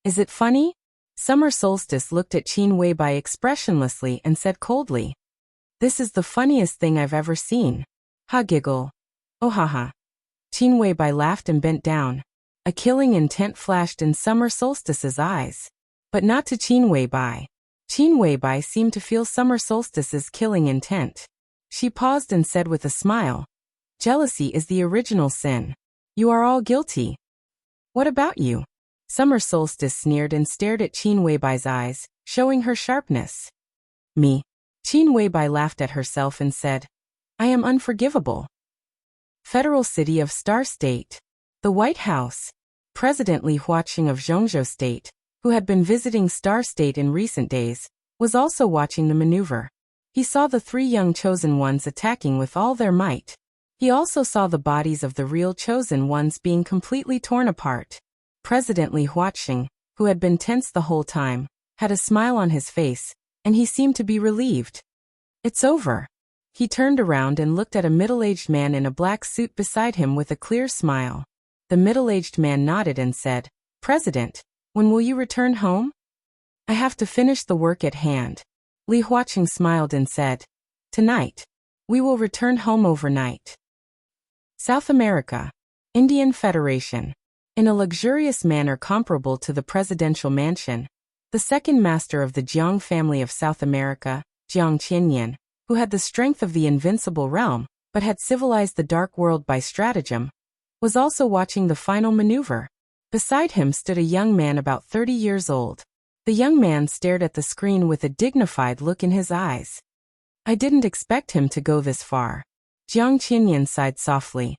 "Is it funny?" Summer Solstice looked at Qin Weibai expressionlessly and said coldly, "This is the funniest thing I've ever seen." Ha giggle. Oh ha ha. Qin Weibai laughed and bent down. A killing intent flashed in Summer Solstice's eyes. But not to Qin Weibai. Qin Weibai seemed to feel Summer Solstice's killing intent. She paused and said with a smile, "Jealousy is the original sin. You are all guilty." "What about you?" Summer Solstice sneered and stared at Qin Weibai's eyes, showing her sharpness. "Me?" Qin Weibai laughed at herself and said, "I am unforgivable." Federal City of Star State. The White House. President Li Huaqing of Zhongzhou State, who had been visiting Star State in recent days, was also watching the maneuver. He saw the three young chosen ones attacking with all their might. He also saw the bodies of the real chosen ones being completely torn apart. President Li Huaqing, who had been tense the whole time, had a smile on his face, and he seemed to be relieved. "It's over." He turned around and looked at a middle-aged man in a black suit beside him with a clear smile. The middle-aged man nodded and said, "President, when will you return home?" "I have to finish the work at hand." Li Huaqing smiled and said, "Tonight. We will return home overnight." South America. Indian Federation. In a luxurious manner comparable to the presidential mansion, the second master of the Jiang family of South America, Jiang Qianyan, who had the strength of the invincible realm, but had civilized the dark world by stratagem, was also watching the final maneuver. Beside him stood a young man about 30 years old. The young man stared at the screen with a dignified look in his eyes. "I didn't expect him to go this far." Jiang Qianyan sighed softly.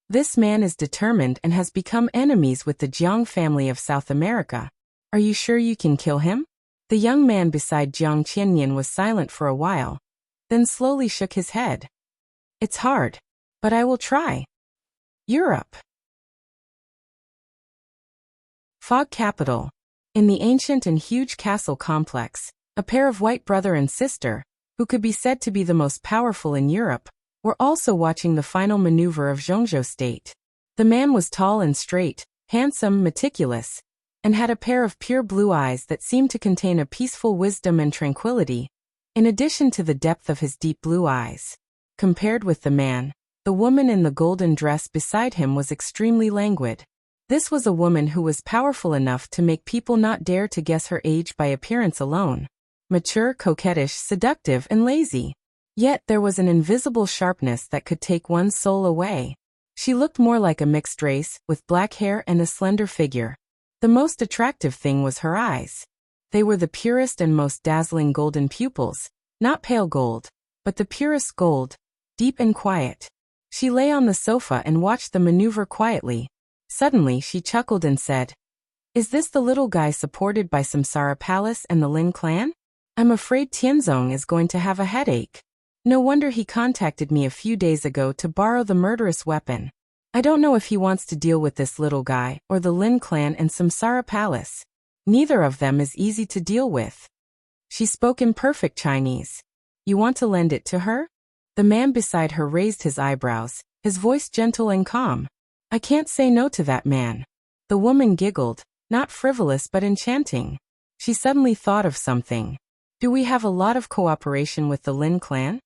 "This man is determined and has become enemies with the Jiang family of South America. Are you sure you can kill him?" The young man beside Jiang Qianyan was silent for a while, then slowly shook his head. "It's hard, but I will try." Europe. Fog Capital. In the ancient and huge castle complex, a pair of white brother and sister, who could be said to be the most powerful in Europe, were also watching the final maneuver of Zhongzhou State. The man was tall and straight, handsome, meticulous, and had a pair of pure blue eyes that seemed to contain a peaceful wisdom and tranquility, in addition to the depth of his deep blue eyes. Compared with the man, the woman in the golden dress beside him was extremely languid. This was a woman who was powerful enough to make people not dare to guess her age by appearance alone. Mature, coquettish, seductive, and lazy. Yet there was an invisible sharpness that could take one's soul away. She looked more like a mixed race, with black hair and a slender figure. The most attractive thing was her eyes. They were the purest and most dazzling golden pupils, not pale gold, but the purest gold, deep and quiet. She lay on the sofa and watched the maneuver quietly. Suddenly she chuckled and said, "Is this the little guy supported by Samsara Palace and the Lin clan? I'm afraid Tianzong is going to have a headache. No wonder he contacted me a few days ago to borrow the murderous weapon. I don't know if he wants to deal with this little guy or the Lin clan and Samsara Palace. Neither of them is easy to deal with." She spoke in perfect Chinese. "You want to lend it to her?" The man beside her raised his eyebrows, his voice gentle and calm. "I can't say no to that man." The woman giggled, not frivolous but enchanting. She suddenly thought of something. "Do we have a lot of cooperation with the Lin clan?"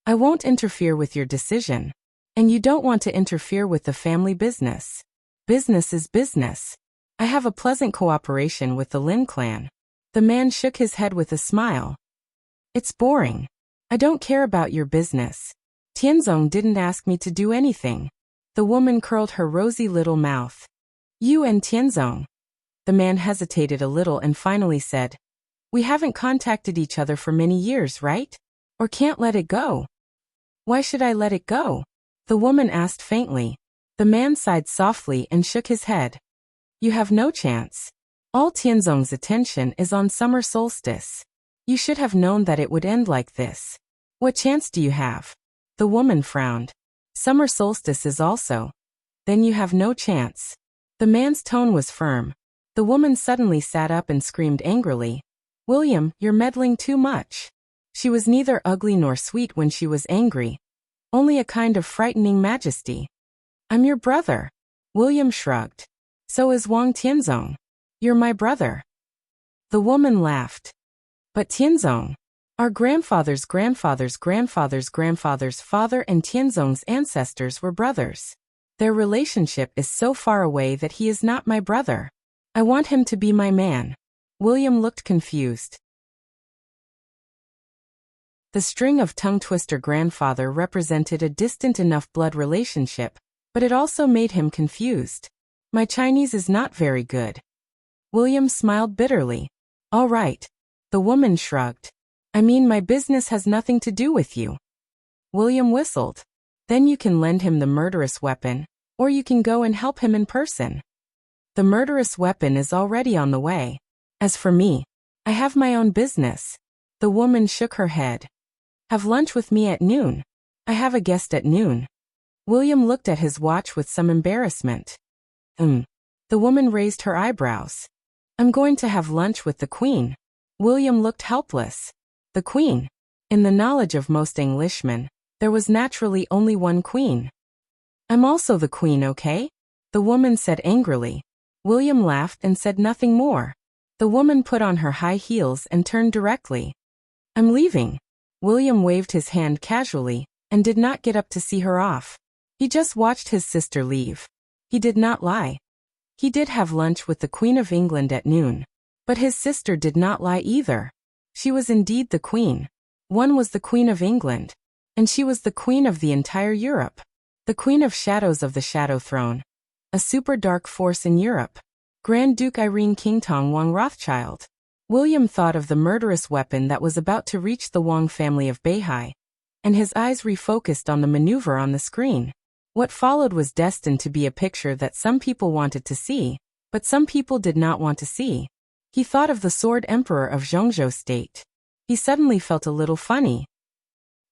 "I won't interfere with your decision. And you don't want to interfere with the family business. Business is business. I have a pleasant cooperation with the Lin clan." The man shook his head with a smile. "It's boring. I don't care about your business. Tianzong didn't ask me to do anything." The woman curled her rosy little mouth. "You and Tianzong." The man hesitated a little and finally said, "We haven't contacted each other for many years, right? Or can't let it go?" "Why should I let it go?" the woman asked faintly. The man sighed softly and shook his head. "You have no chance. All Tianzong's attention is on summer solstice. You should have known that it would end like this. What chance do you have?" The woman frowned. "Summer solstice is also. Then you have no chance." The man's tone was firm. The woman suddenly sat up and screamed angrily, "William, you're meddling too much." She was neither ugly nor sweet when she was angry. Only a kind of frightening majesty. "I'm your brother." William shrugged. "So is Wang Tianzong. You're my brother." The woman laughed. "But Tianzong, our grandfather's grandfather's grandfather's grandfather's father and Tianzong's ancestors were brothers. Their relationship is so far away that he is not my brother. I want him to be my man." William looked confused. The string of tongue-twister grandfather represented a distant enough blood relationship, but it also made him confused. My Chinese is not very good. William smiled bitterly. All right. The woman shrugged. I mean, my business has nothing to do with you. William whistled. Then you can lend him the murderous weapon, or you can go and help him in person. The murderous weapon is already on the way. As for me, I have my own business. The woman shook her head. Have lunch with me at noon. I have a guest at noon. William looked at his watch with some embarrassment. The woman raised her eyebrows. I'm going to have lunch with the Queen. William looked helpless. The Queen. In the knowledge of most Englishmen, there was naturally only one Queen. I'm also the Queen, okay? The woman said angrily. William laughed and said nothing more. The woman put on her high heels and turned directly. I'm leaving. William waved his hand casually, and did not get up to see her off. He just watched his sister leave. He did not lie. He did have lunch with the Queen of England at noon. But his sister did not lie either. She was indeed the Queen. One was the Queen of England, and she was the Queen of the entire Europe. The Queen of Shadows of the Shadow Throne. A super dark force in Europe. Grand Duke Irene Qingtong Wang Rothschild. William thought of the murderous weapon that was about to reach the Wang family of Beihai, and his eyes refocused on the maneuver on the screen. What followed was destined to be a picture that some people wanted to see, but some people did not want to see. He thought of the Sword Emperor of Zhongzhou State. He suddenly felt a little funny.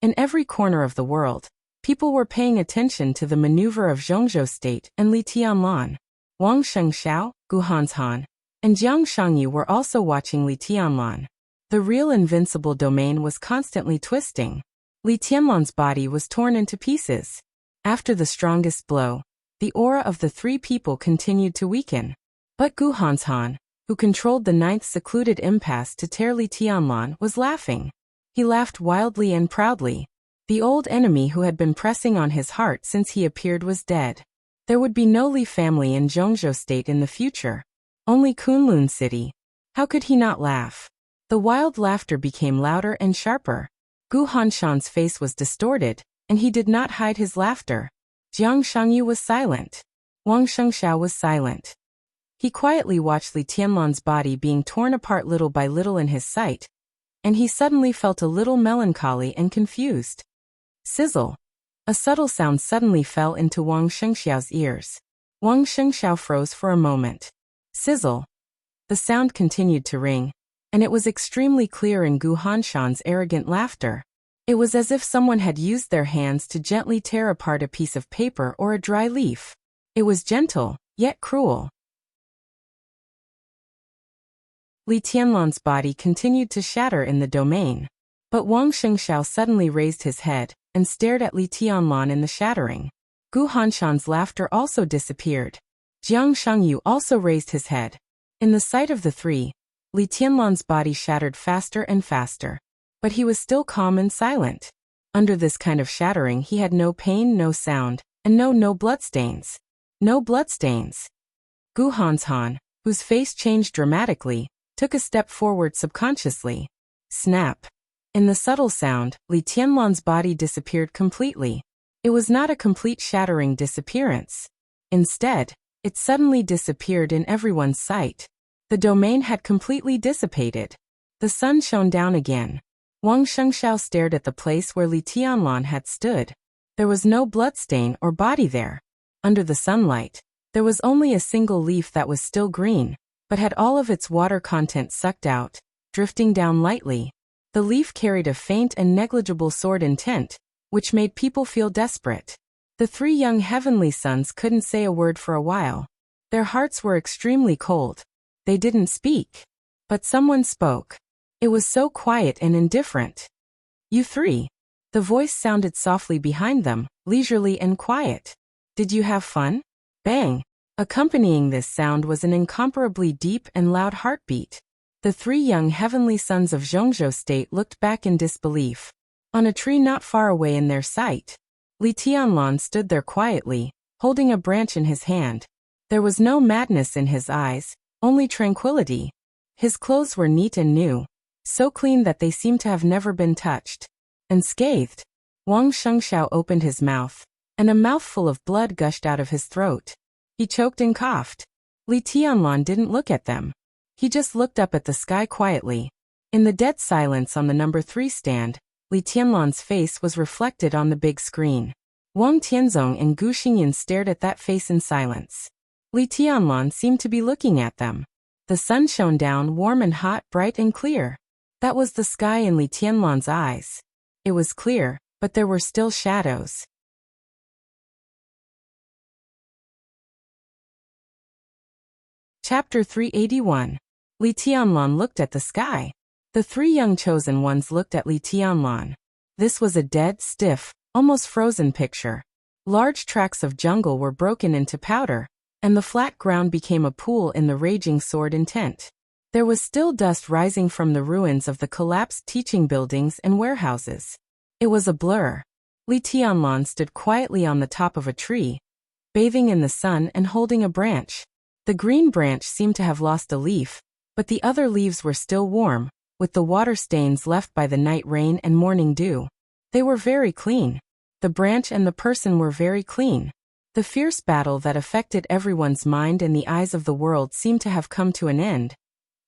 In every corner of the world, people were paying attention to the maneuver of Zhongzhou State and Li Tianlan. Wang Shengxiao, Gu Hanshan, and Jiang Shangyu were also watching Li Tianlan. The real invincible domain was constantly twisting. Li Tianlan's body was torn into pieces. After the strongest blow, the aura of the three people continued to weaken. But Gu Hanshan, who controlled the ninth secluded impasse to tear Li Tianlan, was laughing. He laughed wildly and proudly. The old enemy who had been pressing on his heart since he appeared was dead. There would be no Li family in Zhongzhou State in the future. Only Kunlun City. How could he not laugh? The wild laughter became louder and sharper. Gu Hanshan's face was distorted, and he did not hide his laughter. Jiang Shangyu was silent. Wang Shengxiao was silent. He quietly watched Li Tianlan's body being torn apart little by little in his sight, and he suddenly felt a little melancholy and confused. Sizzle. A subtle sound suddenly fell into Wang Shengxiao's ears. Wang Shengxiao froze for a moment. Sizzle. The sound continued to ring, and it was extremely clear in Gu Hanshan's arrogant laughter. It was as if someone had used their hands to gently tear apart a piece of paper or a dry leaf. It was gentle, yet cruel. Li Tianlan's body continued to shatter in the domain. But Wang Shengxiao suddenly raised his head and stared at Li Tianlan in the shattering. Gu Hanshan's laughter also disappeared. Jiang Shangyu also raised his head. In the sight of the three, Li Tianlan's body shattered faster and faster. But he was still calm and silent. Under this kind of shattering he had no pain, no sound, and no bloodstains. No bloodstains. Gu Hanshan, whose face changed dramatically, took a step forward subconsciously. Snap. In the subtle sound, Li Tianlan's body disappeared completely. It was not a complete shattering disappearance. Instead, it suddenly disappeared in everyone's sight. The domain had completely dissipated. The sun shone down again. Wang Shengxiao stared at the place where Li Tianlan had stood. There was no bloodstain or body there. Under the sunlight, there was only a single leaf that was still green, but had all of its water content sucked out, drifting down lightly. The leaf carried a faint and negligible sword intent, which made people feel desperate. The three young heavenly sons couldn't say a word for a while. Their hearts were extremely cold. They didn't speak. But someone spoke. It was so quiet and indifferent. You three. The voice sounded softly behind them, leisurely and quiet. Did you have fun? Bang. Accompanying this sound was an incomparably deep and loud heartbeat. The three young heavenly sons of Zhongzhou State looked back in disbelief. On a tree not far away in their sight, Li Tianlan stood there quietly, holding a branch in his hand. There was no madness in his eyes, only tranquility. His clothes were neat and new, so clean that they seemed to have never been touched. Unscathed. Wang Shengxiao opened his mouth, and a mouthful of blood gushed out of his throat. He choked and coughed. Li Tianlan didn't look at them. He just looked up at the sky quietly. In the dead silence on the number 3 stand, Li Tianlan's face was reflected on the big screen. Wang Tianzong and Gu Xingyan stared at that face in silence. Li Tianlan seemed to be looking at them. The sun shone down warm and hot, bright and clear. That was the sky in Li Tianlan's eyes. It was clear, but there were still shadows. Chapter 381. Li Tianlan looked at the sky. The 3 young chosen ones looked at Li Tianlan. This was a dead, stiff, almost frozen picture. Large tracts of jungle were broken into powder, and the flat ground became a pool in the raging sword intent. There was still dust rising from the ruins of the collapsed teaching buildings and warehouses. It was a blur. Li Tianlan stood quietly on the top of a tree, bathing in the sun and holding a branch. The green branch seemed to have lost a leaf, but the other leaves were still warm, with the water stains left by the night rain and morning dew. They were very clean. The branch and the person were very clean. The fierce battle that affected everyone's mind and the eyes of the world seemed to have come to an end,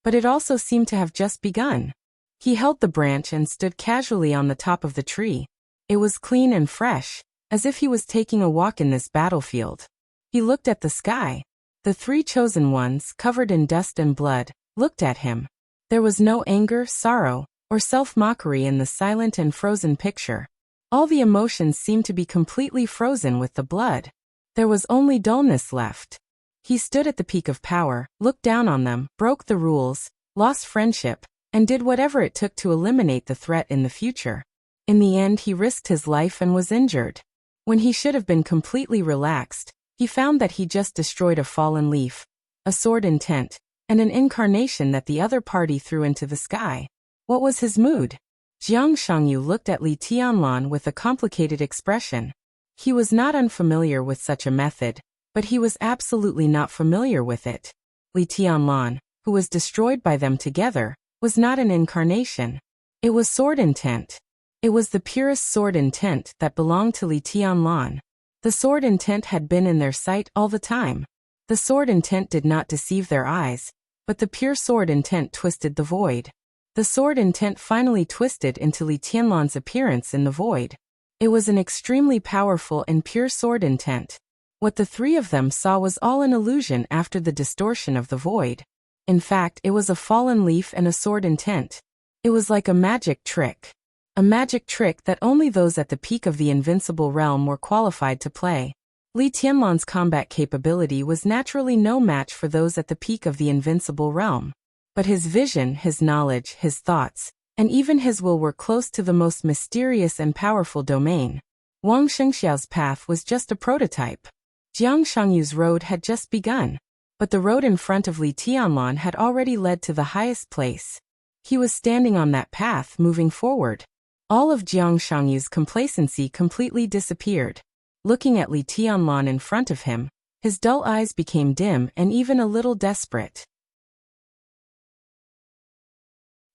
but it also seemed to have just begun. He held the branch and stood casually on the top of the tree. It was clean and fresh, as if he was taking a walk in this battlefield. He looked at the sky. The 3 chosen ones, covered in dust and blood, looked at him. There was no anger, sorrow, or self-mockery in the silent and frozen picture. All the emotions seemed to be completely frozen with the blood. There was only dullness left. He stood at the peak of power, looked down on them, broke the rules, lost friendship, and did whatever it took to eliminate the threat in the future. In the end, he risked his life and was injured. When he should have been completely relaxed, he found that he just destroyed a fallen leaf, a sword intent, and an incarnation that the other party threw into the sky. What was his mood? Jiang Shangyu looked at Li Tianlan with a complicated expression. He was not unfamiliar with such a method, but he was absolutely not familiar with it. Li Tianlan, who was destroyed by them together, was not an incarnation. It was sword intent. It was the purest sword intent that belonged to Li Tianlan. The sword intent had been in their sight all the time. The sword intent did not deceive their eyes, but the pure sword intent twisted the void. The sword intent finally twisted into Li Tianlan's appearance in the void. It was an extremely powerful and pure sword intent. What the 3 of them saw was all an illusion after the distortion of the void. In fact, it was a fallen leaf and a sword intent. It was like a magic trick. A magic trick that only those at the peak of the invincible realm were qualified to play. Li Tianlan's combat capability was naturally no match for those at the peak of the invincible realm. But his vision, his knowledge, his thoughts, and even his will were close to the most mysterious and powerful domain. Wang Shengxiao's path was just a prototype. Jiang Shangyu's road had just begun, but the road in front of Li Tianlan had already led to the highest place. He was standing on that path, moving forward. All of Jiang Shangyu's complacency completely disappeared. Looking at Li Tianlan in front of him, his dull eyes became dim and even a little desperate.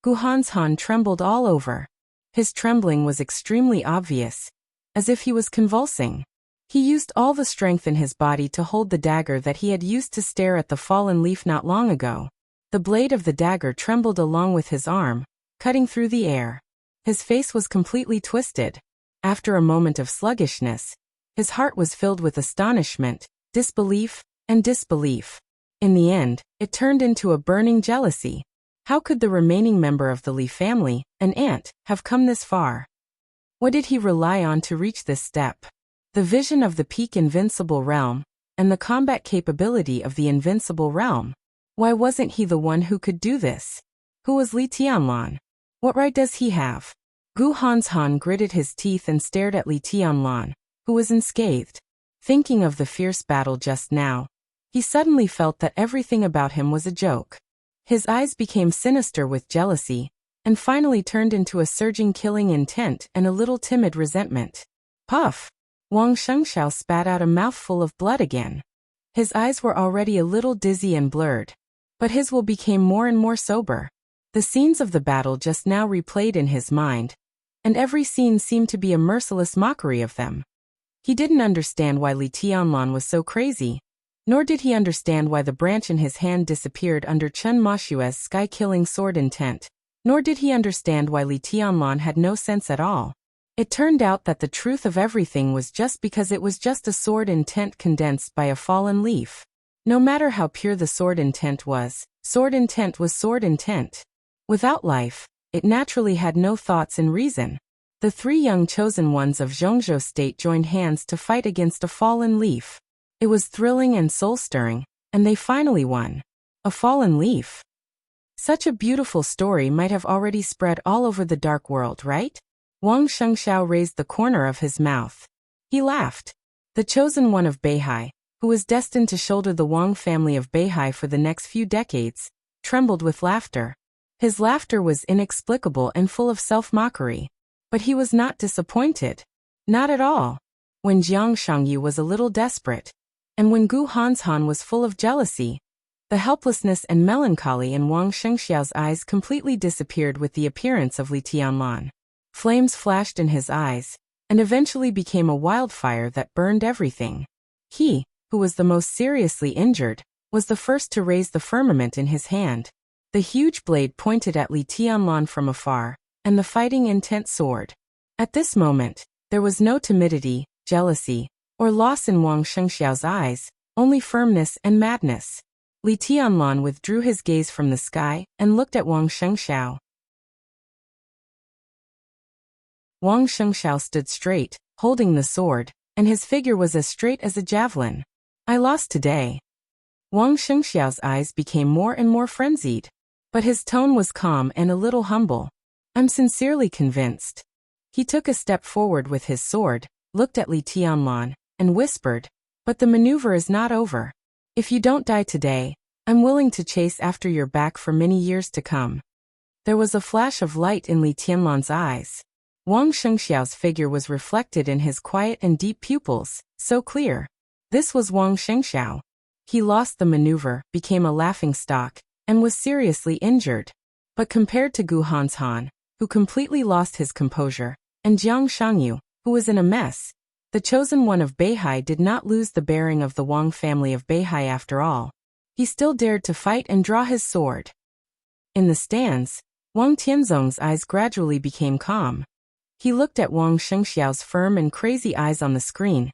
Gu Hanshan trembled all over. His trembling was extremely obvious, as if he was convulsing. He used all the strength in his body to hold the dagger that he had used to stare at the fallen leaf not long ago. The blade of the dagger trembled along with his arm, cutting through the air. His face was completely twisted. After a moment of sluggishness, his heart was filled with astonishment, disbelief, and disbelief. In the end, it turned into a burning jealousy. How could the remaining member of the Li family, an ant, have come this far? What did he rely on to reach this step? The vision of the peak invincible realm, and the combat capability of the invincible realm. Why wasn't he the one who could do this? Who was Li Tianlan? What right does he have? Gu Hanshan gritted his teeth and stared at Li Tianlan, who was unscathed. Thinking of the fierce battle just now, he suddenly felt that everything about him was a joke. His eyes became sinister with jealousy, and finally turned into a surging killing intent and a little timid resentment. Puff! Wang Shengxiao spat out a mouthful of blood again. His eyes were already a little dizzy and blurred, but his will became more and more sober. The scenes of the battle just now replayed in his mind, and every scene seemed to be a merciless mockery of them. He didn't understand why Li Tianlan was so crazy, nor did he understand why the branch in his hand disappeared under Chen Mashue's sky-killing sword intent, nor did he understand why Li Tianlan had no sense at all. It turned out that the truth of everything was just because it was just a sword intent condensed by a fallen leaf. No matter how pure the sword intent was sword intent. Without life, it naturally had no thoughts and reason. The three young chosen ones of Zhongzhou state joined hands to fight against a fallen leaf. It was thrilling and soul-stirring, and they finally won. A fallen leaf. Such a beautiful story might have already spread all over the dark world, right? Wang Shengxiao raised the corner of his mouth. He laughed. The chosen one of Beihai, who was destined to shoulder the Wang family of Beihai for the next few decades, trembled with laughter. His laughter was inexplicable and full of self-mockery. But he was not disappointed. Not at all. When Jiang Shangyu was a little desperate, and when Gu Hanshan was full of jealousy, the helplessness and melancholy in Wang Shengxiao's eyes completely disappeared with the appearance of Li Tianlan. Flames flashed in his eyes, and eventually became a wildfire that burned everything. He, who was the most seriously injured, was the first to raise the firmament in his hand. The huge blade pointed at Li Tianlan from afar, and the fighting intent soared. At this moment, there was no timidity, jealousy, or loss in Wang Shengxiao's eyes, only firmness and madness. Li Tianlan withdrew his gaze from the sky and looked at Wang Shengxiao. Wang Shengxiao stood straight, holding the sword, and his figure was as straight as a javelin. I lost today. Wang Shengxiao's eyes became more and more frenzied, but his tone was calm and a little humble. I'm sincerely convinced. He took a step forward with his sword, looked at Li Tianlan, and whispered, but the maneuver is not over. If you don't die today, I'm willing to chase after your back for many years to come. There was a flash of light in Li Tianlan's eyes. Wang Shengxiao's figure was reflected in his quiet and deep pupils, so clear. This was Wang Shengxiao. He lost the maneuver, became a laughingstock, and was seriously injured. But compared to Gu Hanshan, who completely lost his composure, and Jiang Shangyu, who was in a mess, the chosen one of Beihai did not lose the bearing of the Wang family of Beihai after all. He still dared to fight and draw his sword. In the stands, Wang Tianzong's eyes gradually became calm. He looked at Wang Shengxiao's firm and crazy eyes on the screen,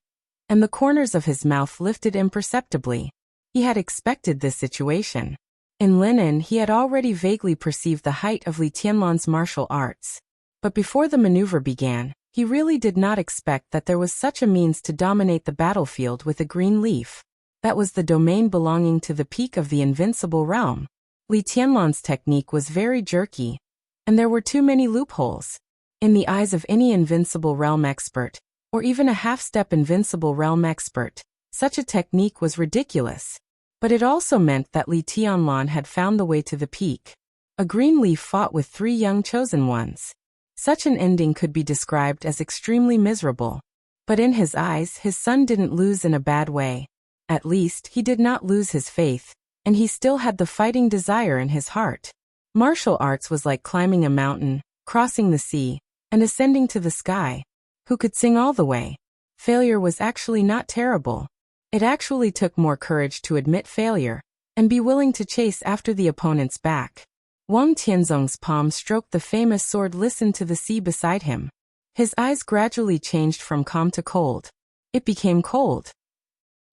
and the corners of his mouth lifted imperceptibly. He had expected this situation. In Linen, he had already vaguely perceived the height of Li Tianlan's martial arts. But before the maneuver began, he really did not expect that there was such a means to dominate the battlefield with a green leaf. That was the domain belonging to the peak of the invincible realm. Li Tianlan's technique was very jerky, and there were too many loopholes. In the eyes of any invincible realm expert, or even a half-step invincible realm expert, such a technique was ridiculous. But it also meant that Li Tianlan had found the way to the peak. A green leaf fought with three young chosen ones. Such an ending could be described as extremely miserable. But in his eyes, his son didn't lose in a bad way. At least, he did not lose his faith, and he still had the fighting desire in his heart. Martial arts was like climbing a mountain, crossing the sea, and ascending to the sky. Who could sing all the way? Failure was actually not terrible. It actually took more courage to admit failure, and be willing to chase after the opponent's back. Wang Tianzong's palm stroked the famous sword. Listened to the sea beside him. His eyes gradually changed from calm to cold. It became cold.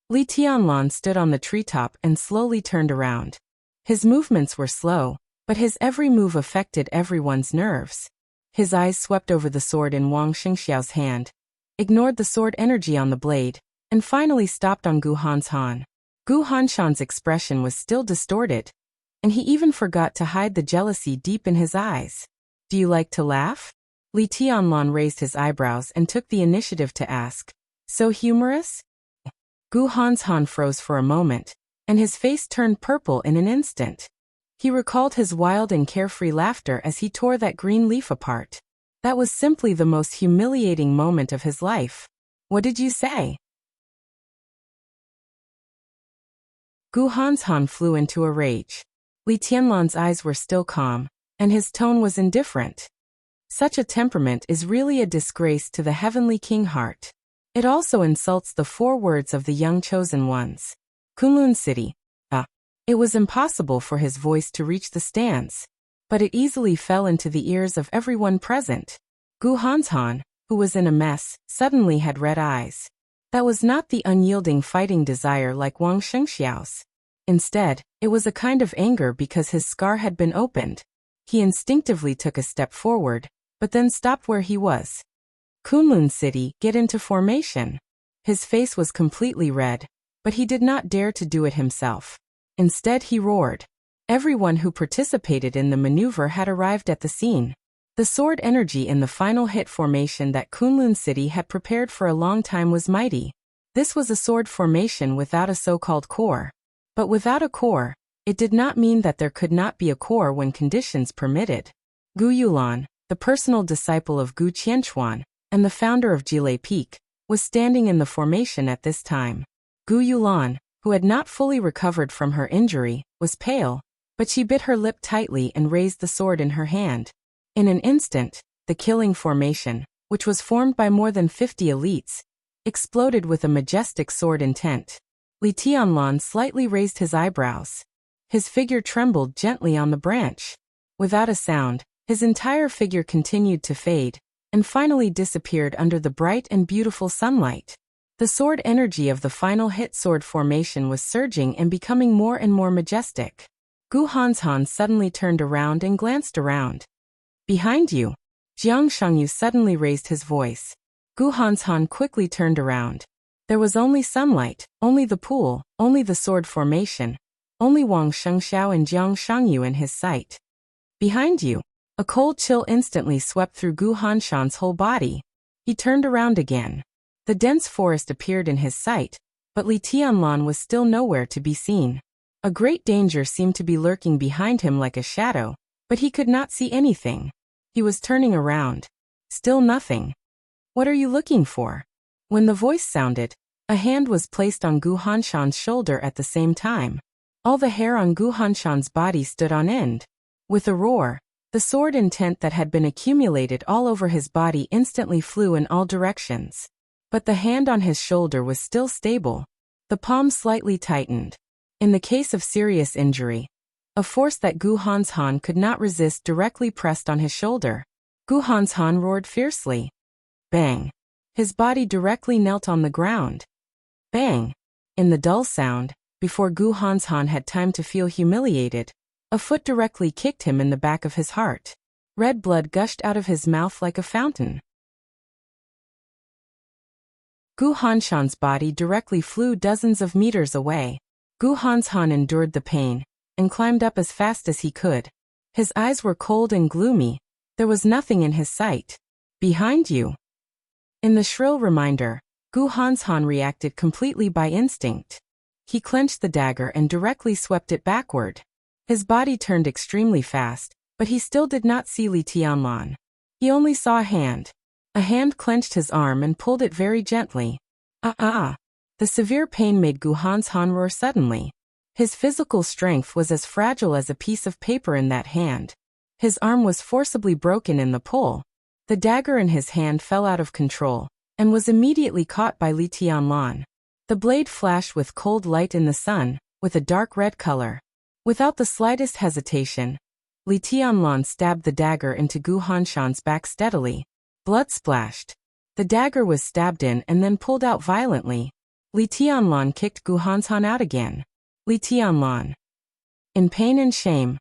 Li Tianlan stood on the treetop and slowly turned around. His movements were slow, but his every move affected everyone's nerves. His eyes swept over the sword in Wang Shengxiao's hand, ignored the sword energy on the blade, and finally stopped on Gu Hanshan. Gu Hanshan's expression was still distorted, and he even forgot to hide the jealousy deep in his eyes. Do you like to laugh? Li Tianlan raised his eyebrows and took the initiative to ask. So humorous? Gu Hanshan froze for a moment, and his face turned purple in an instant. He recalled his wild and carefree laughter as he tore that green leaf apart. That was simply the most humiliating moment of his life. What did you say? Gu Hanshan flew into a rage. Li Tianlan's eyes were still calm, and his tone was indifferent. Such a temperament is really a disgrace to the heavenly king heart. It also insults the 4 words of the young chosen ones. Kunlun City. It was impossible for his voice to reach the stands, but it easily fell into the ears of everyone present. Gu Hanshan, who was in a mess, suddenly had red eyes. That was not the unyielding fighting desire like Wang Shengxiao's. Instead, it was a kind of anger because his scar had been opened. He instinctively took a step forward, but then stopped where he was. Kunlun City, get into formation. His face was completely red, but he did not dare to do it himself. Instead he roared. Everyone who participated in the maneuver had arrived at the scene. The sword energy in the final hit formation that Kunlun City had prepared for a long time was mighty. This was a sword formation without a so-called core. But without a core, it did not mean that there could not be a core when conditions permitted. Gu Yulan, the personal disciple of Gu Qianchuan, and the founder of Jilei Peak, was standing in the formation at this time. Gu Yulan, who had not fully recovered from her injury, was pale, but she bit her lip tightly and raised the sword in her hand. In an instant, the killing formation, which was formed by more than 50 elites, exploded with a majestic sword intent. Li Tianlan slightly raised his eyebrows. His figure trembled gently on the branch. Without a sound, his entire figure continued to fade, and finally disappeared under the bright and beautiful sunlight. The sword energy of the final hit sword formation was surging and becoming more and more majestic. Gu Hanshan suddenly turned around and glanced around. Behind you. Jiang Shangyu suddenly raised his voice. Gu Hanshan quickly turned around. There was only sunlight, only the pool, only the sword formation, only Wang Shengxiao and Jiang Shangyu in his sight. Behind you. A cold chill instantly swept through Gu Hanshan's whole body. He turned around again. The dense forest appeared in his sight, but Li Tianlan was still nowhere to be seen. A great danger seemed to be lurking behind him like a shadow, but he could not see anything. He was turning around. Still nothing. What are you looking for? When the voice sounded, a hand was placed on Gu Hanshan's shoulder at the same time. All the hair on Gu Hanshan's body stood on end. With a roar, the sword intent that had been accumulated all over his body instantly flew in all directions. But the hand on his shoulder was still stable. The palm slightly tightened. In the case of serious injury, a force that Gu Hanshan could not resist directly pressed on his shoulder. Gu Hanshan roared fiercely. Bang! His body directly knelt on the ground. Bang! In the dull sound, before Gu Hanshan had time to feel humiliated, a foot directly kicked him in the back of his heart. Red blood gushed out of his mouth like a fountain. Gu Hanshan's body directly flew dozens of meters away. Gu Hanshan endured the pain and climbed up as fast as he could. His eyes were cold and gloomy. There was nothing in his sight. Behind you. In the shrill reminder, Gu Hanshan reacted completely by instinct. He clenched the dagger and directly swept it backward. His body turned extremely fast, but he still did not see Li Tianlan. He only saw a hand. A hand clenched his arm and pulled it very gently. The severe pain made Gu Hanshan roar suddenly. His physical strength was as fragile as a piece of paper in that hand. His arm was forcibly broken in the pull. The dagger in his hand fell out of control, and was immediately caught by Li Tianlan. The blade flashed with cold light in the sun, with a dark red color. Without the slightest hesitation, Li Tianlan stabbed the dagger into Gu Hanshan's back steadily. Blood splashed. The dagger was stabbed in and then pulled out violently. Li Tianlan kicked Gu Hanshan out again. Li Tianlan. In pain and shame,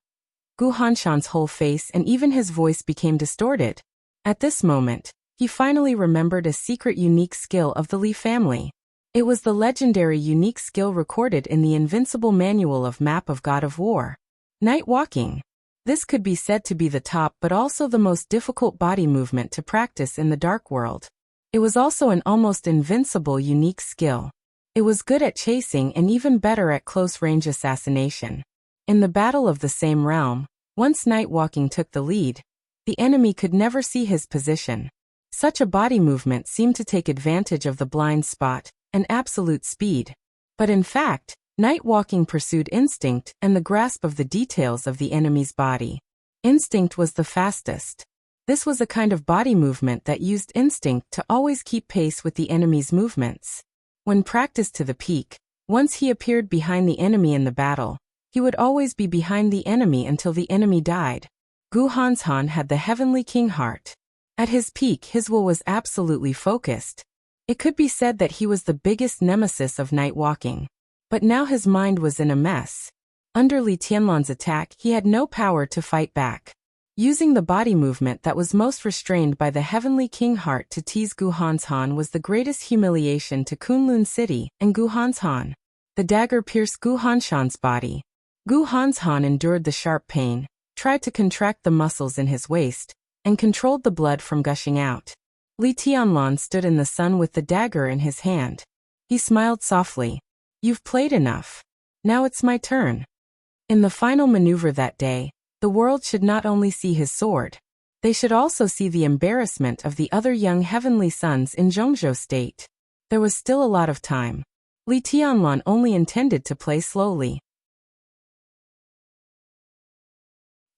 Gu Hanshan's whole face and even his voice became distorted. At this moment, he finally remembered a secret unique skill of the Li family. It was the legendary unique skill recorded in the invincible manual of Map of God of War. Night walking. This could be said to be the top but also the most difficult body movement to practice in the dark world. It was also an almost invincible unique skill. It was good at chasing and even better at close-range assassination. In the battle of the same realm, once night walking took the lead, the enemy could never see his position. Such a body movement seemed to take advantage of the blind spot and absolute speed. But in fact, night walking pursued instinct and the grasp of the details of the enemy's body. Instinct was the fastest. This was a kind of body movement that used instinct to always keep pace with the enemy's movements. When practiced to the peak, once he appeared behind the enemy in the battle, he would always be behind the enemy until the enemy died. Gu Hanshan had the Heavenly King heart. At his peak, his will was absolutely focused. It could be said that he was the biggest nemesis of night walking. But now his mind was in a mess. Under Li Tianlan's attack, he had no power to fight back. Using the body movement that was most restrained by the Heavenly King heart to tease Gu Hanshan was the greatest humiliation to Kunlun City and Gu Hanshan. The dagger pierced Gu Hanshan's body. Gu Hanshan endured the sharp pain, tried to contract the muscles in his waist, and controlled the blood from gushing out. Li Tianlan stood in the sun with the dagger in his hand. He smiled softly. "You've played enough. Now it's my turn." In the final maneuver that day, the world should not only see his sword, they should also see the embarrassment of the other young heavenly sons in Zhongzhou state. There was still a lot of time. Li Tianlan only intended to play slowly.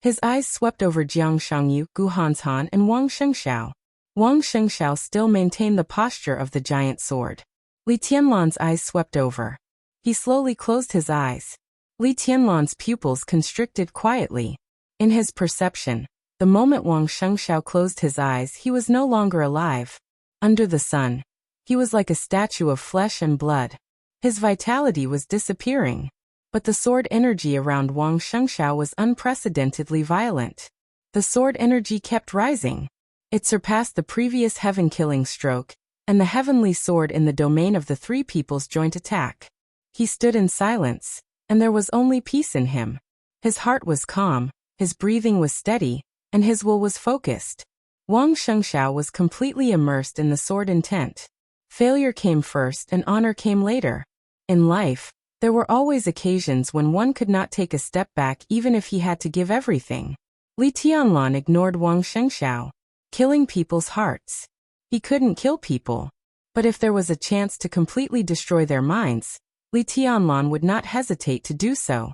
His eyes swept over Jiang Shangyu, Gu Hanshan, and Wang Shengxiao. Wang Shengxiao still maintained the posture of the giant sword. Li Tianlan's eyes swept over. He slowly closed his eyes. Li Tianlan's pupils constricted quietly. In his perception, the moment Wang Shengxiao closed his eyes, he was no longer alive. Under the sun, he was like a statue of flesh and blood. His vitality was disappearing. But the sword energy around Wang Shengxiao was unprecedentedly violent. The sword energy kept rising. It surpassed the previous heaven-killing stroke, and the heavenly sword in the domain of the three people's joint attack. He stood in silence, and there was only peace in him. His heart was calm, his breathing was steady, and his will was focused. Wang Shengxiao was completely immersed in the sword intent. Failure came first and honor came later. In life, there were always occasions when one could not take a step back even if he had to give everything. Li Tianlan ignored Wang Shengxiao. Killing people's hearts. He couldn't kill people. But if there was a chance to completely destroy their minds, Li Tianlan would not hesitate to do so.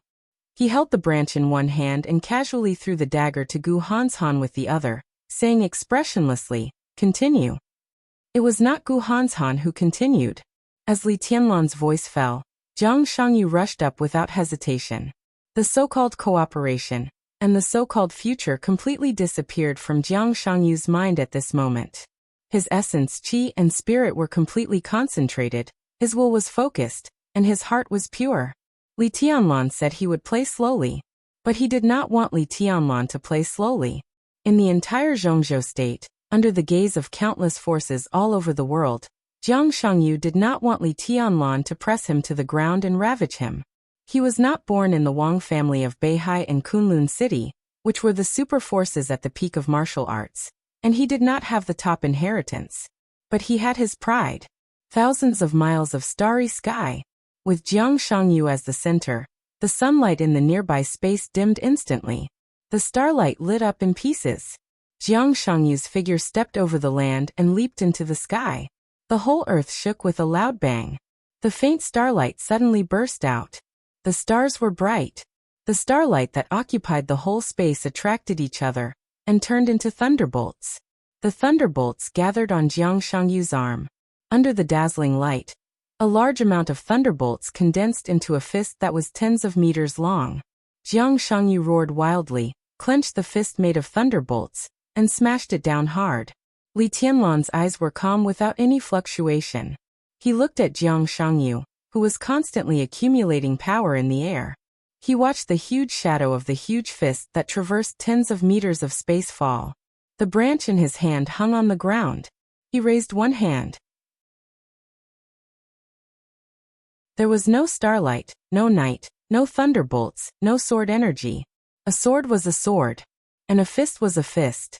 He held the branch in one hand and casually threw the dagger to Gu Hanshan with the other, saying expressionlessly, "Continue." It was not Gu Hanshan who continued. As Li Tianlan's voice fell, Jiang Shangyu rushed up without hesitation. The so-called cooperation and the so-called future completely disappeared from Jiang Shangyu's mind at this moment. His essence, qi, and spirit were completely concentrated, his will was focused, and his heart was pure. Li Tianlan said he would play slowly. But he did not want Li Tianlan to play slowly. In the entire Zhongzhou state, under the gaze of countless forces all over the world, Jiang Shangyu did not want Li Tianlan to press him to the ground and ravage him. He was not born in the Wang family of Beihai and Kunlun City, which were the super forces at the peak of martial arts, and he did not have the top inheritance. But he had his pride. Thousands of miles of starry sky. With Jiang Shangyu as the center, the sunlight in the nearby space dimmed instantly. The starlight lit up in pieces. Jiang Shangyu's figure stepped over the land and leaped into the sky. The whole earth shook with a loud bang. The faint starlight suddenly burst out. The stars were bright. The starlight that occupied the whole space attracted each other and turned into thunderbolts. The thunderbolts gathered on Jiang Shangyu's arm. Under the dazzling light, a large amount of thunderbolts condensed into a fist that was tens of meters long. Jiang Shangyu roared wildly, clenched the fist made of thunderbolts, and smashed it down hard. Li Tianlan's eyes were calm without any fluctuation. He looked at Jiang Shangyu, who was constantly accumulating power in the air. He watched the huge shadow of the huge fist that traversed tens of meters of space fall. The branch in his hand hung on the ground. He raised one hand. There was no starlight, no night, no thunderbolts, no sword energy. A sword was a sword, and a fist was a fist.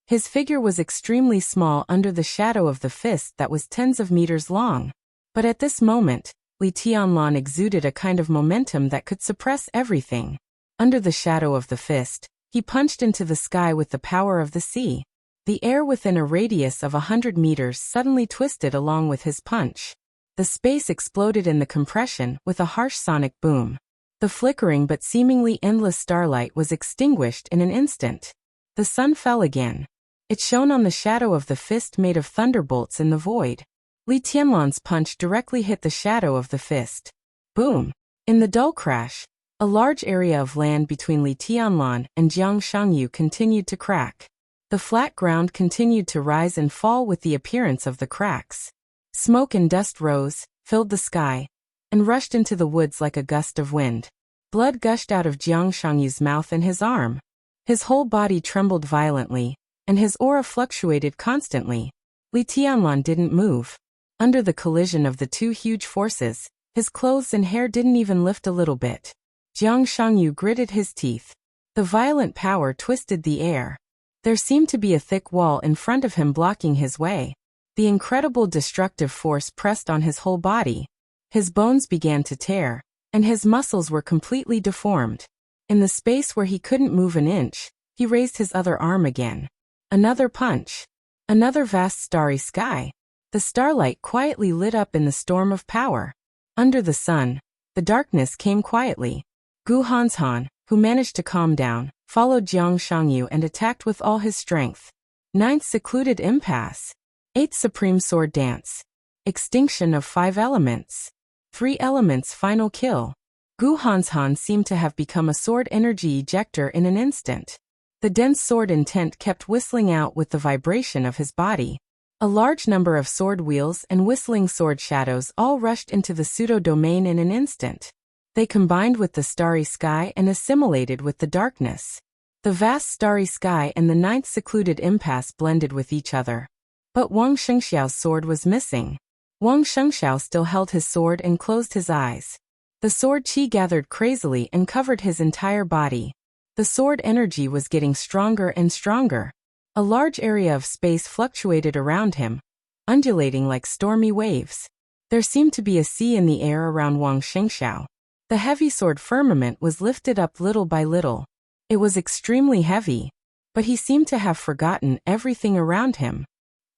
His figure was extremely small under the shadow of the fist that was tens of meters long. But at this moment, Li Tianlan exuded a kind of momentum that could suppress everything. Under the shadow of the fist, he punched into the sky with the power of the sea. The air within a radius of 100 meters suddenly twisted along with his punch. The space exploded in the compression with a harsh sonic boom. The flickering but seemingly endless starlight was extinguished in an instant. The sun fell again. It shone on the shadow of the fist made of thunderbolts in the void. Li Tianlan's punch directly hit the shadow of the fist. Boom! In the dull crash, a large area of land between Li Tianlan and Jiang Shangyu continued to crack. The flat ground continued to rise and fall with the appearance of the cracks. Smoke and dust rose, filled the sky, and rushed into the woods like a gust of wind. Blood gushed out of Jiang Shangyu's mouth and his arm. His whole body trembled violently, and his aura fluctuated constantly. Li Tianlan didn't move. Under the collision of the two huge forces, his clothes and hair didn't even lift a little bit. Jiang Shangyu gritted his teeth. The violent power twisted the air. There seemed to be a thick wall in front of him blocking his way. The incredible destructive force pressed on his whole body. His bones began to tear, and his muscles were completely deformed. In the space where he couldn't move an inch, he raised his other arm again. Another punch. Another vast starry sky. The starlight quietly lit up in the storm of power. Under the sun, the darkness came quietly. Gu Hanshan, who managed to calm down, followed Jiang Shangyu and attacked with all his strength. 9th Secluded Impasse. 8th Supreme Sword Dance. Extinction of 5 elements. 3 elements final kill. Gu Hanshan seemed to have become a sword energy ejector in an instant. The dense sword intent kept whistling out with the vibration of his body. A large number of sword wheels and whistling sword shadows all rushed into the pseudo-domain in an instant. They combined with the starry sky and assimilated with the darkness. The vast starry sky and the 9th Secluded Impasse blended with each other. But Wang Shengxiao's sword was missing. Wang Shengxiao still held his sword and closed his eyes. The sword chi gathered crazily and covered his entire body. The sword energy was getting stronger and stronger. A large area of space fluctuated around him, undulating like stormy waves. There seemed to be a sea in the air around Wang Shengxiao. The heavy sword firmament was lifted up little by little. It was extremely heavy, but he seemed to have forgotten everything around him.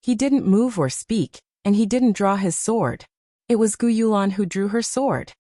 He didn't move or speak, and he didn't draw his sword. It was Gu Yulan who drew her sword.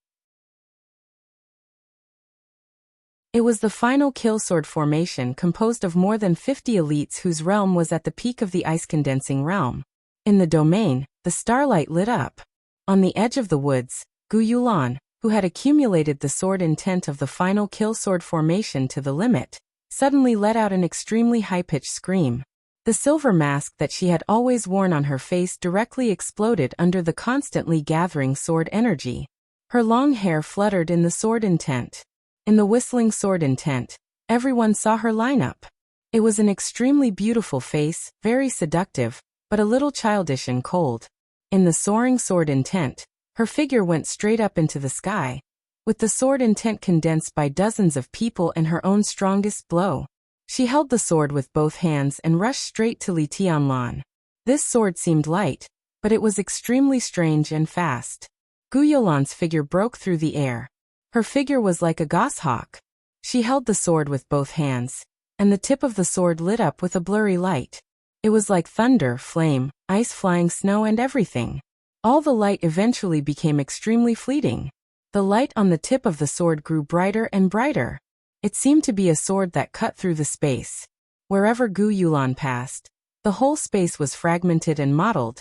It was the final kill sword formation composed of more than 50 elites whose realm was at the peak of the ice-condensing realm. In the domain, the starlight lit up. On the edge of the woods, Gu Yulan, who had accumulated the sword intent of the final kill sword formation to the limit, suddenly let out an extremely high-pitched scream. The silver mask that she had always worn on her face directly exploded under the constantly gathering sword energy. Her long hair fluttered in the sword intent. In the whistling sword intent, everyone saw her lineup. It was an extremely beautiful face, very seductive, but a little childish and cold. In the soaring sword intent, her figure went straight up into the sky, with the sword intent condensed by dozens of people and her own strongest blow. She held the sword with both hands and rushed straight to Li Tianlan. This sword seemed light, but it was extremely strange and fast. Gu Yulan's figure broke through the air. Her figure was like a goshawk. She held the sword with both hands, and the tip of the sword lit up with a blurry light. It was like thunder, flame, ice, flying snow, and everything. All the light eventually became extremely fleeting. The light on the tip of the sword grew brighter and brighter. It seemed to be a sword that cut through the space. Wherever Gu Yulan passed, the whole space was fragmented and mottled,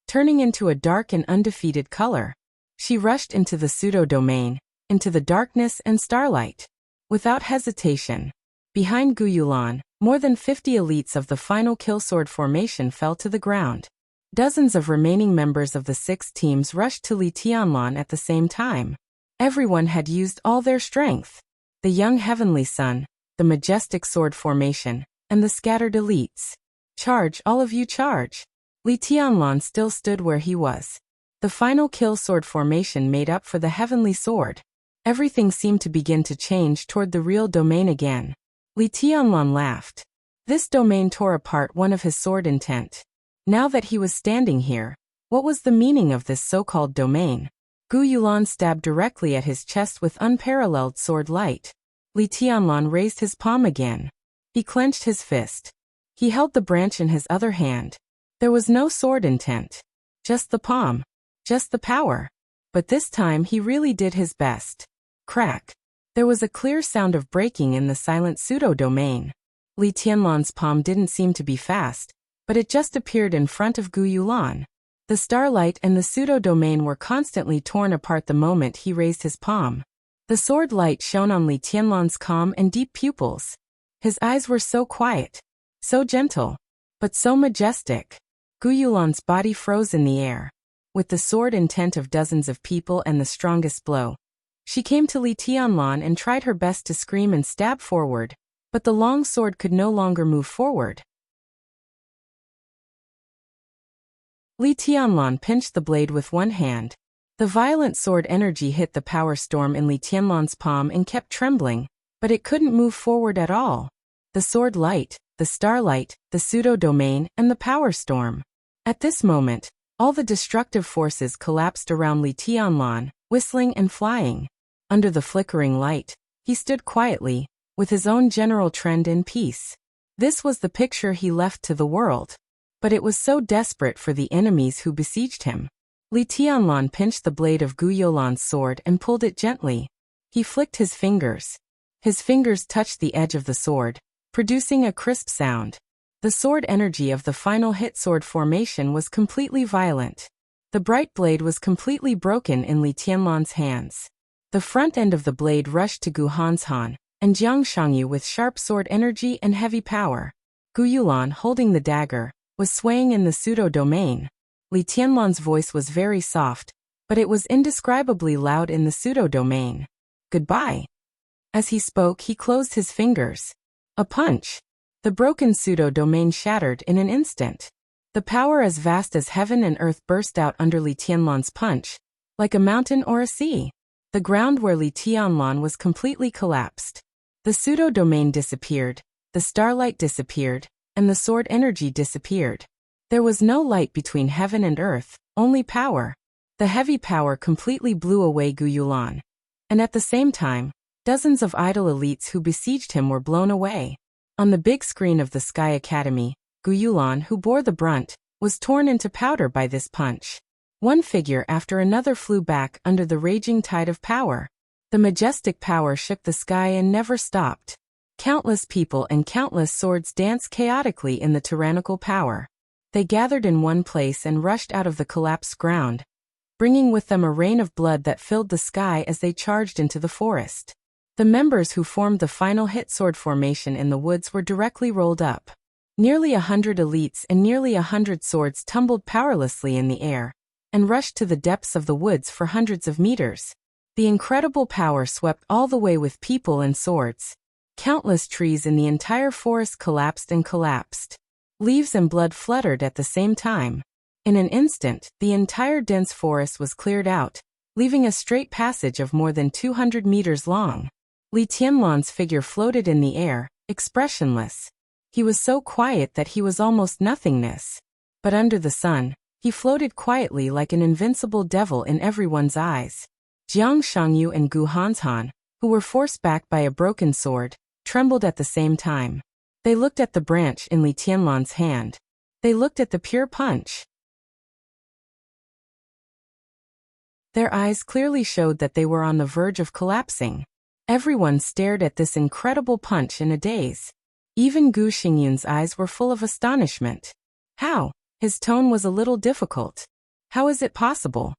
turning into a dark and undefeated color. She rushed into the pseudo-domain, into the darkness and starlight. Without hesitation, behind Gu Yulan, more than 50 elites of the final kill sword formation fell to the ground. Dozens of remaining members of the 6 teams rushed to Li Tianlan at the same time. Everyone had used all their strength. The young heavenly sun, the majestic sword formation, and the scattered elites. Charge, all of you, charge! Li Tianlan still stood where he was. The final kill sword formation made up for the heavenly sword. Everything seemed to begin to change toward the real domain again. Li Tianlan laughed. This domain tore apart one of his sword intent. Now that he was standing here, what was the meaning of this so-called domain? Gu Yulan stabbed directly at his chest with unparalleled sword light. Li Tianlan raised his palm again. He clenched his fist. He held the branch in his other hand. There was no sword intent. Just the palm. Just the power. But this time he really did his best. Crack. There was a clear sound of breaking in the silent pseudo-domain. Li Tianlan's palm didn't seem to be fast, but it just appeared in front of Gu Yulan. The starlight and the pseudo-domain were constantly torn apart the moment he raised his palm. The sword light shone on Li Tianlan's calm and deep pupils. His eyes were so quiet, so gentle, but so majestic. Gu Yulan's body froze in the air. With the sword intent of dozens of people and the strongest blow, she came to Li Tianlan and tried her best to scream and stab forward, but the long sword could no longer move forward. Li Tianlan pinched the blade with one hand. The violent sword energy hit the power storm in Li Tianlan's palm and kept trembling, but it couldn't move forward at all. The sword light, the starlight, the pseudo-domain, and the power storm. At this moment, all the destructive forces collapsed around Li Tianlan, whistling and flying. Under the flickering light, he stood quietly, with his own general trend in peace. This was the picture he left to the world. But it was so desperate for the enemies who besieged him. Li Tianlan pinched the blade of Gu Yulan's sword and pulled it gently. He flicked his fingers. His fingers touched the edge of the sword, producing a crisp sound. The sword energy of the final hit sword formation was completely violent. The bright blade was completely broken in Li Tianlan's hands. The front end of the blade rushed to Gu Hanshan and Jiang Shangyu with sharp sword energy and heavy power. Gu Yulan, holding the dagger, was swaying in the pseudo-domain. Li Tianlan's voice was very soft, but it was indescribably loud in the pseudo-domain. Goodbye. As he spoke, he closed his fingers. A punch. The broken pseudo-domain shattered in an instant. The power as vast as heaven and earth burst out under Li Tianlan's punch, like a mountain or a sea. The ground where Li Tianlan was completely collapsed. The pseudo-domain disappeared, the starlight disappeared, and the sword energy disappeared. There was no light between heaven and earth, only power. The heavy power completely blew away Gu Yulan. And at the same time, dozens of idol elites who besieged him were blown away. On the big screen of the Sky Academy, Gu Yulan, who bore the brunt, was torn into powder by this punch. One figure after another flew back under the raging tide of power. The majestic power shook the sky and never stopped. Countless people and countless swords danced chaotically in the tyrannical power. They gathered in one place and rushed out of the collapsed ground, bringing with them a rain of blood that filled the sky as they charged into the forest. The members who formed the final hit sword formation in the woods were directly rolled up. Nearly 100 elites and nearly 100 swords tumbled powerlessly in the air and rushed to the depths of the woods for hundreds of meters. The incredible power swept all the way with people and swords. Countless trees in the entire forest collapsed and collapsed. Leaves and blood fluttered at the same time. In an instant, the entire dense forest was cleared out, leaving a straight passage of more than 200 meters long. Li Tianlan's figure floated in the air, expressionless. He was so quiet that he was almost nothingness. But under the sun, he floated quietly like an invincible devil in everyone's eyes. Jiang Shangyu and Gu Hanshan, who were forced back by a broken sword, trembled at the same time. They looked at the branch in Li Tianlan's hand. They looked at the pure punch. Their eyes clearly showed that they were on the verge of collapsing. Everyone stared at this incredible punch in a daze. Even Gu Xingyun's eyes were full of astonishment. How? His tone was a little difficult. How is it possible?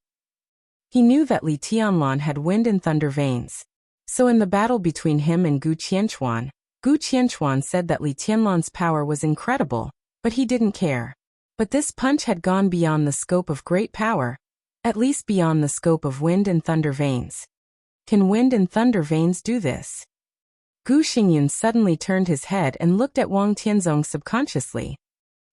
He knew that Li Tianlan had wind and thunder veins. So in the battle between him and Gu Qianchuan said that Li Tianlan's power was incredible, but he didn't care. But this punch had gone beyond the scope of great power, at least beyond the scope of wind and thunder veins. Can wind and thunder veins do this? Gu Xingyun suddenly turned his head and looked at Wang Tianzong subconsciously.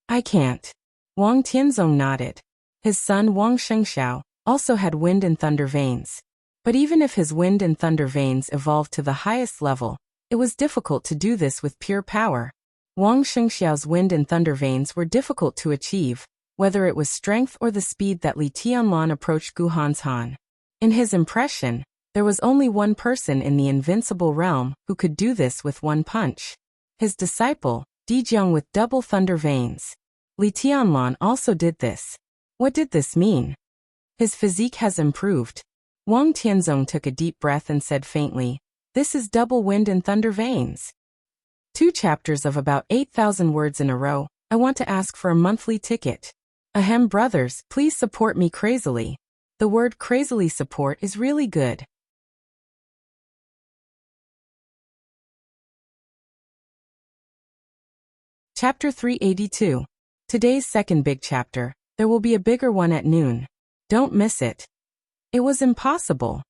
I can't. Wang Tianzong nodded. His son Wang Shengxiao also had wind and thunder veins. But even if his wind and thunder veins evolved to the highest level, it was difficult to do this with pure power. Wang Shengxiao's wind and thunder veins were difficult to achieve, whether it was strength or the speed that Li Tianlan approached Gu Hanshan. In his impression, there was only one person in the invincible realm who could do this with one punch. His disciple, Dijiang with double thunder veins. Li Tianlan also did this. What did this mean? His physique has improved. Wang Tianzong took a deep breath and said faintly, "This is double wind and thunder veins." 2 chapters of about 8,000 words in a row. I want to ask for a monthly ticket. Ahem, brothers, please support me crazily. The word crazily support is really good. Chapter 382. Today's second big chapter. There will be a bigger one at noon. Don't miss it. It was impossible.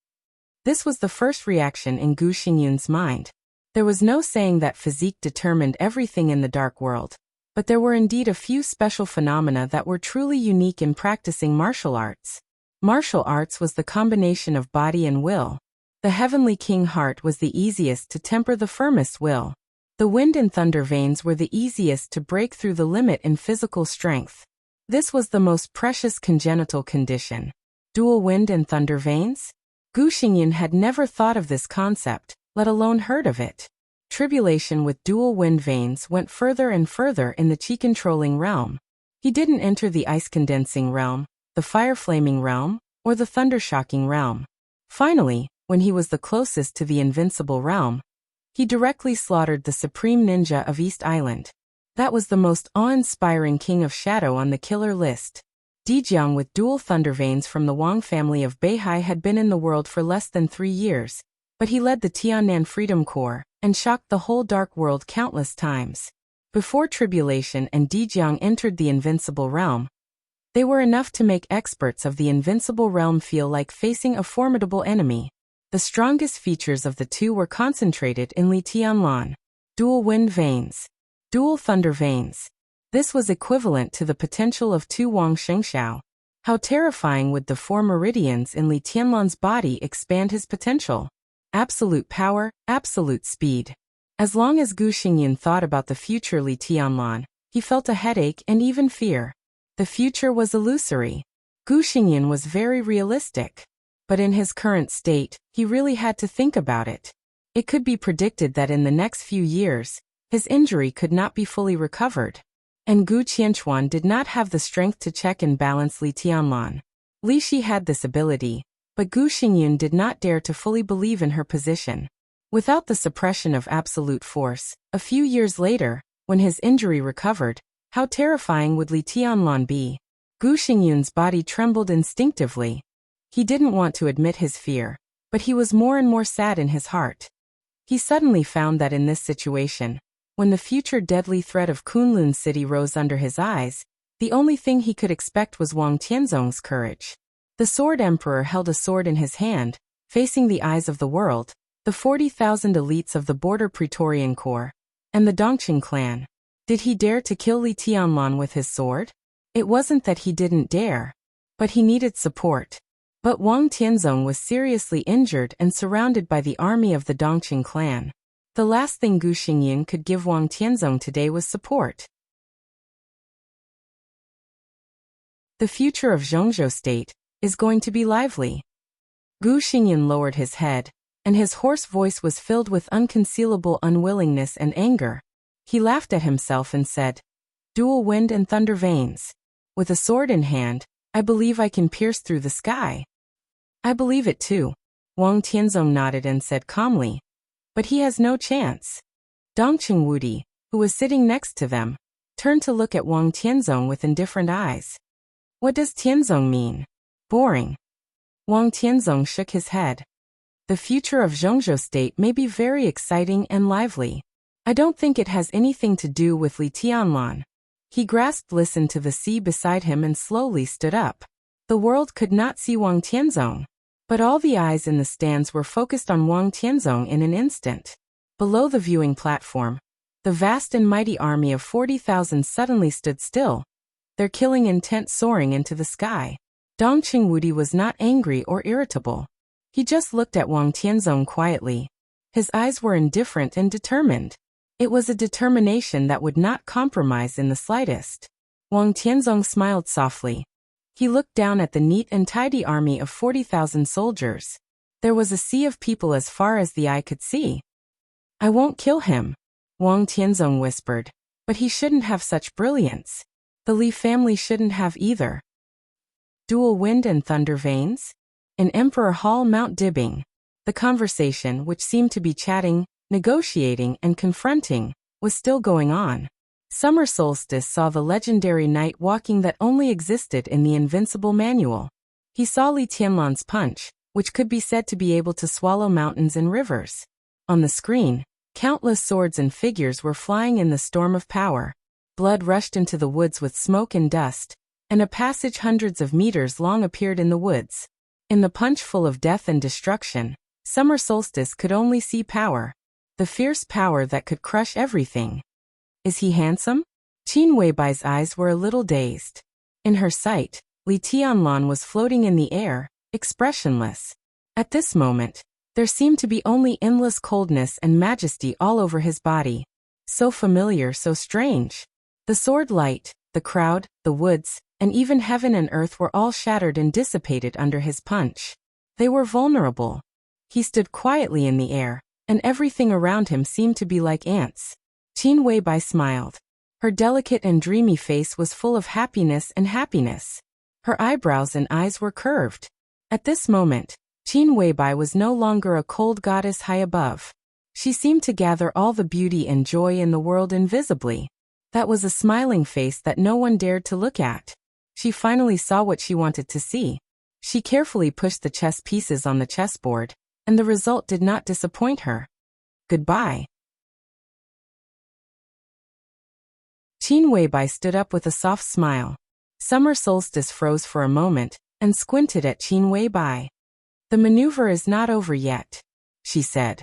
This was the first reaction in Gu Xingyun's mind. There was no saying that physique determined everything in the dark world, but there were indeed a few special phenomena that were truly unique in practicing martial arts. Martial arts was the combination of body and will. The heavenly king heart was the easiest to temper the firmest will. The wind and thunder veins were the easiest to break through the limit in physical strength. This was the most precious congenital condition. Dual wind and thunder veins? Gu Xingyun had never thought of this concept, let alone heard of it. Tribulation with dual wind veins went further and further in the chi-controlling realm. He didn't enter the ice-condensing realm, the fire-flaming realm, or the thunder-shocking realm. Finally, when he was the closest to the invincible realm, he directly slaughtered the supreme ninja of East Island. That was the most awe-inspiring king of shadow on the killer list. Dijiang with dual thunder veins from the Wang family of Beihai had been in the world for less than 3 years, but he led the Tiannan Freedom Corps and shocked the whole dark world countless times. Before Tribulation and Dijiang entered the invincible realm, they were enough to make experts of the invincible realm feel like facing a formidable enemy. The strongest features of the two were concentrated in Li Tianlan. Dual wind veins. Dual thunder veins. This was equivalent to the potential of 2 Wang Shengxiao. How terrifying would the 4 meridians in Li Tianlan's body expand his potential? Absolute power, absolute speed. As long as Gu Xingyun thought about the future Li Tianlan, he felt a headache and even fear. The future was illusory. Gu Xingyun was very realistic. But in his current state, he really had to think about it. It could be predicted that in the next few years, his injury could not be fully recovered. And Gu Qianchuan did not have the strength to check and balance Li Tianlan. Li Shi had this ability, but Gu Xingyun did not dare to fully believe in her position. Without the suppression of absolute force, a few years later, when his injury recovered, how terrifying would Li Tianlan be? Gu Xingyun's body trembled instinctively. He didn't want to admit his fear, but he was more and more sad in his heart. He suddenly found that in this situation, when the future deadly threat of Kunlun City rose under his eyes, the only thing he could expect was Wang Tianzong's courage. The Sword Emperor held a sword in his hand, facing the eyes of the world, the 40,000 elites of the Border Praetorian Corps, and the Dongqing clan. Did he dare to kill Li Tianlan with his sword? It wasn't that he didn't dare, but he needed support. But Wang Tianzong was seriously injured and surrounded by the army of the Dongqing clan. The last thing Gu Xingyun could give Wang Tianzong today was support. The future of Zhongzhou State is going to be lively. Gu Xingyun lowered his head, and his hoarse voice was filled with unconcealable unwillingness and anger. He laughed at himself and said, "Dual wind and thunder veins. With a sword in hand, I believe I can pierce through the sky." "I believe it too," Wang Tianzong nodded and said calmly. "But he has no chance." Dongqing Wudi, who was sitting next to them, turned to look at Wang Tianzong with indifferent eyes. "What does Tianzong mean? Boring." Wang Tianzong shook his head. "The future of Zhongzhou State may be very exciting and lively. I don't think it has anything to do with Li Tianlan." He listened to the sea beside him and slowly stood up. The world could not see Wang Tianzong, but all the eyes in the stands were focused on Wang Tianzong in an instant. Below the viewing platform, the vast and mighty army of 40,000 suddenly stood still, their killing intent soaring into the sky. Dongqing Wudi was not angry or irritable. He just looked at Wang Tianzong quietly. His eyes were indifferent and determined. It was a determination that would not compromise in the slightest. Wang Tianzong smiled softly. He looked down at the neat and tidy army of 40,000 soldiers. There was a sea of people as far as the eye could see. "I won't kill him," Wang Tianzong whispered, "but he shouldn't have such brilliance. The Li family shouldn't have either." Dual wind and thunder veins? In Emperor Hall Mount Dibbing, the conversation, which seemed to be chatting, negotiating, and confronting, was still going on. Summer Solstice saw the legendary night walking that only existed in the Invincible Manual. He saw Li Tianlan's punch, which could be said to be able to swallow mountains and rivers. On the screen, countless swords and figures were flying in the storm of power. Blood rushed into the woods with smoke and dust, and a passage hundreds of meters long appeared in the woods. In the punch full of death and destruction, Summer Solstice could only see power. The fierce power that could crush everything. Is he handsome? Qin Weibai's eyes were a little dazed. In her sight, Li Tianlan was floating in the air, expressionless. At this moment, there seemed to be only endless coldness and majesty all over his body. So familiar, so strange. The sword light, the crowd, the woods, and even heaven and earth were all shattered and dissipated under his punch. They were vulnerable. He stood quietly in the air, and everything around him seemed to be like ants. Qin Weibai smiled. Her delicate and dreamy face was full of happiness and happiness. Her eyebrows and eyes were curved. At this moment, Qin Weibai was no longer a cold goddess high above. She seemed to gather all the beauty and joy in the world invisibly. That was a smiling face that no one dared to look at. She finally saw what she wanted to see. She carefully pushed the chess pieces on the chessboard, and the result did not disappoint her. Goodbye. Qin Weibai stood up with a soft smile. Summer Solstice froze for a moment, and squinted at Qin Weibai. The maneuver is not over yet, she said.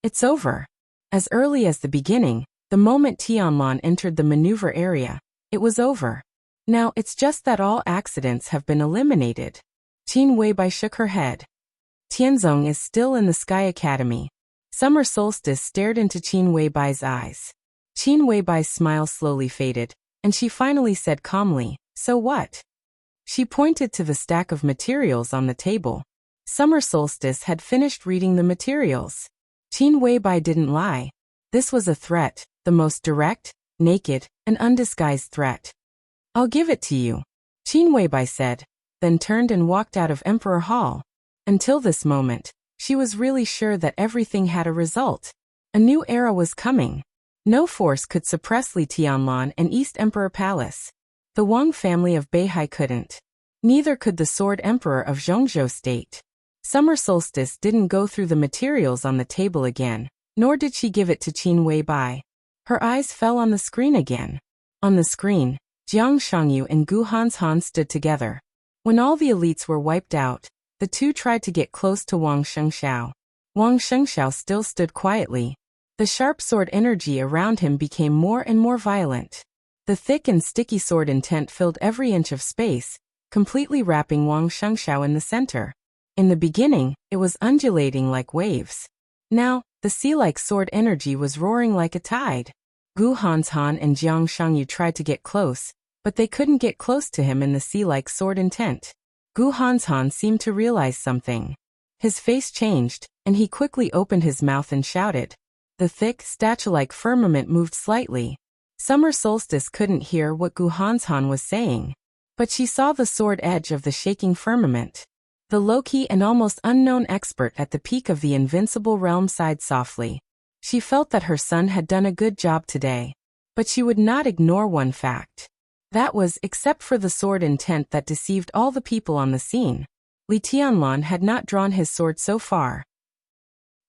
It's over. As early as the beginning, the moment Tianlan entered the maneuver area, it was over. Now it's just that all accidents have been eliminated. Qin Weibai shook her head. Tianzong is still in the Sky Academy. Summer Solstice stared into Qin Weibai's eyes. Qin Weibai's smile slowly faded, and she finally said calmly, "So what?" She pointed to the stack of materials on the table. Summer Solstice had finished reading the materials. Qin Weibai didn't lie. This was a threat, the most direct, naked, and undisguised threat. "I'll give it to you," Qin Weibai said, then turned and walked out of Emperor Hall. Until this moment, she was really sure that everything had a result. A new era was coming. No force could suppress Li Tianlan and East Emperor Palace. The Wang family of Beihai couldn't. Neither could the Sword Emperor of Zhongzhou State. Summer Solstice didn't go through the materials on the table again, nor did she give it to Qin Weibai. Her eyes fell on the screen again. On the screen, Jiang Shangyu and Gu Hanshan stood together. When all the elites were wiped out, the two tried to get close to Wang Shengxiao. Wang Shengxiao still stood quietly. The sharp sword energy around him became more and more violent. The thick and sticky sword intent filled every inch of space, completely wrapping Wang Shengxiao in the center. In the beginning, it was undulating like waves. Now, the sea-like sword energy was roaring like a tide. Gu Hanshan and Jiang Shangyu tried to get close, but they couldn't get close to him in the sea-like sword intent. Gu Hanshan seemed to realize something. His face changed, and he quickly opened his mouth and shouted. The thick, statue-like firmament moved slightly. Summer Solstice couldn't hear what Gu Hanshan was saying, but she saw the sword edge of the shaking firmament. The low-key and almost unknown expert at the peak of the invincible realm sighed softly. She felt that her son had done a good job today, but she would not ignore one fact. That was, except for the sword intent that deceived all the people on the scene, Li Tianlan had not drawn his sword so far.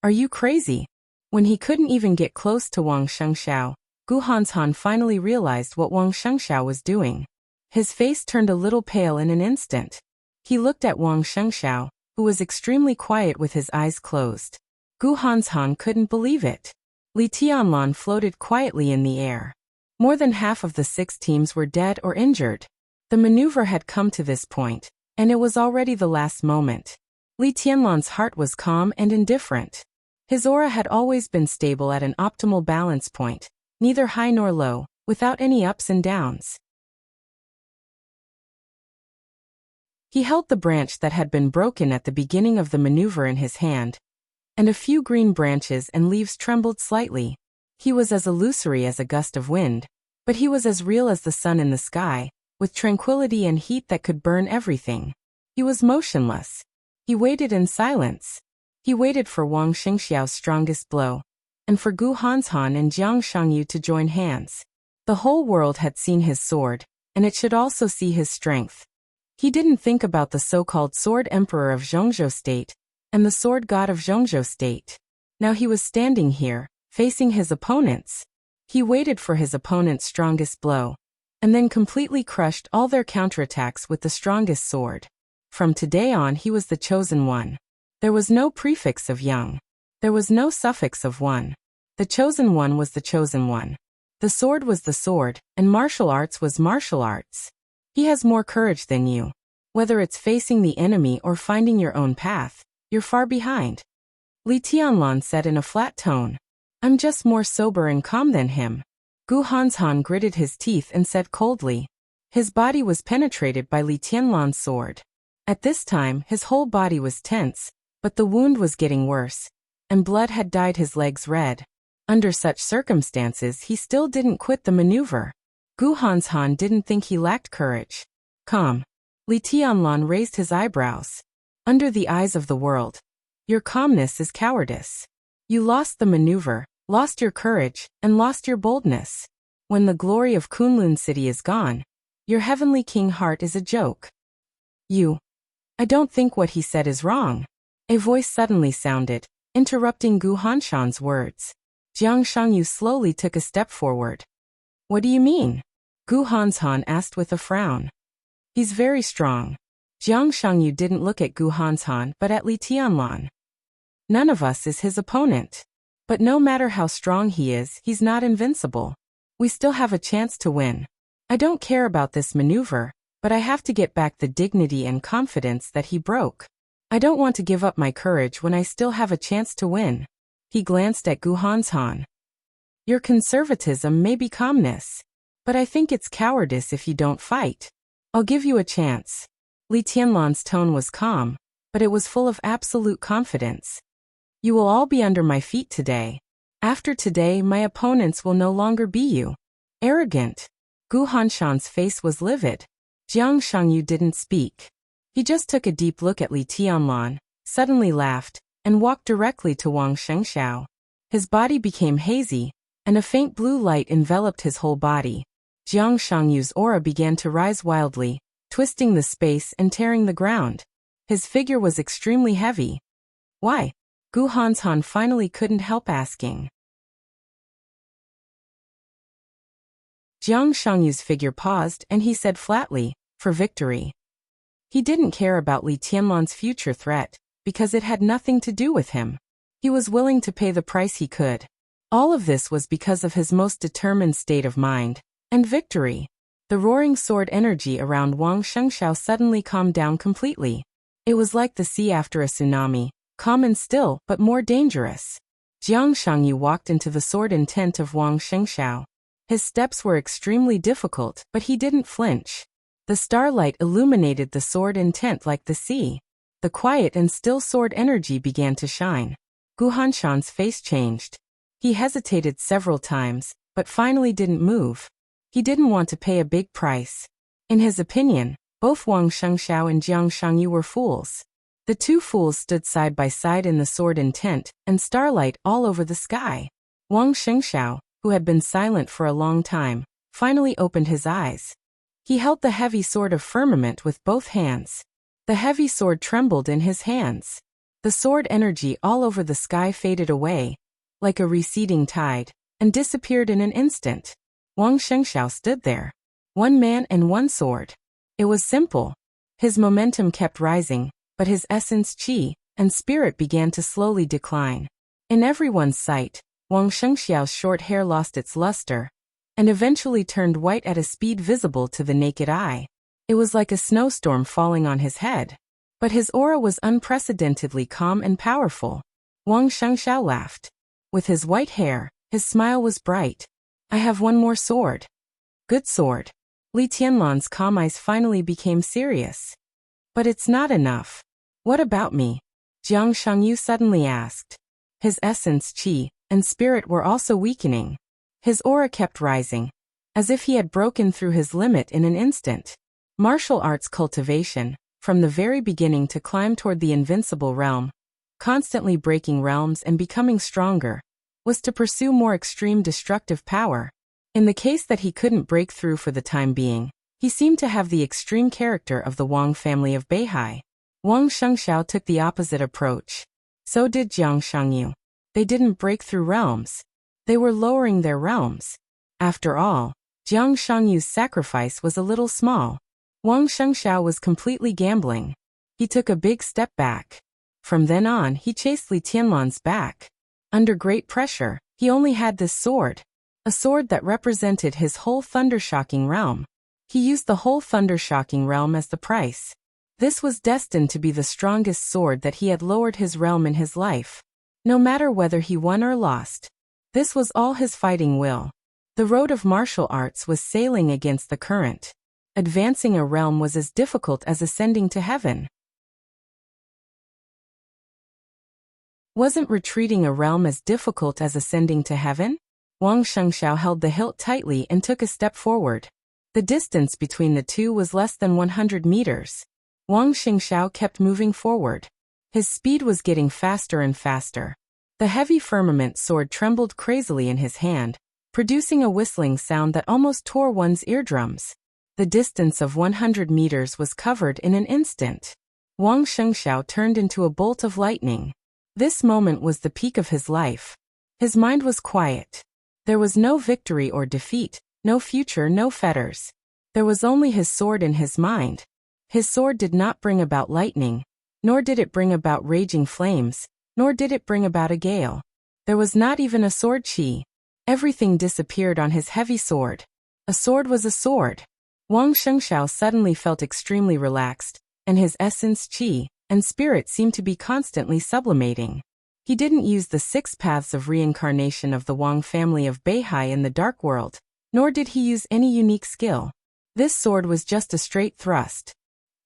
Are you crazy? When he couldn't even get close to Wang Shengxiao, Gu Hanshan finally realized what Wang Shengxiao was doing. His face turned a little pale in an instant. He looked at Wang Shengxiao, who was extremely quiet with his eyes closed. Gu Hanshan couldn't believe it. Li Tianlan floated quietly in the air. More than half of the 6 teams were dead or injured. The maneuver had come to this point, and it was already the last moment. Li Tianlan's heart was calm and indifferent. His aura had always been stable at an optimal balance point, neither high nor low, without any ups and downs. He held the branch that had been broken at the beginning of the maneuver in his hand, and a few green branches and leaves trembled slightly. He was as illusory as a gust of wind, but he was as real as the sun in the sky, with tranquility and heat that could burn everything. He was motionless. He waited in silence. He waited for Wang Shengxiao's strongest blow. and for Gu Hanshan and Jiang Shangyu to join hands. The whole world had seen his sword, and it should also see his strength. He didn't think about the so-called Sword Emperor of Zhongzhou State and the Sword God of Zhongzhou State. Now he was standing here, facing his opponents. He waited for his opponent's strongest blow, and then completely crushed all their counterattacks with the strongest sword. From today on he was the chosen one. There was no prefix of young. There was no suffix of one. The chosen one was the chosen one. The sword was the sword, and martial arts was martial arts. He has more courage than you. Whether it's facing the enemy or finding your own path, you're far behind. Li Tianlan said in a flat tone. I'm just more sober and calm than him. Gu Hanshan gritted his teeth and said coldly. His body was penetrated by Li Tianlan's sword. At this time, his whole body was tense, but the wound was getting worse, and blood had dyed his legs red. Under such circumstances, he still didn't quit the maneuver. Gu Hanshan didn't think he lacked courage. Calm. Li Tianlan raised his eyebrows. Under the eyes of the world, your calmness is cowardice. You lost the maneuver, lost your courage, and lost your boldness. When the glory of Kunlun City is gone, your heavenly king heart is a joke. I don't think what he said is wrong. A voice suddenly sounded, interrupting Gu Hanshan's words. Jiang Shangyu slowly took a step forward. What do you mean? Gu Hanshan asked with a frown. He's very strong. Jiang Shangyu didn't look at Gu Hanshan but at Li Tianlan. None of us is his opponent. But no matter how strong he is, he's not invincible. We still have a chance to win. I don't care about this maneuver, but I have to get back the dignity and confidence that he broke. I don't want to give up my courage when I still have a chance to win. He glanced at Gu Hanshan. Your conservatism may be calmness, but I think it's cowardice if you don't fight. I'll give you a chance. Li Tianlan's tone was calm, but it was full of absolute confidence. You will all be under my feet today. After today, my opponents will no longer be you. Arrogant. Gu Hanshan's face was livid. Jiang Shangyu didn't speak. He just took a deep look at Li Tianlan, suddenly laughed, and walked directly to Wang Shengxiao. His body became hazy, and a faint blue light enveloped his whole body. Jiang Shangyu's aura began to rise wildly, twisting the space and tearing the ground. His figure was extremely heavy. Why? Gu Hanshan finally couldn't help asking. Jiang Shangyu's figure paused and he said flatly, for victory. He didn't care about Li Tianlan's future threat, because it had nothing to do with him. He was willing to pay the price he could. All of this was because of his most determined state of mind, and victory. The roaring sword energy around Wang Shengxiao suddenly calmed down completely. It was like the sea after a tsunami, calm and still, but more dangerous. Jiang Shangyu walked into the sword intent of Wang Shengxiao. His steps were extremely difficult, but he didn't flinch. The starlight illuminated the sword intent like the sea. The quiet and still sword energy began to shine. Gu Hanshan's face changed. He hesitated several times, but finally didn't move. He didn't want to pay a big price. In his opinion, both Wang Shengxiao and Jiang Shangyu were fools. The two fools stood side by side in the sword intent, and starlight all over the sky. Wang Shengxiao, who had been silent for a long time, finally opened his eyes. He held the heavy sword of firmament with both hands. The heavy sword trembled in his hands. The sword energy all over the sky faded away, like a receding tide, and disappeared in an instant. Wang Shengxiao stood there. One man and one sword. It was simple. His momentum kept rising, but his essence, qi, and spirit began to slowly decline. In everyone's sight, Wang Shengxiao's short hair lost its luster, and eventually turned white at a speed visible to the naked eye. It was like a snowstorm falling on his head. But his aura was unprecedentedly calm and powerful. Wang Shengxiao laughed. With his white hair, his smile was bright. I have one more sword. Good sword. Li Tianlan's calm eyes finally became serious. But it's not enough. What about me? Jiang Shangyu suddenly asked. His essence, qi, and spirit were also weakening. His aura kept rising, as if he had broken through his limit in an instant. Martial arts cultivation, from the very beginning to climb toward the invincible realm, constantly breaking realms and becoming stronger. was to pursue more extreme destructive power. In the case that he couldn't break through for the time being, he seemed to have the extreme character of the Wang family of Beihai. Wang Shengxiao took the opposite approach. So did Jiang Shangyu. They didn't break through realms. They were lowering their realms. After all, Jiang Shangyu's sacrifice was a little small. Wang Shengxiao was completely gambling. He took a big step back. From then on, he chased Li Tianlan's back. Under great pressure, he only had this sword. A sword that represented his whole thundershocking realm. He used the whole thundershocking realm as the price. This was destined to be the strongest sword that he had lowered his realm in his life. No matter whether he won or lost. This was all his fighting will. The road of martial arts was sailing against the current. Advancing a realm was as difficult as ascending to heaven. Wasn't retreating a realm as difficult as ascending to heaven? Wang Shengxiao held the hilt tightly and took a step forward. The distance between the two was less than 100 meters. Wang Shengxiao kept moving forward. His speed was getting faster and faster. The heavy firmament sword trembled crazily in his hand, producing a whistling sound that almost tore one's eardrums. The distance of 100 meters was covered in an instant. Wang Shengxiao turned into a bolt of lightning. This moment was the peak of his life. His mind was quiet. There was no victory or defeat, no future, no fetters. There was only his sword in his mind. His sword did not bring about lightning, nor did it bring about raging flames, nor did it bring about a gale. There was not even a sword qi. Everything disappeared on his heavy sword. A sword was a sword. Wang Shengxiao suddenly felt extremely relaxed, and his essence qi and spirit seemed to be constantly sublimating. He didn't use the 6 paths of reincarnation of the Wang family of Beihai in the dark world, nor did he use any unique skill. This sword was just a straight thrust.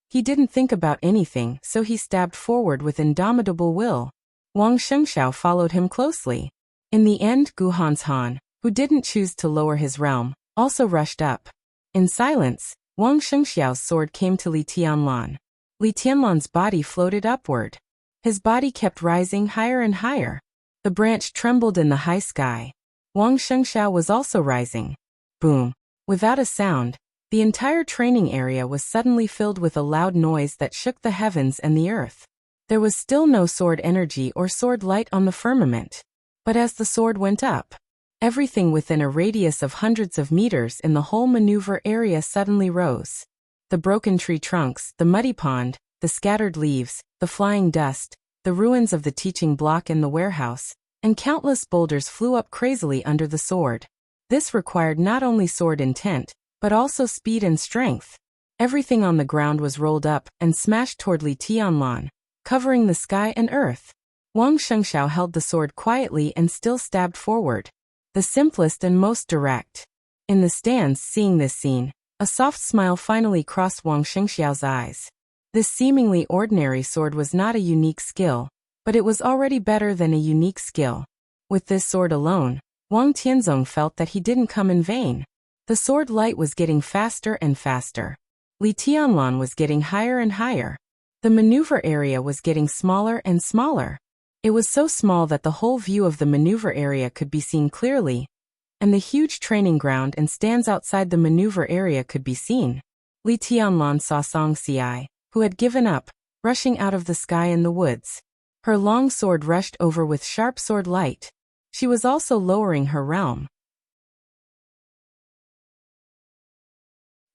He didn't think about anything, so he stabbed forward with indomitable will. Wang Shengxiao followed him closely. In the end, Gu Hanshan, who didn't choose to lower his realm, also rushed up. In silence, Wang Shengxiao's sword came to Li Tianlan. Li Tianlan's body floated upward. His body kept rising higher and higher. The branch trembled in the high sky. Wang Shengxiao was also rising. Boom. Without a sound, the entire training area was suddenly filled with a loud noise that shook the heavens and the earth. There was still no sword energy or sword light on the firmament. But as the sword went up, everything within a radius of hundreds of meters in the whole maneuver area suddenly rose. The broken tree trunks, the muddy pond, the scattered leaves, the flying dust, the ruins of the teaching block in the warehouse, and countless boulders flew up crazily under the sword. This required not only sword intent, but also speed and strength. Everything on the ground was rolled up and smashed toward Li Tianlan, covering the sky and earth. Wang Shengxiao held the sword quietly and still stabbed forward. The simplest and most direct. In the stands, seeing this scene, a soft smile finally crossed Wang Shengxiao's eyes. This seemingly ordinary sword was not a unique skill, but it was already better than a unique skill. With this sword alone, Wang Tianzong felt that he didn't come in vain. The sword light was getting faster and faster. Li Tianlan was getting higher and higher. The maneuver area was getting smaller and smaller. It was so small that the whole view of the maneuver area could be seen clearly, and the huge training ground and stands outside the maneuver area could be seen. Li Tianlan saw Song Xiai, who had given up, rushing out of the sky in the woods. Her long sword rushed over with sharp sword light. She was also lowering her realm.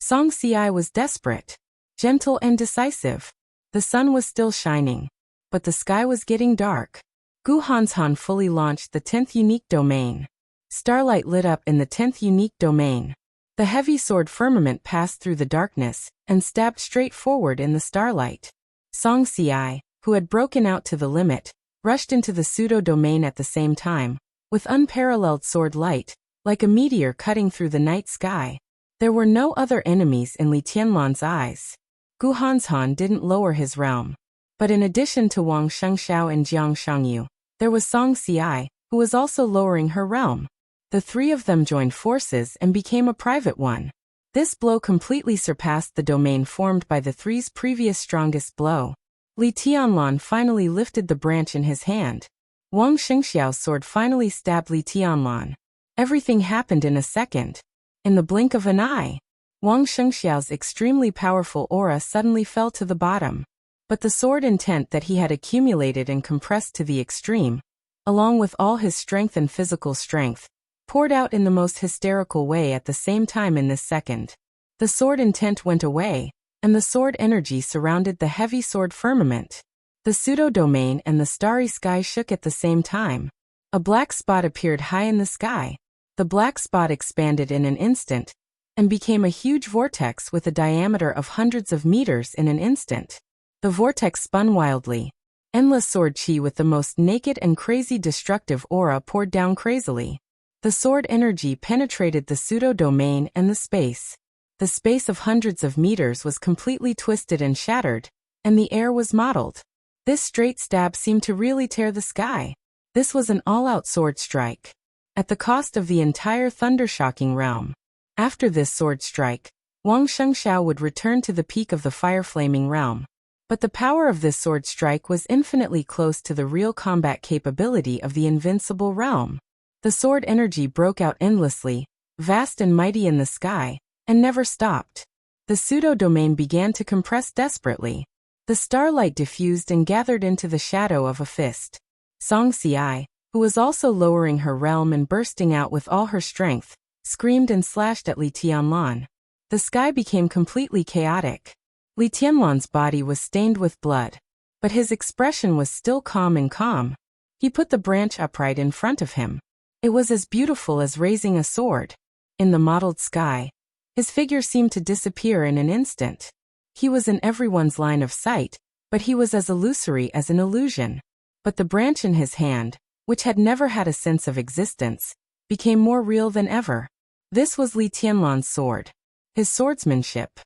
Song Xiai was desperate, gentle and decisive. The sun was still shining, but the sky was getting dark. Gu Hanshan fully launched the 10th unique domain. Starlight lit up in the 10th unique domain. The heavy sword firmament passed through the darkness and stabbed straight forward in the starlight. Song Xiai, who had broken out to the limit, rushed into the pseudo-domain at the same time, with unparalleled sword light, like a meteor cutting through the night sky. There were no other enemies in Li Tianlan's eyes. Gu Hanshan didn't lower his realm. But in addition to Wang Shengxiao and Jiang Shangyu, there was Song Xiai, who was also lowering her realm. The 3 of them joined forces and became a private one. This blow completely surpassed the domain formed by the 3's previous strongest blow. Li Tianlan finally lifted the branch in his hand. Wang Shengxiao's sword finally stabbed Li Tianlan. Everything happened in a second. In the blink of an eye, Wang Shengxiao's extremely powerful aura suddenly fell to the bottom. But the sword intent that he had accumulated and compressed to the extreme, along with all his strength and physical strength, poured out in the most hysterical way at the same time in this second. The sword intent went away, and the sword energy surrounded the heavy sword firmament. The pseudo-domain and the starry sky shook at the same time. A black spot appeared high in the sky. The black spot expanded in an instant, and became a huge vortex with a diameter of hundreds of meters in an instant. The vortex spun wildly. Endless sword chi with the most naked and crazy destructive aura poured down crazily. The sword energy penetrated the pseudo-domain and the space. The space of hundreds of meters was completely twisted and shattered, and the air was mottled. This straight stab seemed to really tear the sky. This was an all-out sword strike, at the cost of the entire thunder-shocking realm. After this sword strike, Wang Shengxiao would return to the peak of the fire-flaming realm. But the power of this sword strike was infinitely close to the real combat capability of the invincible realm. The sword energy broke out endlessly, vast and mighty in the sky, and never stopped. The pseudo-domain began to compress desperately. The starlight diffused and gathered into the shadow of a fist. Song Xiai, who was also lowering her realm and bursting out with all her strength, screamed and slashed at Li Tianlan. The sky became completely chaotic. Li Tianlan's body was stained with blood, but his expression was still calm and calm. He put the branch upright in front of him. It was as beautiful as raising a sword. In the mottled sky, his figure seemed to disappear in an instant. He was in everyone's line of sight, but he was as illusory as an illusion. But the branch in his hand, which had never had a sense of existence, became more real than ever. This was Li Tianlan's sword. His swordsmanship.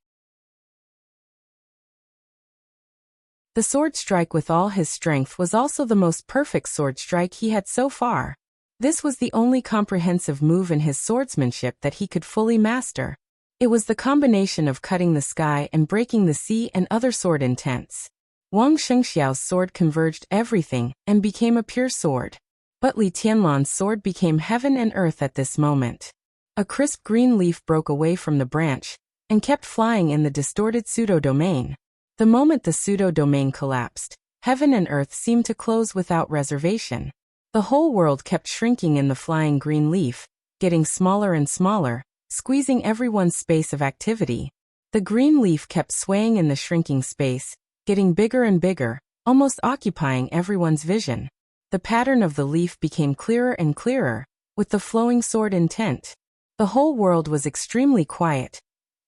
The sword strike with all his strength was also the most perfect sword strike he had so far. This was the only comprehensive move in his swordsmanship that he could fully master. It was the combination of cutting the sky and breaking the sea and other sword intents. Wang Shengxiao's sword converged everything and became a pure sword. But Li Tianlan's sword became heaven and earth at this moment. A crisp green leaf broke away from the branch and kept flying in the distorted pseudo-domain. The moment the pseudo-domain collapsed, heaven and earth seemed to close without reservation. The whole world kept shrinking in the flying green leaf, getting smaller and smaller, squeezing everyone's space of activity. The green leaf kept swaying in the shrinking space, getting bigger and bigger, almost occupying everyone's vision. The pattern of the leaf became clearer and clearer, with the flowing sword intent. The whole world was extremely quiet,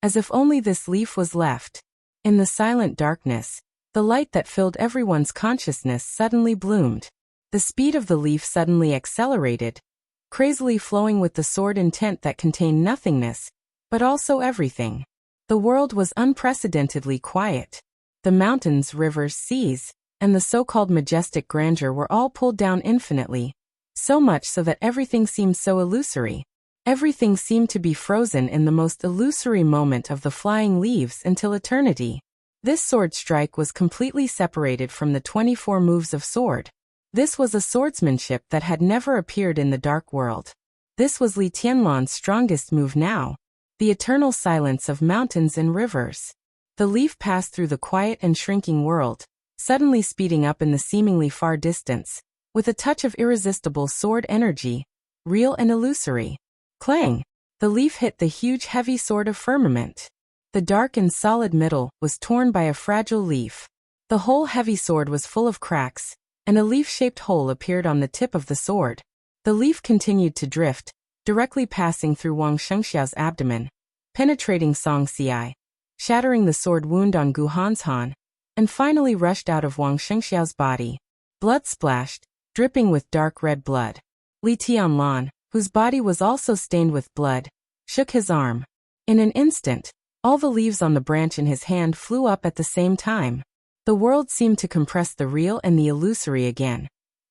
as if only this leaf was left. In the silent darkness, the light that filled everyone's consciousness suddenly bloomed. The speed of the leaf suddenly accelerated, crazily flowing with the sword intent that contained nothingness, but also everything. The world was unprecedentedly quiet. The mountains, rivers, seas, and the so-called majestic grandeur were all pulled down infinitely, so much so that everything seemed so illusory. Everything seemed to be frozen in the most illusory moment of the flying leaves until eternity. This sword strike was completely separated from the 24 moves of sword. This was a swordsmanship that had never appeared in the dark world. This was Li Tianlan's strongest move now, the eternal silence of mountains and rivers. The leaf passed through the quiet and shrinking world, suddenly speeding up in the seemingly far distance, with a touch of irresistible sword energy, real and illusory. Clang! The leaf hit the huge heavy sword of firmament. The dark and solid middle was torn by a fragile leaf. The whole heavy sword was full of cracks, and a leaf-shaped hole appeared on the tip of the sword. The leaf continued to drift, directly passing through Wang Shengxiao's abdomen, penetrating Song Xiai, shattering the sword wound on Gu Hanshan, and finally rushed out of Wang Shengxiao's body. Blood splashed, dripping with dark red blood. Li Tianlan, whose body was also stained with blood, shook his arm. In an instant, all the leaves on the branch in his hand flew up at the same time. The world seemed to compress the real and the illusory again,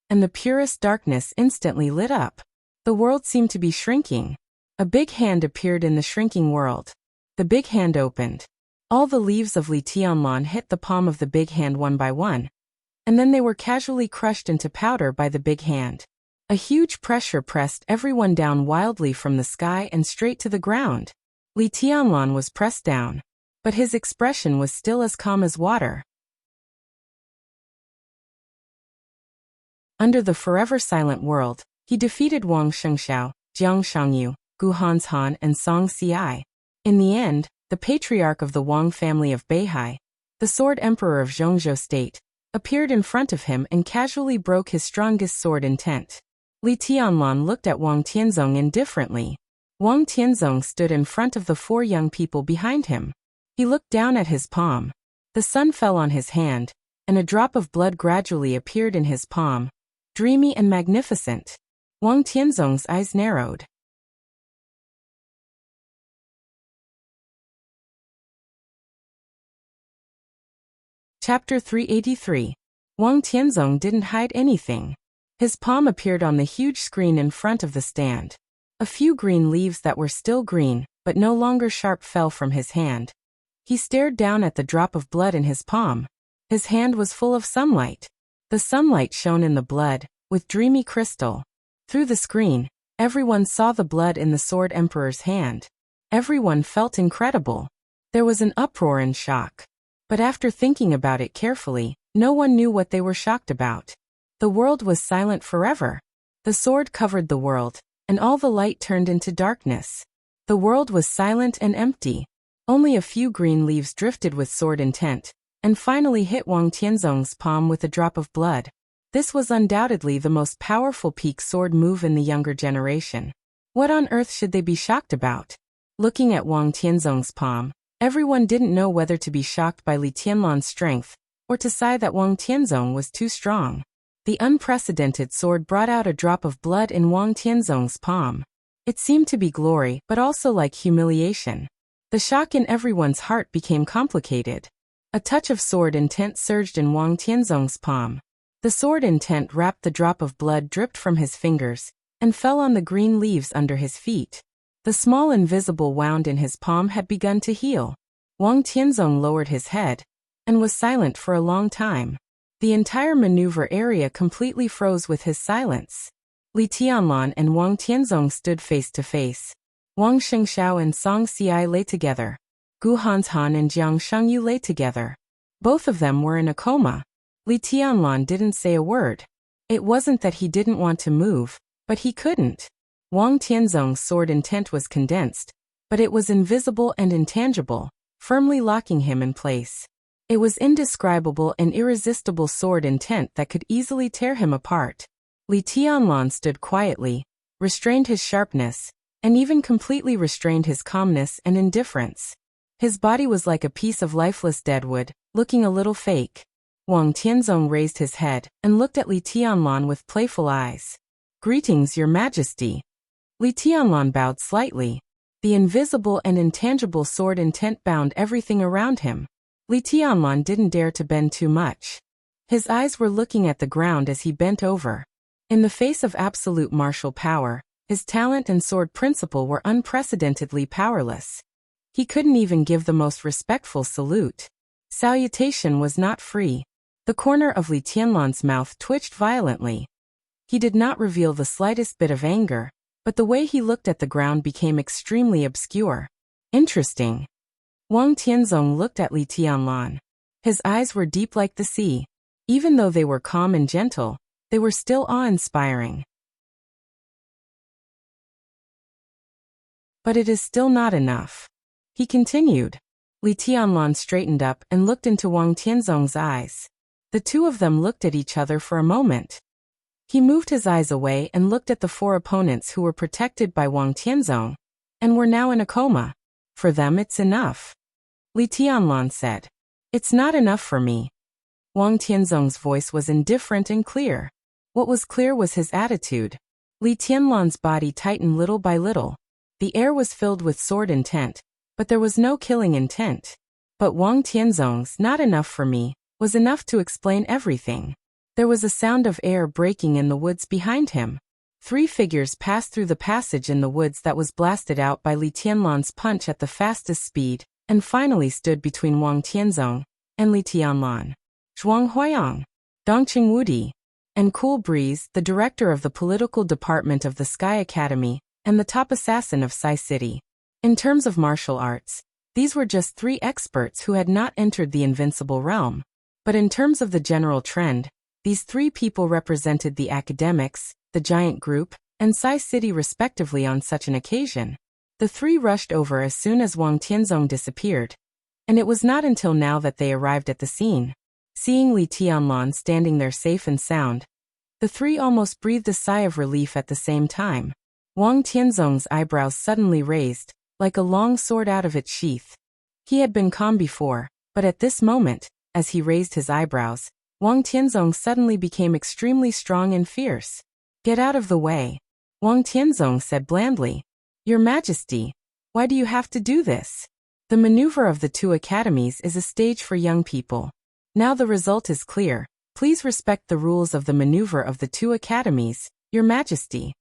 and the purest darkness instantly lit up. The world seemed to be shrinking. A big hand appeared in the shrinking world. The big hand opened. All the leaves of Li Tianlan hit the palm of the big hand one by one, and then they were casually crushed into powder by the big hand. A huge pressure pressed everyone down wildly from the sky and straight to the ground. Li Tianlan was pressed down, but his expression was still as calm as water. Under the forever silent world, he defeated Wang Shengxiao, Jiang Shangyu, Gu Hanshan and Song Xiai. In the end, the patriarch of the Wang family of Beihai, the sword emperor of Zhongzhou state, appeared in front of him and casually broke his strongest sword intent. Li Tianlan looked at Wang Tianzong indifferently. Wang Tianzong stood in front of the four young people behind him. He looked down at his palm. The sun fell on his hand, and a drop of blood gradually appeared in his palm, dreamy and magnificent. Wang Tianzong's eyes narrowed. Chapter 383. Wang Tianzong didn't hide anything. His palm appeared on the huge screen in front of the stand. A few green leaves that were still green, but no longer sharp, fell from his hand. He stared down at the drop of blood in his palm. His hand was full of sunlight. The sunlight shone in the blood, with dreamy crystal. Through the screen, everyone saw the blood in the sword emperor's hand. Everyone felt incredible. There was an uproar and shock. But after thinking about it carefully, no one knew what they were shocked about. The world was silent forever. The sword covered the world, and all the light turned into darkness. The world was silent and empty. Only a few green leaves drifted with sword intent, and finally hit Wang Tianzong's palm with a drop of blood. This was undoubtedly the most powerful peak sword move in the younger generation. What on earth should they be shocked about? Looking at Wang Tianzong's palm, everyone didn't know whether to be shocked by Li Tianlan's strength, or to sigh that Wang Tianzong was too strong. The unprecedented sword brought out a drop of blood in Wang Tianzong's palm. It seemed to be glory, but also like humiliation. The shock in everyone's heart became complicated. A touch of sword intent surged in Wang Tianzong's palm. The sword intent wrapped the drop of blood dripped from his fingers, and fell on the green leaves under his feet. The small invisible wound in his palm had begun to heal. Wang Tianzong lowered his head, and was silent for a long time. The entire maneuver area completely froze with his silence. Li Tianlan and Wang Tianzong stood face to face. Wang Shengxiao and Song Xiai lay together. Gu Hanshan and Jiang Shangyu lay together. Both of them were in a coma. Li Tianlan didn't say a word. It wasn't that he didn't want to move, but he couldn't. Wang Tianzong's sword intent was condensed, but it was invisible and intangible, firmly locking him in place. It was indescribable and irresistible sword intent that could easily tear him apart. Li Tianlan stood quietly, restrained his sharpness, and even completely restrained his calmness and indifference. His body was like a piece of lifeless deadwood, looking a little fake. Wang Tianzong raised his head and looked at Li Tianlan with playful eyes. "Greetings, Your Majesty." Li Tianlan bowed slightly. The invisible and intangible sword intent bound everything around him. Li Tianlan didn't dare to bend too much. His eyes were looking at the ground as he bent over. In the face of absolute martial power, his talent and sword principle were unprecedentedly powerless. He couldn't even give the most respectful salute. Salutation was not free. The corner of Li Tianlan's mouth twitched violently. He did not reveal the slightest bit of anger, but the way he looked at the ground became extremely obscure. Interesting. Wang Tianzong looked at Li Tianlan. His eyes were deep like the sea. Even though they were calm and gentle, they were still awe-inspiring. But it is still not enough. He continued. Li Tianlan straightened up and looked into Wang Tianzong's eyes. The two of them looked at each other for a moment. He moved his eyes away and looked at the four opponents who were protected by Wang Tianzong, and were now in a coma. For them it's enough. Li Tianlan said. It's not enough for me. Wang Tianzong's voice was indifferent and clear. What was clear was his attitude. Li Tianlan's body tightened little by little. The air was filled with sword intent, but there was no killing intent. But Wang Tianzong's "not enough for me" was enough to explain everything. There was a sound of air breaking in the woods behind him. 3 figures passed through the passage in the woods that was blasted out by Li Tianlan's punch at the fastest speed, and finally stood between Wang Tianzong and Li Tianlan. Zhuang Huayang. Dongqing Wudi, and Cool Breeze, the director of the political department of the Sky Academy, and the top assassin of Sai City. In terms of martial arts, these were just 3 experts who had not entered the invincible realm. But in terms of the general trend, these 3 people represented the academics, the giant group, and Sai City respectively on such an occasion. The 3 rushed over as soon as Wang Tianzong disappeared, and it was not until now that they arrived at the scene. Seeing Li Tianlan standing there safe and sound, the 3 almost breathed a sigh of relief at the same time. Wang Tianzong's eyebrows suddenly raised, like a long sword out of its sheath. He had been calm before, but at this moment, as he raised his eyebrows, Wang Tianzong suddenly became extremely strong and fierce. "Get out of the way," Wang Tianzong said blandly. "Your Majesty, why do you have to do this? The maneuver of the 2 academies is a stage for young people. Now the result is clear. Please respect the rules of the maneuver of the 2 academies, Your Majesty,"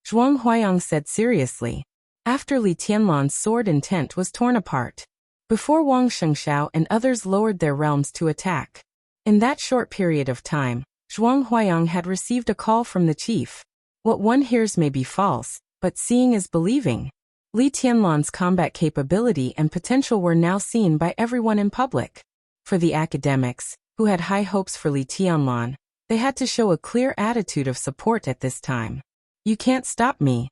Zhuang Huayang said seriously. After Li Tianlan's sword intent was torn apart, before Wang Shengxiao and others lowered their realms to attack. In that short period of time, Zhuang Huayang had received a call from the chief. What one hears may be false, but seeing is believing. Li Tianlan's combat capability and potential were now seen by everyone in public. For the academics, who had high hopes for Li Tianlan, they had to show a clear attitude of support at this time. "You can't stop me."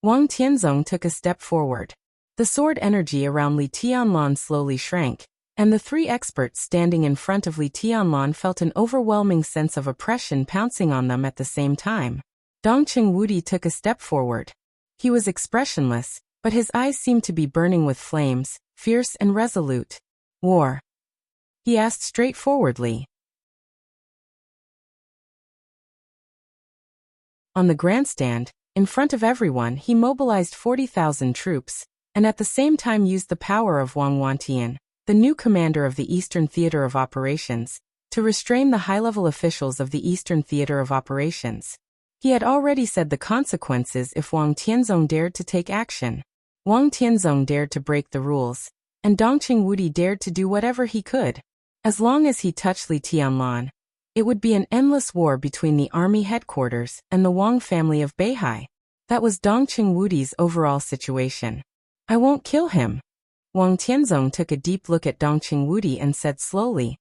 Wang Tianzong took a step forward. The sword energy around Li Tianlan slowly shrank, and the 3 experts standing in front of Li Tianlan felt an overwhelming sense of oppression pouncing on them at the same time. Dongqing Wudi took a step forward. He was expressionless, but his eyes seemed to be burning with flames, fierce and resolute. "War?" he asked straightforwardly. On the grandstand, in front of everyone, he mobilized 40,000 troops, and at the same time used the power of Wang Wantian, the new commander of the Eastern Theater of Operations, to restrain the high-level officials of the Eastern Theater of Operations. He had already said the consequences if Wang Tianzong dared to take action. Wang Tianzong dared to break the rules, and Dongqing Wudi dared to do whatever he could. As long as he touched Li Tianlan, it would be an endless war between the army headquarters and the Wang family of Beihai. That was Dongqing Wudi's overall situation. "I won't kill him." Wang Tianzong took a deep look at Dongqing Wudi and said slowly,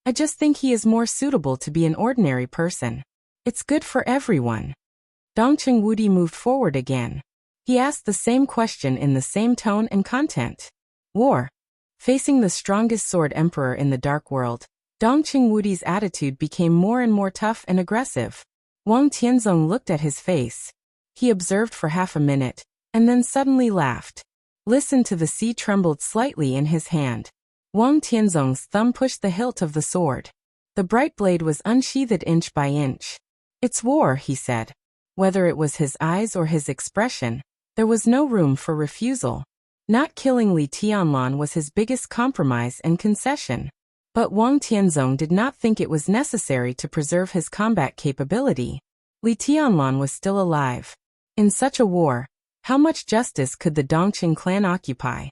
"I just think he is more suitable to be an ordinary person. It's good for everyone." Dongqing Wudi moved forward again. He asked the same question in the same tone and content. "War?" Facing the strongest sword emperor in the dark world, Dongqing Wudi's attitude became more and more tough and aggressive. Wang Tianzong looked at his face. He observed for half a minute, and then suddenly laughed. Listened to the sea trembled slightly in his hand. Wang Tianzong's thumb pushed the hilt of the sword. The bright blade was unsheathed inch by inch. "It's war," he said. Whether it was his eyes or his expression, there was no room for refusal. Not killing Li Tianlan was his biggest compromise and concession. But Wang Tianzong did not think it was necessary to preserve his combat capability. Li Tianlan was still alive. In such a war, how much justice could the Dongqing clan occupy?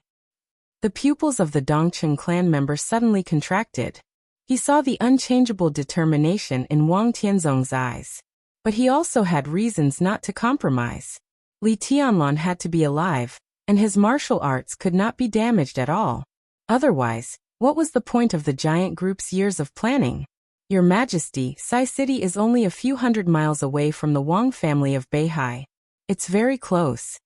The pupils of the Dongqing clan member suddenly contracted. He saw the unchangeable determination in Wang Tianzong's eyes. But he also had reasons not to compromise. Li Tianlan had to be alive, and his martial arts could not be damaged at all. Otherwise, what was the point of the giant group's years of planning? "Your Majesty, Sai City is only a few hundred miles away from the Wang family of Beihai. It's very close."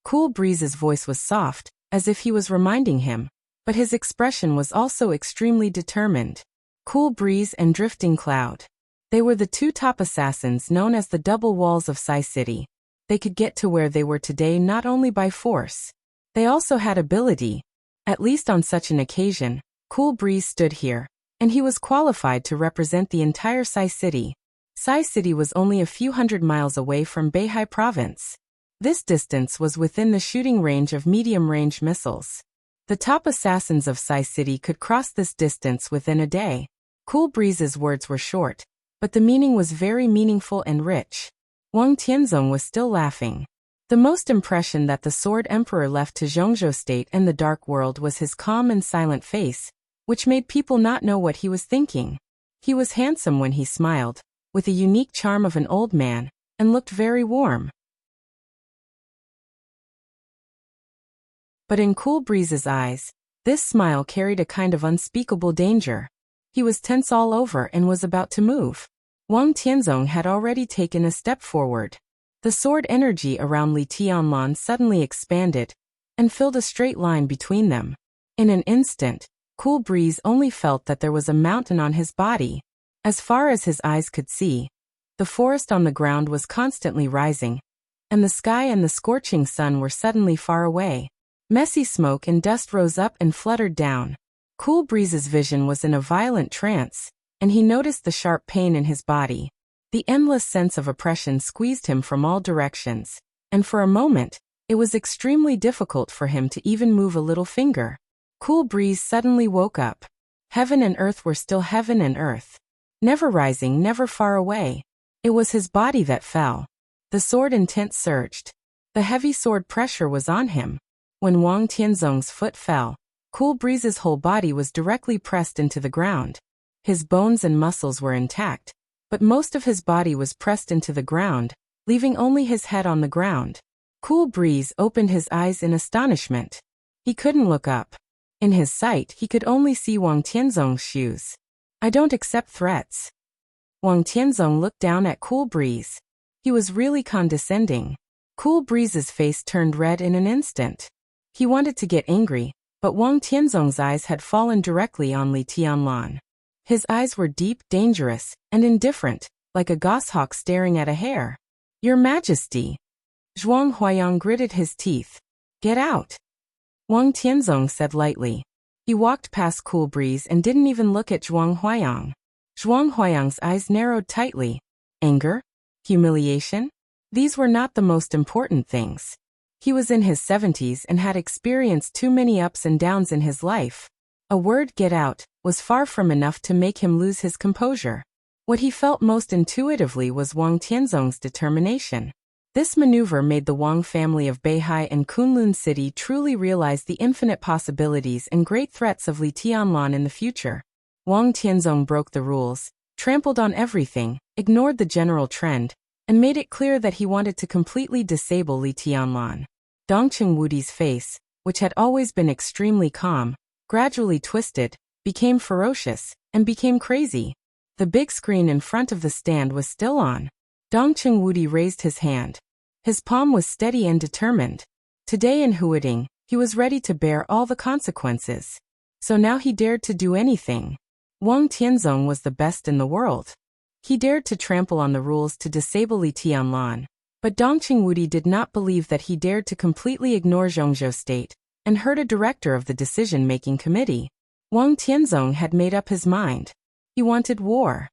Cool Breeze's voice was soft, as if he was reminding him, but his expression was also extremely determined. Cool Breeze and Drifting Cloud. They were the 2 top assassins known as the double walls of Sai City. They could get to where they were today not only by force. They also had ability. At least on such an occasion, Cool Breeze stood here, and he was qualified to represent the entire Sai City. Sai City was only a few hundred miles away from Beihai Province. This distance was within the shooting range of medium-range missiles. The top assassins of Sai City could cross this distance within a day. Cool Breeze's words were short, but the meaning was very meaningful and rich. Wang Tianzong was still laughing. The most impression that the Sword Emperor left to Zhongzhou State and the Dark World was his calm and silent face, which made people not know what he was thinking. He was handsome when he smiled, with a unique charm of an old man, and looked very warm. But in Cool Breeze's eyes, this smile carried a kind of unspeakable danger. He was tense all over and was about to move. Wang Tianzong had already taken a step forward. The sword energy around Li Tianlan suddenly expanded and filled a straight line between them. In an instant, Cool Breeze only felt that there was a mountain on his body. As far as his eyes could see, the forest on the ground was constantly rising, and the sky and the scorching sun were suddenly far away. Messy smoke and dust rose up and fluttered down. Cool Breeze's vision was in a violent trance, and he noticed the sharp pain in his body. The endless sense of oppression squeezed him from all directions, and for a moment, it was extremely difficult for him to even move a little finger. Cool Breeze suddenly woke up. Heaven and earth were still heaven and earth. Never rising, never far away. It was his body that fell. The sword intent surged. The heavy sword pressure was on him. When Wang Tianzong's foot fell, Cool Breeze's whole body was directly pressed into the ground. His bones and muscles were intact, but most of his body was pressed into the ground, leaving only his head on the ground. Cool Breeze opened his eyes in astonishment. He couldn't look up. In his sight, he could only see Wang Tianzong's shoes. "I don't accept threats." Wang Tianzong looked down at Cool Breeze. He was really condescending. Cool Breeze's face turned red in an instant. He wanted to get angry, but Wang Tianzong's eyes had fallen directly on Li Tianlan. His eyes were deep, dangerous, and indifferent, like a goshawk staring at a hare. "Your Majesty." Zhuang Huayang gritted his teeth. "Get out," Wang Tianzong said lightly. He walked past Cool Breeze and didn't even look at Zhuang Huayang. Zhuang Huayang's eyes narrowed tightly. Anger? Humiliation? These were not the most important things. He was in his 70s and had experienced too many ups and downs in his life. A word, "get out," was far from enough to make him lose his composure. What he felt most intuitively was Wang Tianzong's determination. This maneuver made the Wang family of Beihai and Kunlun City truly realize the infinite possibilities and great threats of Li Tianlan in the future. Wang Tianzong broke the rules, trampled on everything, ignored the general trend, and made it clear that he wanted to completely disable Li Tianlan. Dongqing Wudi's face, which had always been extremely calm, gradually twisted, became ferocious, and became crazy. The big screen in front of the stand was still on. Dongqing Wudi raised his hand. His palm was steady and determined. Today in Huading, he was ready to bear all the consequences. So now he dared to do anything. Wang Tianzong was the best in the world. He dared to trample on the rules to disable Li Tianlan. But Dongqing Wudi did not believe that he dared to completely ignore Zhongzhou State and hurt a director of the decision-making committee. Wang Tianzong had made up his mind. He wanted war.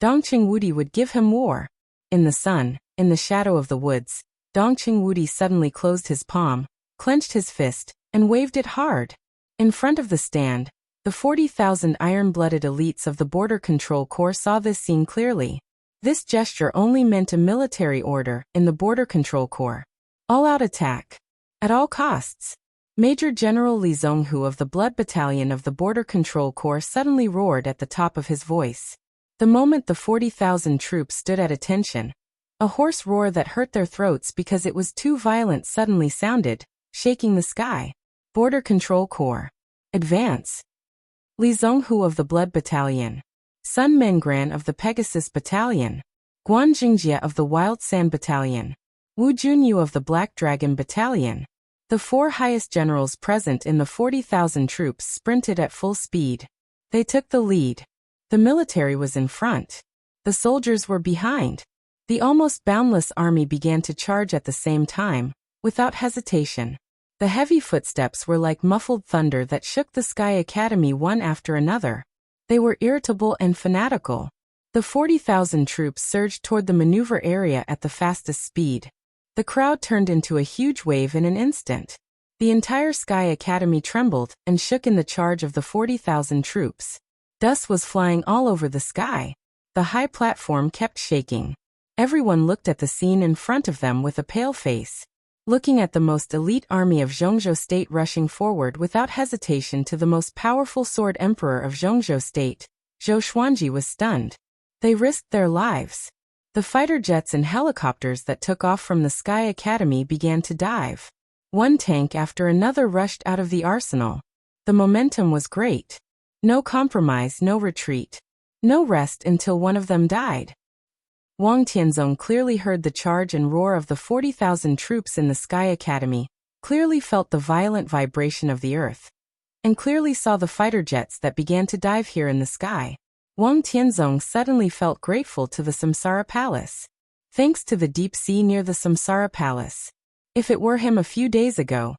Dongqing Wudi would give him war. In the sun, in the shadow of the woods, Dongqing Wudi suddenly closed his palm, clenched his fist, and waved it hard. In front of the stand, the 40,000 iron-blooded elites of the Border Control Corps saw this scene clearly. This gesture only meant a military order in the Border Control Corps. All-out attack. At all costs. Major General Li Zhonghu of the Blood Battalion of the Border Control Corps suddenly roared at the top of his voice. The moment the 40,000 troops stood at attention, a hoarse roar that hurt their throats because it was too violent suddenly sounded, shaking the sky. Border Control Corps. Advance. Li Zhonghu of the Blood Battalion. Sun Mengran of the Pegasus Battalion. Guan Jingjia of the Wild Sand Battalion. Wu Junyu of the Black Dragon Battalion. The four highest generals present in the 40,000 troops sprinted at full speed. They took the lead. The military was in front. The soldiers were behind. The almost boundless army began to charge at the same time, without hesitation. The heavy footsteps were like muffled thunder that shook the Sky Academy one after another. They were irritable and fanatical. The 40,000 troops surged toward the maneuver area at the fastest speed. The crowd turned into a huge wave in an instant. The entire Sky Academy trembled and shook in the charge of the 40,000 troops. Dust was flying all over the sky. The high platform kept shaking. Everyone looked at the scene in front of them with a pale face. looking at the most elite army of Zhongzhou state rushing forward without hesitation to the most powerful sword emperor of Zhongzhou state. Zhou Xuanji was stunned. They risked their lives. The fighter jets and helicopters that took off from the Sky Academy began to dive. One tank after another rushed out of the arsenal. The momentum was great. No compromise, no retreat. No rest until one of them died. Wang Tianzong clearly heard the charge and roar of the 40,000 troops in the Sky Academy, clearly felt the violent vibration of the earth, and clearly saw the fighter jets that began to dive here in the sky. Wang Tianzong suddenly felt grateful to the Samsara Palace. Thanks to the deep sea near the Samsara Palace. If it were him a few days ago,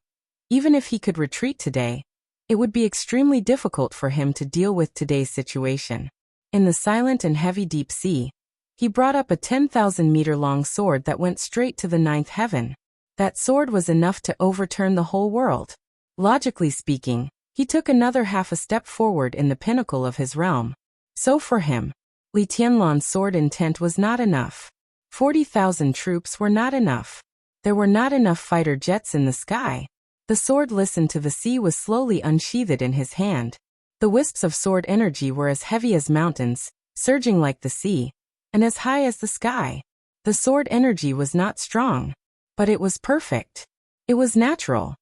even if he could retreat today, it would be extremely difficult for him to deal with today's situation. In the silent and heavy deep sea, he brought up a 10,000-meter-long sword that went straight to the ninth heaven. That sword was enough to overturn the whole world. Logically speaking, he took another half a step forward in the pinnacle of his realm. So for him, Li Tianlan's sword intent was not enough. 40,000 troops were not enough. There were not enough fighter jets in the sky. The sword listened to the sea was slowly unsheathed in his hand. The wisps of sword energy were as heavy as mountains, surging like the sea, and as high as the sky. The sword energy was not strong, but it was perfect. It was natural.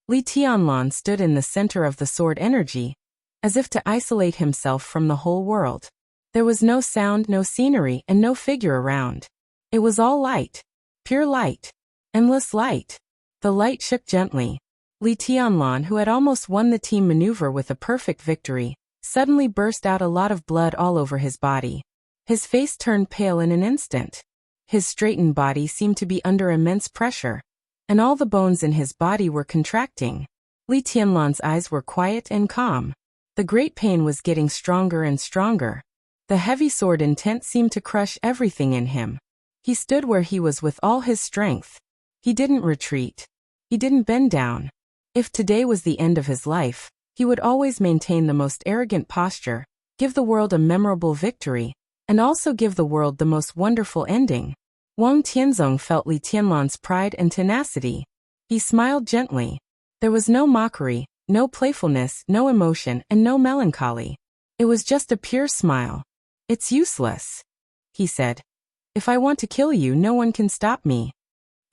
Li Tianlan stood in the center of the sword energy, as if to isolate himself from the whole world. There was no sound, no scenery, and no figure around. It was all light. Pure light. Endless light. The light shook gently. Li Tianlan, who had almost won the team maneuver with a perfect victory, suddenly burst out a lot of blood all over his body. His face turned pale in an instant. His straightened body seemed to be under immense pressure, and all the bones in his body were contracting. Li Tianlan's eyes were quiet and calm. The great pain was getting stronger and stronger. The heavy sword intent seemed to crush everything in him. He stood where he was with all his strength. He didn't retreat. He didn't bend down. If today was the end of his life, he would always maintain the most arrogant posture, give the world a memorable victory, and also give the world the most wonderful ending. Wang Tianzong felt Li Tianlan's pride and tenacity. He smiled gently. There was no mockery, no playfulness, no emotion, and no melancholy. It was just a pure smile. "It's useless," he said. "If I want to kill you, no one can stop me."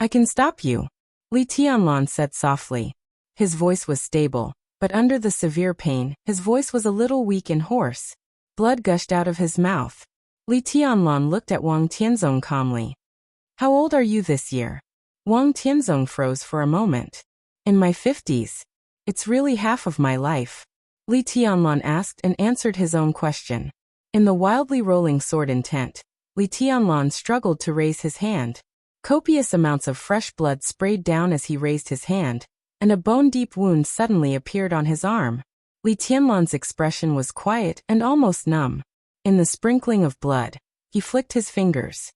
"I can stop you," Li Tianlan said softly. His voice was stable, but under the severe pain, his voice was a little weak and hoarse. Blood gushed out of his mouth. Li Tianlan looked at Wang Tianzong calmly. "How old are you this year?" Wang Tianzong froze for a moment. "In my 50s. It's really half of my life," Li Tianlan asked and answered his own question. In the wildly rolling sword intent, Li Tianlan struggled to raise his hand. Copious amounts of fresh blood sprayed down as he raised his hand, and a bone-deep wound suddenly appeared on his arm. Li Tianlan's expression was quiet and almost numb. In the sprinkling of blood, he flicked his fingers.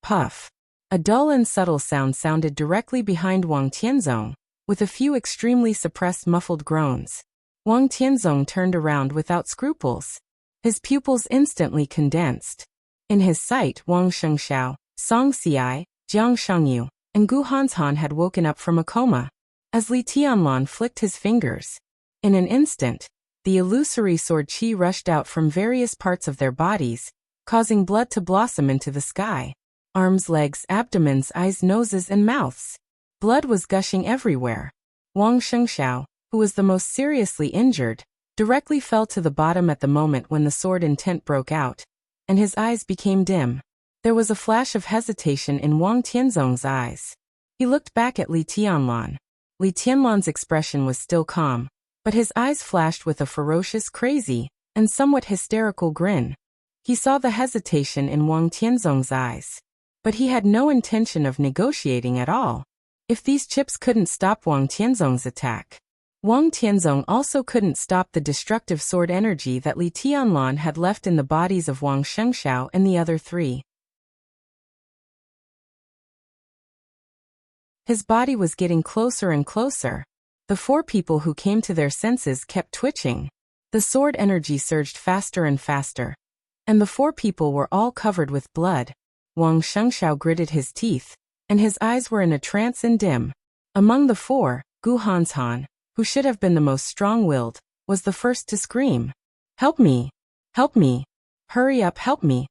Puff. A dull and subtle sound sounded directly behind Wang Tianzong, with a few extremely suppressed muffled groans. Wang Tianzong turned around without scruples. His pupils instantly condensed. In his sight, Wang Shengxiao, Song Xiai, Jiang Shengyu, and Gu Hanshan had woken up from a coma. As Li Tianlan flicked his fingers, in an instant, the illusory sword qi rushed out from various parts of their bodies, causing blood to blossom into the sky. Arms, legs, abdomens, eyes, noses, and mouths. Blood was gushing everywhere. Wang Shengxiao, who was the most seriously injured, directly fell to the bottom at the moment when the sword intent broke out, and his eyes became dim. There was a flash of hesitation in Wang Tianzong's eyes. He looked back at Li Tianlan. Li Tianlan's expression was still calm, but his eyes flashed with a ferocious, crazy, and somewhat hysterical grin. He saw the hesitation in Wang Tianzong's eyes. But he had no intention of negotiating at all. If these chips couldn't stop Wang Tianzong's attack, Wang Tianzong also couldn't stop the destructive sword energy that Li Tianlan had left in the bodies of Wang Shengxiao and the other three. His body was getting closer and closer. The four people who came to their senses kept twitching. The sword energy surged faster and faster. And the four people were all covered with blood. Wang Shengxiao gritted his teeth, and his eyes were in a trance and dim. Among the four, Gu Hanshan, who should have been the most strong-willed, was the first to scream. "Help me! Help me! Hurry up, help me!"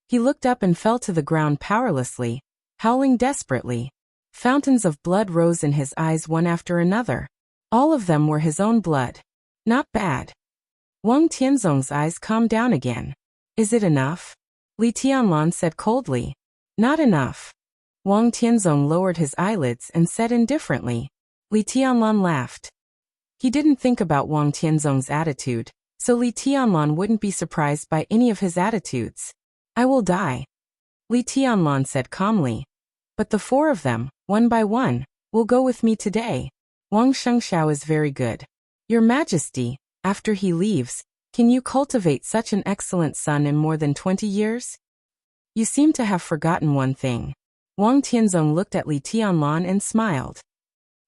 He looked up and fell to the ground powerlessly, howling desperately. Fountains of blood rose in his eyes one after another. All of them were his own blood. Not bad. Wang Tianzong's eyes calmed down again. "Is it enough?" Li Tianlan said coldly. "Not enough." Wang Tianzong lowered his eyelids and said indifferently. Li Tianlan laughed. He didn't think about Wang Tianzong's attitude, so Li Tianlan wouldn't be surprised by any of his attitudes. "I will die," Li Tianlan said calmly. "But the four of them, one by one, will go with me today. Wang Shengxiao is very good. Your Majesty, after he leaves, can you cultivate such an excellent son in more than 20 years? You seem to have forgotten one thing." Wang Tianzong looked at Li Tianlan and smiled.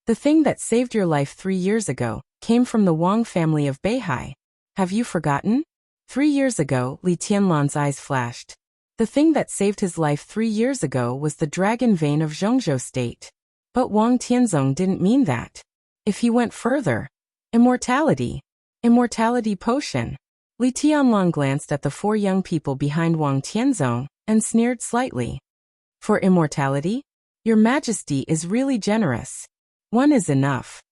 "The thing that saved your life 3 years ago came from the Wang family of Beihai. Have you forgotten?" 3 years ago, Li Tianlan's eyes flashed. The thing that saved his life 3 years ago was the dragon vein of Zhongzhou State. But Wang Tianzong didn't mean that. If he went further, immortality potion. Li Tianlan glanced at the four young people behind Wang Tianzong and sneered slightly. "For immortality? Your Majesty is really generous. One is enough,"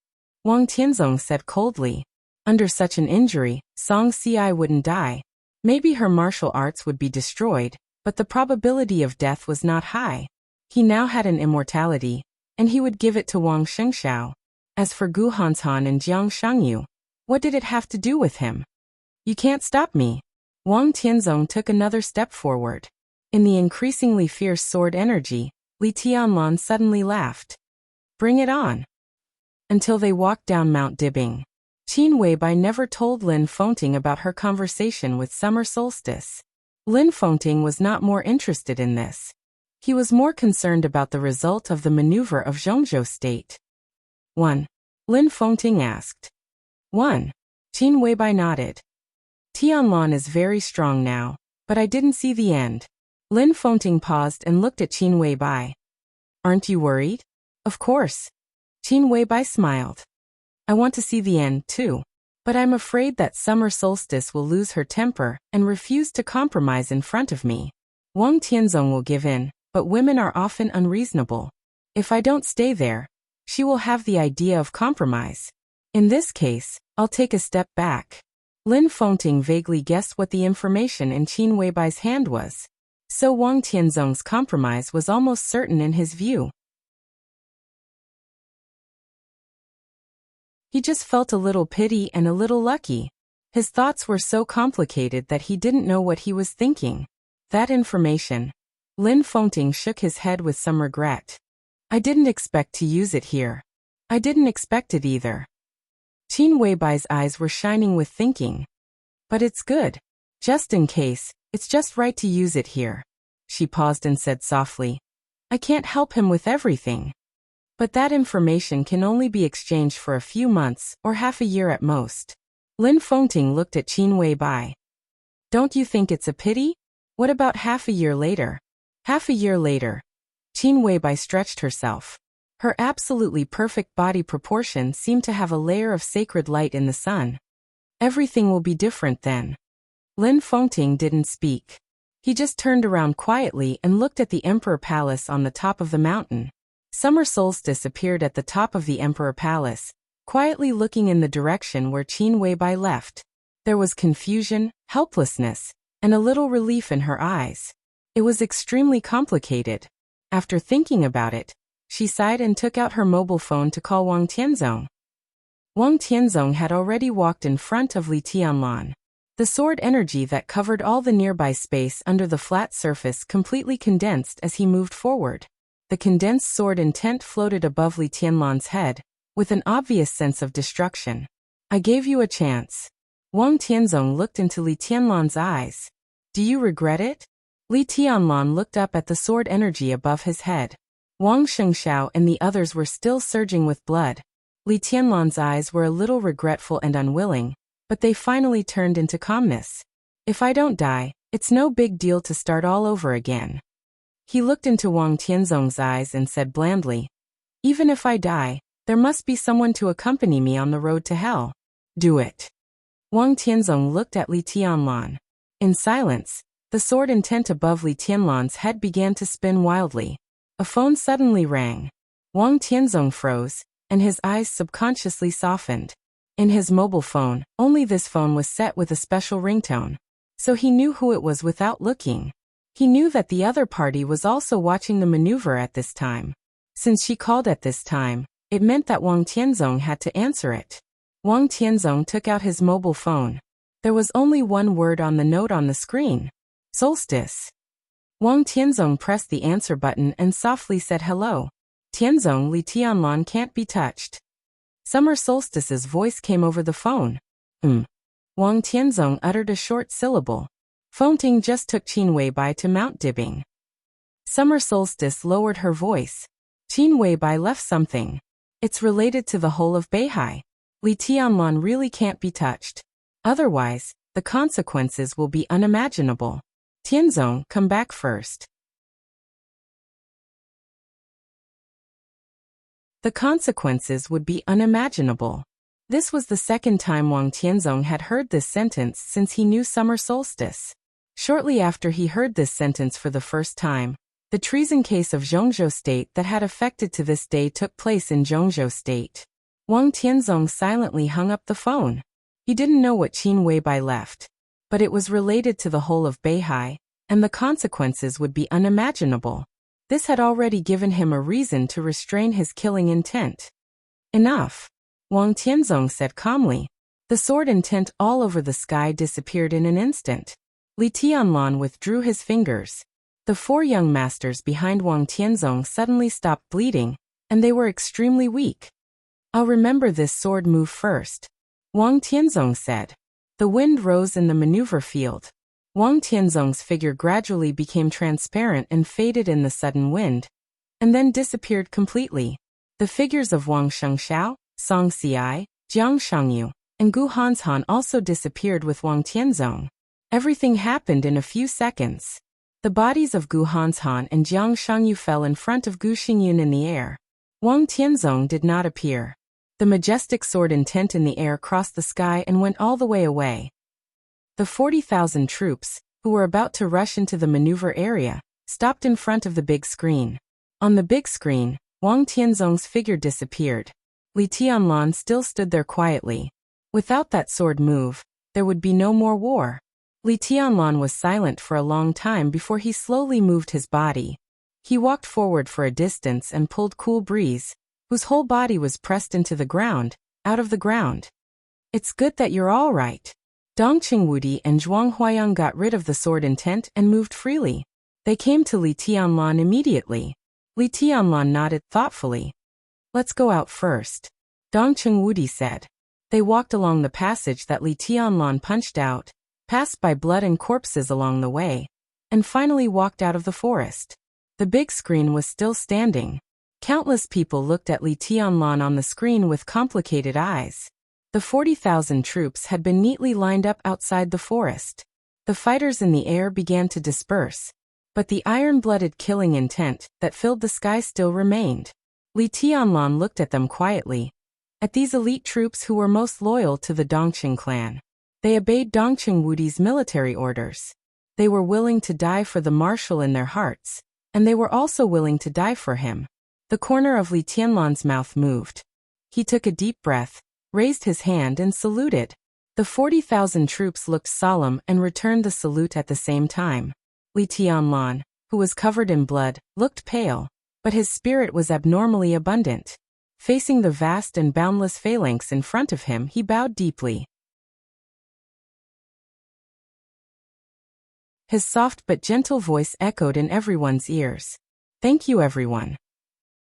Wang Tianzong said coldly. Under such an injury, Song Ci wouldn't die. Maybe her martial arts would be destroyed, but the probability of death was not high. He now had an immortality, and he would give it to Wang Shengxiao. As for Gu Hanshan and Jiang Shangyu, what did it have to do with him? "You can't stop me." Wang Tianzong took another step forward. In the increasingly fierce sword energy, Li Tianlan suddenly laughed. "Bring it on." Until they walked down Mount Dibing. Qin Weibai never told Lin Fengting about her conversation with Summer Solstice. Lin Fengting was not more interested in this. He was more concerned about the result of the maneuver of Zhongzhou State. 1. Lin Fengting asked. 1. Qin Weibai nodded. "Tianlan is very strong now, but I didn't see the end." Lin Fengting paused and looked at Qin Weibai. "Aren't you worried?" "Of course." Qin Weibai smiled. "I want to see the end, too. But I'm afraid that Summer Solstice will lose her temper and refuse to compromise in front of me. Wang Tianzong will give in, but women are often unreasonable. If I don't stay there, she will have the idea of compromise. In this case, I'll take a step back." Lin Fengting vaguely guessed what the information in Qin Weibai's hand was. So Wang Tianzong's compromise was almost certain in his view. He just felt a little pity and a little lucky. His thoughts were so complicated that he didn't know what he was thinking. That information. Lin Fengting shook his head with some regret. "I didn't expect to use it here. I didn't expect it either." Qin Weibai's eyes were shining with thinking. "But it's good. Just in case, it's just right to use it here." She paused and said softly, "I can't help him with everything. But that information can only be exchanged for a few months or half a year at most." Lin Fengting looked at Qin Weibai. "Don't you think it's a pity? What about half a year later?" "Half a year later." Qin Weibai stretched herself. Her absolutely perfect body proportion seemed to have a layer of sacred light in the sun. "Everything will be different then." Lin Fengting didn't speak. He just turned around quietly and looked at the Emperor Palace on the top of the mountain. Summer Solstice appeared at the top of the Emperor Palace, quietly looking in the direction where Qin Weibai left. There was confusion, helplessness, and a little relief in her eyes. It was extremely complicated. After thinking about it, she sighed and took out her mobile phone to call Wang Tianzong. Wang Tianzong had already walked in front of Li Tianlan. The sword energy that covered all the nearby space under the flat surface completely condensed as he moved forward. The condensed sword intent floated above Li Tianlan's head, with an obvious sense of destruction. "I gave you a chance." Wang Tianzong looked into Li Tianlan's eyes. "Do you regret it?" Li Tianlan looked up at the sword energy above his head. Wang Shengxiao and the others were still surging with blood. Li Tianlan's eyes were a little regretful and unwilling, but they finally turned into calmness. "If I don't die, it's no big deal to start all over again." He looked into Wang Tianzong's eyes and said blandly, "Even if I die, there must be someone to accompany me on the road to hell. Do it." Wang Tianzong looked at Li Tianlan. In silence, the sword intent above Li Tianlan's head began to spin wildly. A phone suddenly rang. Wang Tianzong froze, and his eyes subconsciously softened. In his mobile phone, only this phone was set with a special ringtone. So he knew who it was without looking. He knew that the other party was also watching the maneuver at this time. Since she called at this time, it meant that Wang Tianzong had to answer it. Wang Tianzong took out his mobile phone. There was only one word on the note on the screen. Solstice. Wang Tianzong pressed the answer button and softly said hello. Tianzong, Li Tianlan can't be touched. Summer Solstice's voice came over the phone. Wang Tianzong uttered a short syllable. Fonting just took Qin Weibai to Mount Dibbing. Summer Solstice lowered her voice. Qin Weibai left something. It's related to the whole of Beihai. Li Tianlan really can't be touched. Otherwise, the consequences will be unimaginable. Tianzong, come back first. The consequences would be unimaginable. This was the second time Wang Tianzong had heard this sentence since he knew summer solstice. Shortly after he heard this sentence for the first time, the treason case of Zhongzhou State that had affected to this day took place in Zhongzhou State. Wang Tianzong silently hung up the phone. He didn't know what Qin Weibai left, but it was related to the whole of Beihai, and the consequences would be unimaginable. This had already given him a reason to restrain his killing intent. Enough, Wang Tianzong said calmly. The sword intent all over the sky disappeared in an instant. Li Tianlan withdrew his fingers. The four young masters behind Wang Tianzong suddenly stopped bleeding, and they were extremely weak. I'll remember this sword move first, Wang Tianzong said. The wind rose in the maneuver field. Wang Tianzong's figure gradually became transparent and faded in the sudden wind, and then disappeared completely. The figures of Wang Shengxiao, Song Xiai, Jiang Shangyu, and Gu Hanshan also disappeared with Wang Tianzong. Everything happened in a few seconds. The bodies of Gu Hanshan and Jiang Shangyu fell in front of Gu Xingyun in the air. Wang Tianzong did not appear. The majestic sword intent in the air crossed the sky and went all the way away. The 40,000 troops, who were about to rush into the maneuver area, stopped in front of the big screen. On the big screen, Wang Tianzong's figure disappeared. Li Tianlan still stood there quietly. Without that sword move, there would be no more war. Li Tianlan was silent for a long time before he slowly moved his body. He walked forward for a distance and pulled cool breeze, whose whole body was pressed into the ground, out of the ground. It's good that you're all right. Dongqing Wudi and Zhuang Huayang got rid of the sword intent and moved freely. They came to Li Tianlan immediately. Li Tianlan nodded thoughtfully. Let's go out first, Dongqing Wudi said. They walked along the passage that Li Tianlan punched out, passed by blood and corpses along the way, and finally walked out of the forest. The big screen was still standing. Countless people looked at Li Tianlan on the screen with complicated eyes. The 40,000 troops had been neatly lined up outside the forest. The fighters in the air began to disperse, but the iron-blooded killing intent that filled the sky still remained. Li Tianlan looked at them quietly, at these elite troops who were most loyal to the Dongqing clan. They obeyed Dongqing Wudi's military orders. They were willing to die for the marshal in their hearts, and they were also willing to die for him. The corner of Li Tianlan's mouth moved. He took a deep breath, raised his hand and saluted. The 40,000 troops looked solemn and returned the salute at the same time. Li Tianlan, who was covered in blood, looked pale, but his spirit was abnormally abundant. Facing the vast and boundless phalanx in front of him, he bowed deeply. His soft but gentle voice echoed in everyone's ears. Thank you, everyone.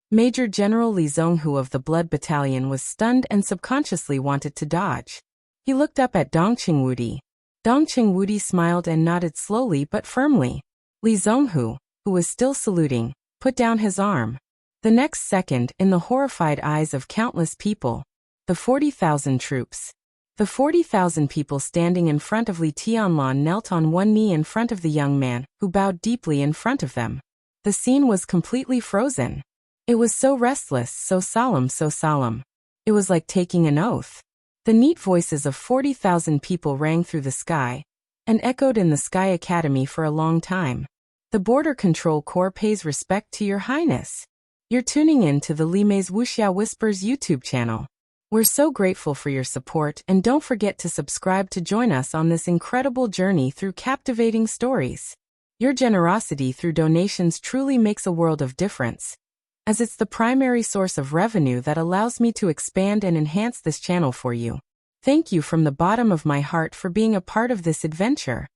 Major General Li Zhonghu of the Blood Battalion was stunned and subconsciously wanted to dodge. He looked up at Dongqing Wudi. Dongqing Wudi smiled and nodded slowly but firmly. Li Zhonghu, who was still saluting, put down his arm. The next second, in the horrified eyes of countless people, the 40,000 troops. The 40,000 people standing in front of Li Tianlan knelt on one knee in front of the young man, who bowed deeply in front of them. The The scene was completely frozen. It was so restless, so solemn, so solemn. It was like taking an oath. The neat voices of 40,000 people rang through the sky and echoed in the Sky Academy for a long time. The Border Control Corps pays respect to Your Highness. You're tuning in to the Limei's Wuxia Whispers YouTube channel. We're so grateful for your support, and don't forget to subscribe to join us on this incredible journey through captivating stories. Your generosity through donations truly makes a world of difference, as it's the primary source of revenue that allows me to expand and enhance this channel for you. Thank you from the bottom of my heart for being a part of this adventure.